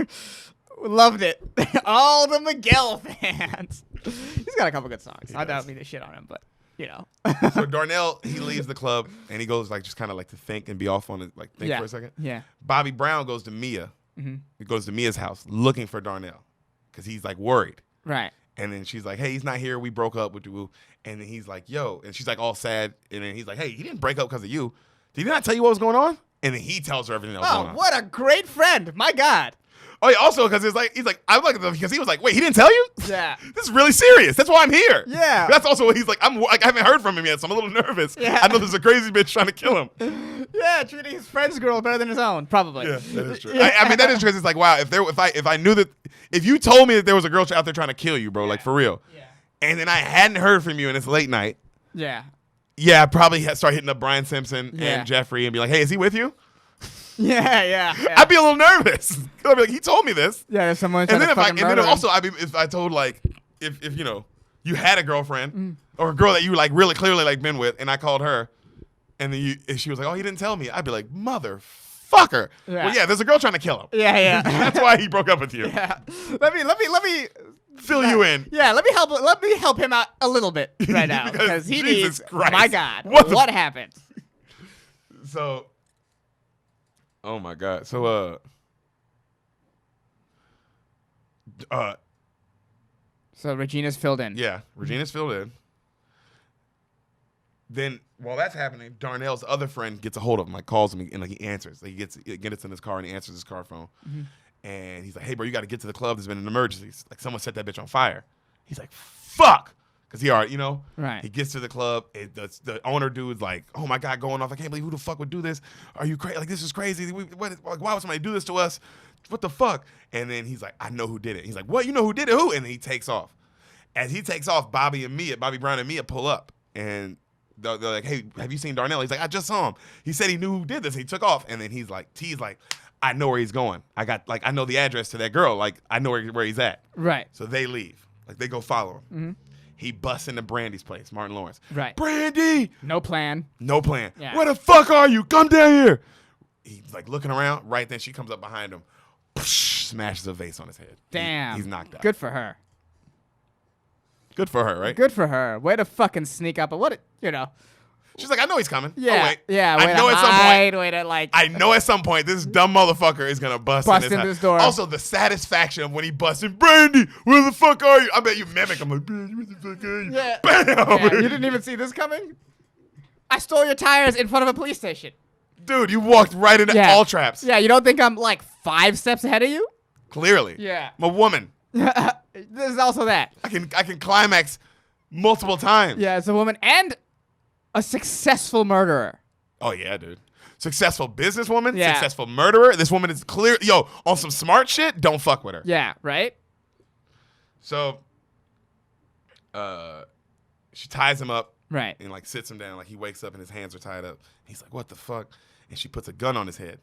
loved it. All the Miguel fans. He's got a couple good songs. I don't mean to shit on him, but, you know. So Darnell, he leaves the club, and he goes, like, just kind of like to think and be off on it, like, think for a second. Yeah. Bobby Brown goes to Mia. He goes to Mia's house looking for Darnell because he's, like, worried. Right. And then she's like, "Hey, he's not here. We broke up with you." And then he's like, "Yo." And she's like all sad. And then he's like, "Hey, he didn't break up because of you. Did he not tell you what was going on?" And then he tells her everything that was going on. Oh, what a great friend. My God. Oh, yeah, also because he's like, I'm like, because he was like, "Wait, he didn't tell you?" Yeah. This is really serious. That's why I'm here. Yeah. That's also what he's like. I haven't heard from him yet, so I'm a little nervous. Yeah. I know there's a crazy bitch trying to kill him. Yeah, treating his friend's girl better than his own, probably. Yeah, that is true. I mean, that is true. It's like, wow, if I knew that, if you told me that there was a girl out there trying to kill you, bro, like for real, and then I hadn't heard from you and it's late night, yeah, I'd probably start hitting up Brian Simpson and Jeffrey and be like, "Hey, is he with you?" Yeah. I'd be a little nervous. I'd be like, "He told me this." Yeah, if someone. And then if I told like if you know you had a girlfriend or a girl that you like really clearly like been with, and I called her, and then and she was like, "Oh, he didn't tell me." I'd be like, "Mother fuck her. Yeah. Well, yeah, there's a girl trying to kill him. Yeah. That's why he broke up with you. Yeah. Let me Fill you in. Yeah, let me help him out a little bit right now because he Jesus needs. Christ. My God, What happened? So, oh my God. So, So Regina's filled in. yeah, Regina's filled in. Then while that's happening, Darnell's other friend gets a hold of him, like calls him, and like he answers. Like he gets in his car and he answers his car phone. And he's like, "Hey, bro, you got to get to the club. There's been an emergency. Like someone set that bitch on fire." He's like, "Fuck," because he already, Right. He gets to the club. The owner dude's like, "Oh my God, going off! I can't believe who the fuck would do this. Are you crazy? Like this is crazy. Why would somebody do this to us? What the fuck?" And then he's like, "I know who did it." He's like, "What? You know who did it? Who?" And then he takes off. As he takes off, Bobby Brown and Mia pull up, and they're like, "Hey, have you seen Darnell?" He's like, "I just saw him. He said he knew who did this." He took off, and then T's like, "I know where he's going. I know the address to that girl. Like, I know where he's at." Right. So they leave. Like, they go follow him. He busts into Brandy's place, Martin Lawrence. Right. "Brandy!" No plan. No plan. Yeah. "Where the fuck are you? Come down here." He's like looking around. Right then, she comes up behind him, smashes a vase on his head. Damn. He's knocked out. Good for her. Good for her, right? Good for her. Way to fucking sneak up. She's like, "I know he's coming." Yeah. Oh, wait. Yeah. I know at some point. Way to like. I know at some point this dumb motherfucker is gonna bust in in this door. Also, the satisfaction of when he busts in, "Brandy, where the fuck are you?" I bet you mimic. I'm like, "Brandy, where the fuck are you?" Yeah. Bam! Yeah, you didn't even see this coming? I stole your tires in front of a police station. Dude, you walked right into all traps. Yeah, you don't think I'm like 5 steps ahead of you? Clearly. Yeah. I'm a woman. There's also that. I can climax multiple times. Yeah, it's a woman and a successful murderer. Oh yeah, dude. Successful businesswoman, Yeah. successful murderer. This woman is clear. Yo, on some smart shit, don't fuck with her. Yeah, right? So, she ties him up. Right. And like sits him down, like he wakes up and his hands are tied up. He's like, "What the fuck?" And she puts a gun on his head,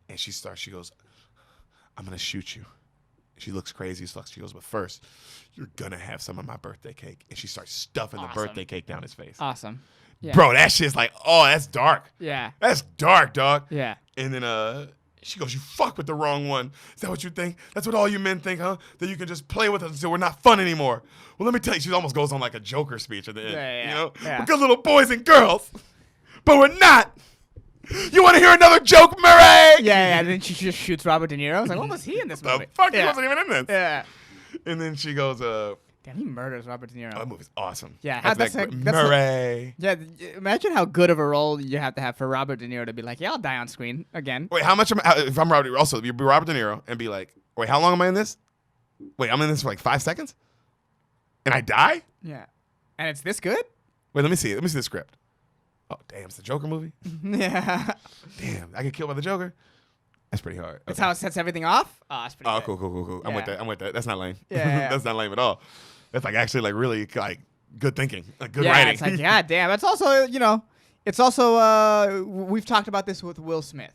and she goes, "I'm gonna shoot you." She looks crazy as fuck. She goes, "But first, you're gonna have some of my birthday cake." And she starts stuffing the birthday cake down his face. Awesome. Yeah. Bro, that shit's like, oh, that's dark. Yeah. That's dark, dog. Yeah. And then she goes, "You fuck with the wrong one. Is that what you think? That's what all you men think, huh? That you can just play with us until we're not fun anymore." Well, let me tell you, she almost goes on like a Joker speech at the end. Yeah. You know? Yeah. We're good little boys and girls, but we're not. You want to hear another joke, Murray? Yeah, and then she just shoots Robert De Niro. I was like, what was he in this movie? The fuck? Yeah. He wasn't even in this. Yeah. And then she goes, Damn, he murders Robert De Niro. that movie's awesome. Yeah, That's Murray. Yeah, imagine how good of a role you have to have for Robert De Niro to be like, yeah, I'll die on screen again. Wait, if I'm Robert, also, you'd be Robert De Niro and be like, "Wait, how long am I in this? Wait, I'm in this for like 5 seconds? And I die? Yeah. And it's this good? Wait, let me see the script. Oh, damn, it's the Joker movie? Yeah. Damn, I get killed by the Joker? That's pretty hard. That's Okay. how it sets everything off? Oh, that's pretty good. Cool. I'm with Yeah. that. That's not lame. Yeah. That's not lame at all. That's like actually like really like good thinking, like good Yeah, writing. it's like, God damn. It's also, it's also, we've talked about this with Will Smith.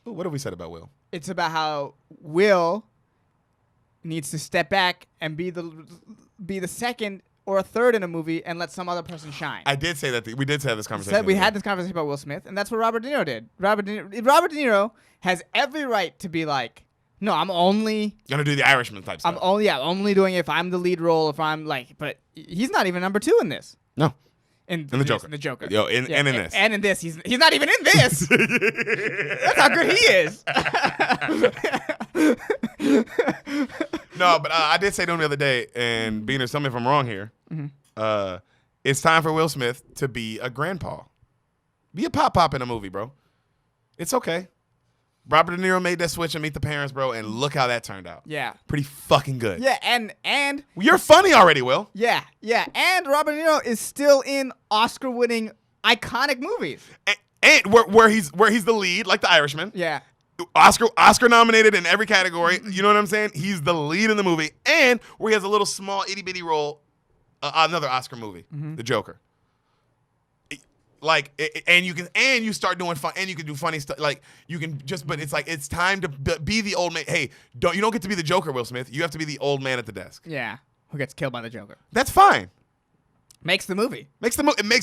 Ooh, what have we said about Will? It's about how Will needs to step back and be the second or a third in a movie and let some other person shine. I did say that. We did have this conversation. We had this conversation about Will Smith, and that's what Robert De Niro did. Robert De Niro has every right to be like, no, I'm only Gonna do the Irishman type stuff. I'm only doing it if I'm the lead role, if I'm like, but he's not even number 2 in this. No. In the Joker. In the Joker. Yo, and in this. And in this. He's not even in this. That's how good he is. No, but I did say to him the other day, and Beaner, tell me if I'm wrong here. It's time for Will Smith to be a grandpa. Be a pop in a movie, bro. It's okay. Robert De Niro made that switch and Meet the Parents, bro, and look how that turned out. Yeah. Pretty fucking good. Yeah, and You're funny already, Will. yeah, and Robert De Niro is still in Oscar-winning iconic movies. And where he's the lead, like the Irishman. Yeah. Oscar nominated in every category. You know what I'm saying? He's the lead in the movie, and where he has a little small itty bitty role, another Oscar movie, The Joker. Like, and you start doing fun, and you can do funny stuff. Like you can but it's like it's time to be the old man. Hey, you don't get to be the Joker, Will Smith. You have to be the old man at the desk. Yeah. Who gets killed by the Joker. That's fine. Makes the movie. It makes the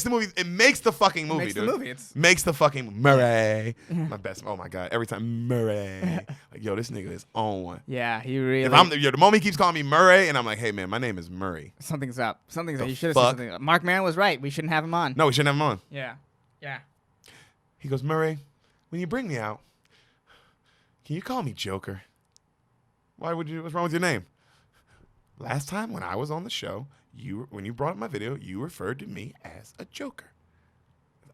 movie. It makes the fucking movie, Makes dude. the movie. Makes the fucking Murray. My best. Oh my god. Every time Murray. Like, yo, this nigga is on one. Yeah, he really. The moment he keeps calling me Murray, and I'm like, hey man, my name is Murray. Something's up. Something's up. You should have fuck? said something. Mark Maron was right. We shouldn't have him on. No, we shouldn't have him on. Yeah. Yeah. He goes, Murray, when you bring me out, can you call me Joker? Why would you? What's wrong with your name? Last time when I was on the show, when you brought up my video, you referred to me as a Joker.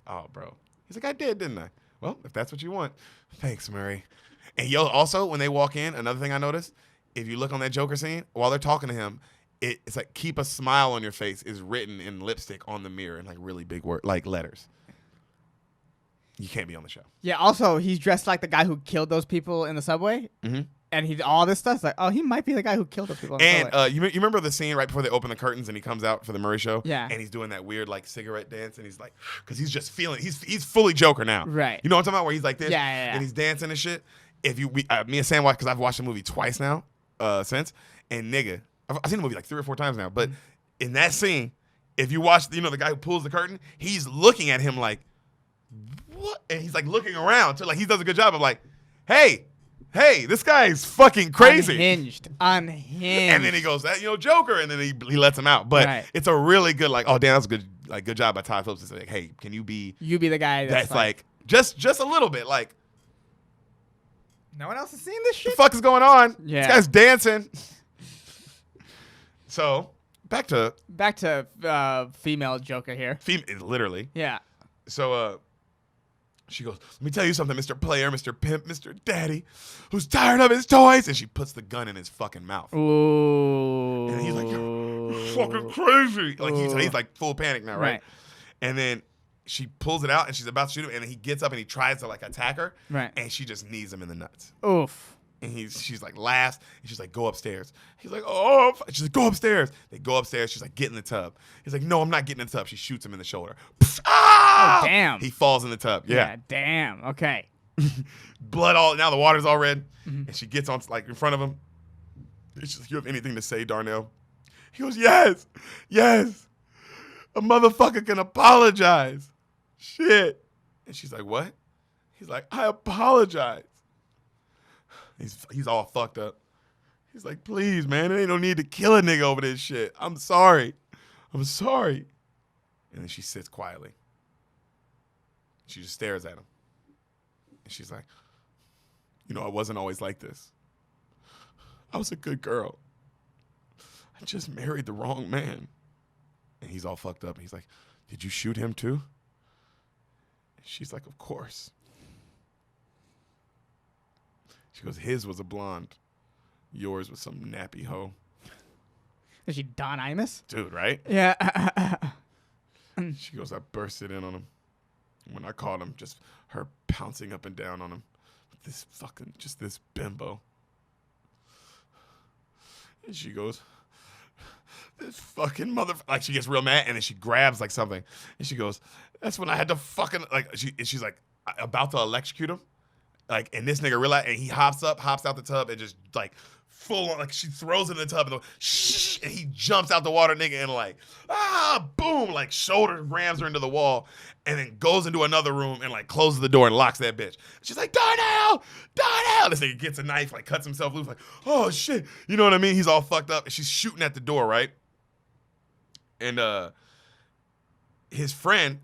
Oh, bro. He's like, I did, didn't I? Well, if that's what you want, thanks, Murray. And yo, also when they walk in, another thing I noticed, if you look on that Joker scene, while they're talking to him, it's like keep a smile on your face is written in lipstick on the mirror in like really big word, like letters. You can't be on the show. Yeah. Also, he's dressed like the guy who killed those people in the subway. Mm-hmm. And he all this stuff's like, oh, he might be the guy who killed those people. And you remember the scene right before they open the curtains and he comes out for the Murray show? Yeah. And he's doing that weird like cigarette dance and he's like, because he's just feeling, he's fully Joker now. Right. You know what I'm talking about? Where he's like this, Yeah. and he's dancing and shit. If me and Sam watched, because I've watched the movie twice now, since, and nigga, I've seen the movie like 3 or 4 times now. But in that scene, if you watch, the guy who pulls the curtain, he's looking at him like, what? And he's like looking around too, like he does a good job of like, hey, this guy is fucking crazy. Unhinged. And then he goes, Joker, and then he lets him out. But It's a really good, like, oh, damn, that's a good job by Todd Phillips to say, like, hey, can you be the guy that's like just a little bit, like, no one else has seen this shit? the fuck is going on? Yeah. This guy's dancing. So, back to female Joker here. Literally. Yeah. So, she goes, let me tell you something, Mr. Player, Mr. Pimp, Mr. Daddy, who's tired of his toys. And she puts the gun in his fucking mouth. Ooh. And he's like, you're fucking crazy. Like, he's like full panic now, right? And then she pulls it out and she's about to shoot him. And then he gets up and he tries to like attack her. Right. And she just knees him in the nuts. Oof. And she's like, laughs. And she's like, go upstairs. He's like, oh. She's like, go upstairs. They go upstairs. She's like, get in the tub. He's like, no, I'm not getting in the tub. She shoots him in the shoulder. Ah! Oh, damn. He falls in the tub. Yeah. Damn. Okay. Blood now the water's all red. Mm-hmm. And she gets on like in front of him. And she's like, you have anything to say, Darnell? He goes, yes. A motherfucker can apologize. Shit. And she's like, what? He's like, I apologize. He's all fucked up. He's like, please, man, there ain't no need to kill a nigga over this shit. I'm sorry. And then she sits quietly. She just stares at him. And she's like, I wasn't always like this. I was a good girl. I just married the wrong man. And he's all fucked up. He's like, did you shoot him too? And she's like, of course. She goes, his was a blonde. Yours was some nappy hoe. Is she Don Imus? Dude, right? Yeah. She goes, I bursted in on him. When I caught him, just her pouncing up and down on him. This bimbo. And she goes, this fucking motherfucker. Like, she gets real mad, and then she grabs, like, something. And she goes, that's when I had to fucking, like, she's, like, about to electrocute him. Like, and this nigga realized, and he hops out the tub, and just, like, full on, like, she throws it in the tub, and he jumps out the water, nigga, and, like, boom, like, shoulder rams her into the wall, and then goes into another room, and, like, closes the door and locks that bitch. She's like, Darnell! This nigga gets a knife, like, cuts himself loose, like, oh, shit. You know what I mean? He's all fucked up, and she's shooting at the door, right? And, his friend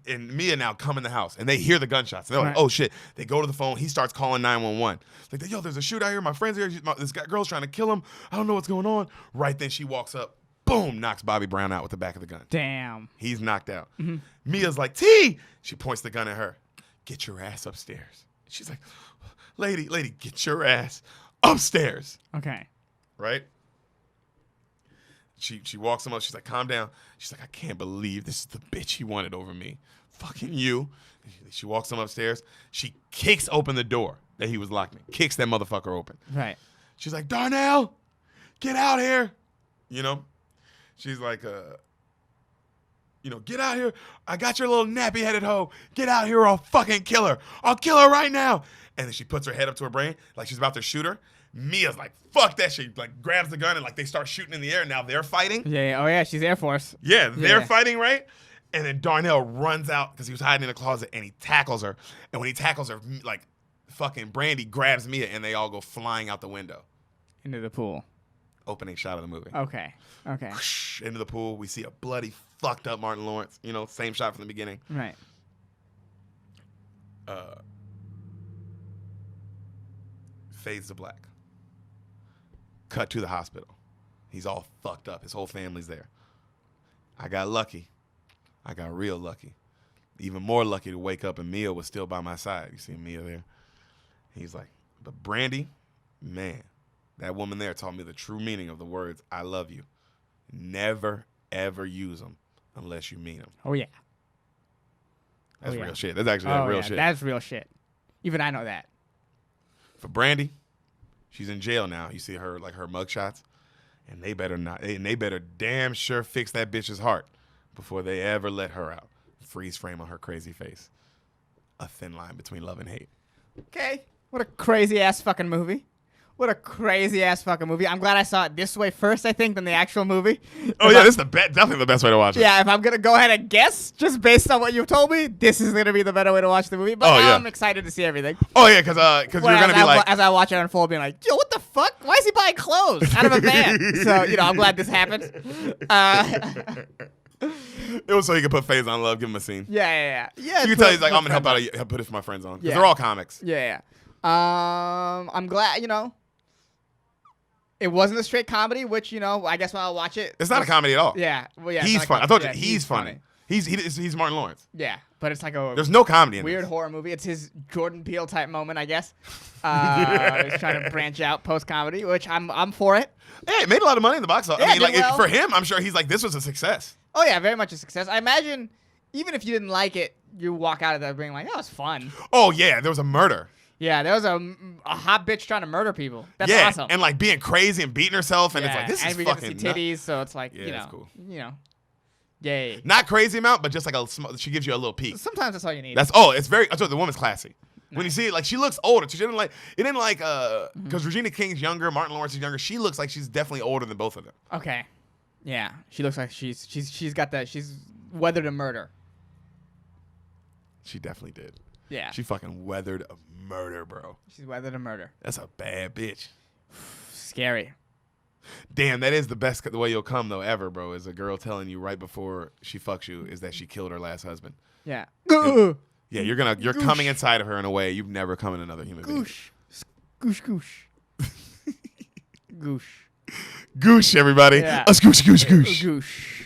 and Mia now come in the house, and they hear the gunshots. And they're like, oh, shit. They go to the phone. He starts calling 911. Like, yo, there's a shootout here. My friend's here. This girl's trying to kill him. I don't know what's going on. Right then, she walks up. Boom, knocks Bobby Brown out with the back of the gun. Damn. He's knocked out. Mm-hmm. Mia's like, T! She points the gun at her. Get your ass upstairs. She's like, lady, get your ass upstairs. Okay. Right? She walks him up. She's like, calm down. She's like, I can't believe this is the bitch he wanted over me. Fucking you. She walks him upstairs. She kicks open the door that he was locked in. Kicks that motherfucker open. Right. She's like, Darnell, get out here. She's like, get out here. I got your little nappy-headed hoe. Get out here or I'll fucking kill her. I'll kill her right now. And then she puts her head up to her brain like she's about to shoot her. Mia's like, fuck that shit. Like, grabs the gun and like they start shooting in the air. And now they're fighting. Yeah. Oh yeah, she's Air Force. Yeah, they're fighting, right? And then Darnell runs out because he was hiding in the closet and he tackles her. And when he tackles her, like fucking Brandy grabs Mia and they all go flying out the window. Into the pool. Opening shot of the movie. Okay. Whoosh, into the pool. We see a bloody, fucked up Martin Lawrence. You know, same shot from the beginning. Right. Fades to black. Cut to the hospital. He's all fucked up. His whole family's there. I got lucky. I got real lucky. Even more lucky to wake up and Mia was still by my side. You see Mia there? He's like, but Brandy, man, that woman there taught me the true meaning of the words, I love you. Never, ever use them unless you mean them. Oh, yeah. That's real shit. That's actually real shit. That's real shit. Even I know that. For Brandy, she's in jail now. You see her, like her mugshots. And they better not, and they better damn sure fix that bitch's heart before they ever let her out. Freeze frame on her crazy face. A thin line between love and hate. Okay. What a crazy ass fucking movie. What a crazy ass fucking movie. I'm glad I saw it this way first, I think, than the actual movie. Oh, yeah, this is definitely the best way to watch it. Yeah, if I'm going to go ahead and guess, just based on what you've told me, this is going to be the better way to watch the movie. But now I'm excited to see everything. Oh, yeah, because you're going to be like... As I watch it unfold, being like, yo, what the fuck? Why is he buying clothes out of a van? So, I'm glad this happened. It was so he could put Phase on Love, give him a scene. Yeah. You can tell he's like, I'm going to help out. I'll put it for my friends on. Because they're all comics. Yeah. I'm glad, it wasn't a straight comedy, which, I guess when I'll watch it. It's not a comedy at all. Yeah. Well, yeah. He's funny. I told you, he's funny. He's Martin Lawrence. Yeah. But it's like a there's no comedy in weird this. horror movie. It's his Jordan Peele type moment, I guess. He's trying to branch out post-comedy, which I'm for it. Yeah, it made a lot of money in the box office. Yeah, I mean, like well. for him, I'm sure he's like, this was a success. Oh, yeah, very much a success. I imagine even if you didn't like it, you walk out of there being like, oh, it's fun. Oh, yeah, there was a murder. Yeah, there was a hot bitch trying to murder people. That's awesome. And like being crazy and beating herself, and it's like, this is we fucking get to see titties, so it's like, it's cool. Yay. Not crazy amount, but just like she gives you a little peek. Sometimes that's all you need. It's very. I told you, the woman's classy. Nice. When you see it, like she looks older. She didn't like because Regina King's younger, Martin Lawrence is younger. She looks like she's definitely older than both of them. Okay. Yeah, she looks like she's got that. She's weathered a murder. She definitely did. Yeah. She fucking weathered a murder, bro. She's weathered a murder. That's a bad bitch. Scary. Damn, that is the best the way you'll come though ever, bro. Is a girl telling you right before she fucks you is that she killed her last husband. Yeah. Yeah, you're coming inside of her in a way you've never come in another human being. Goosh. Goosh. Goosh, everybody. Yeah. A scoosh. Goosh.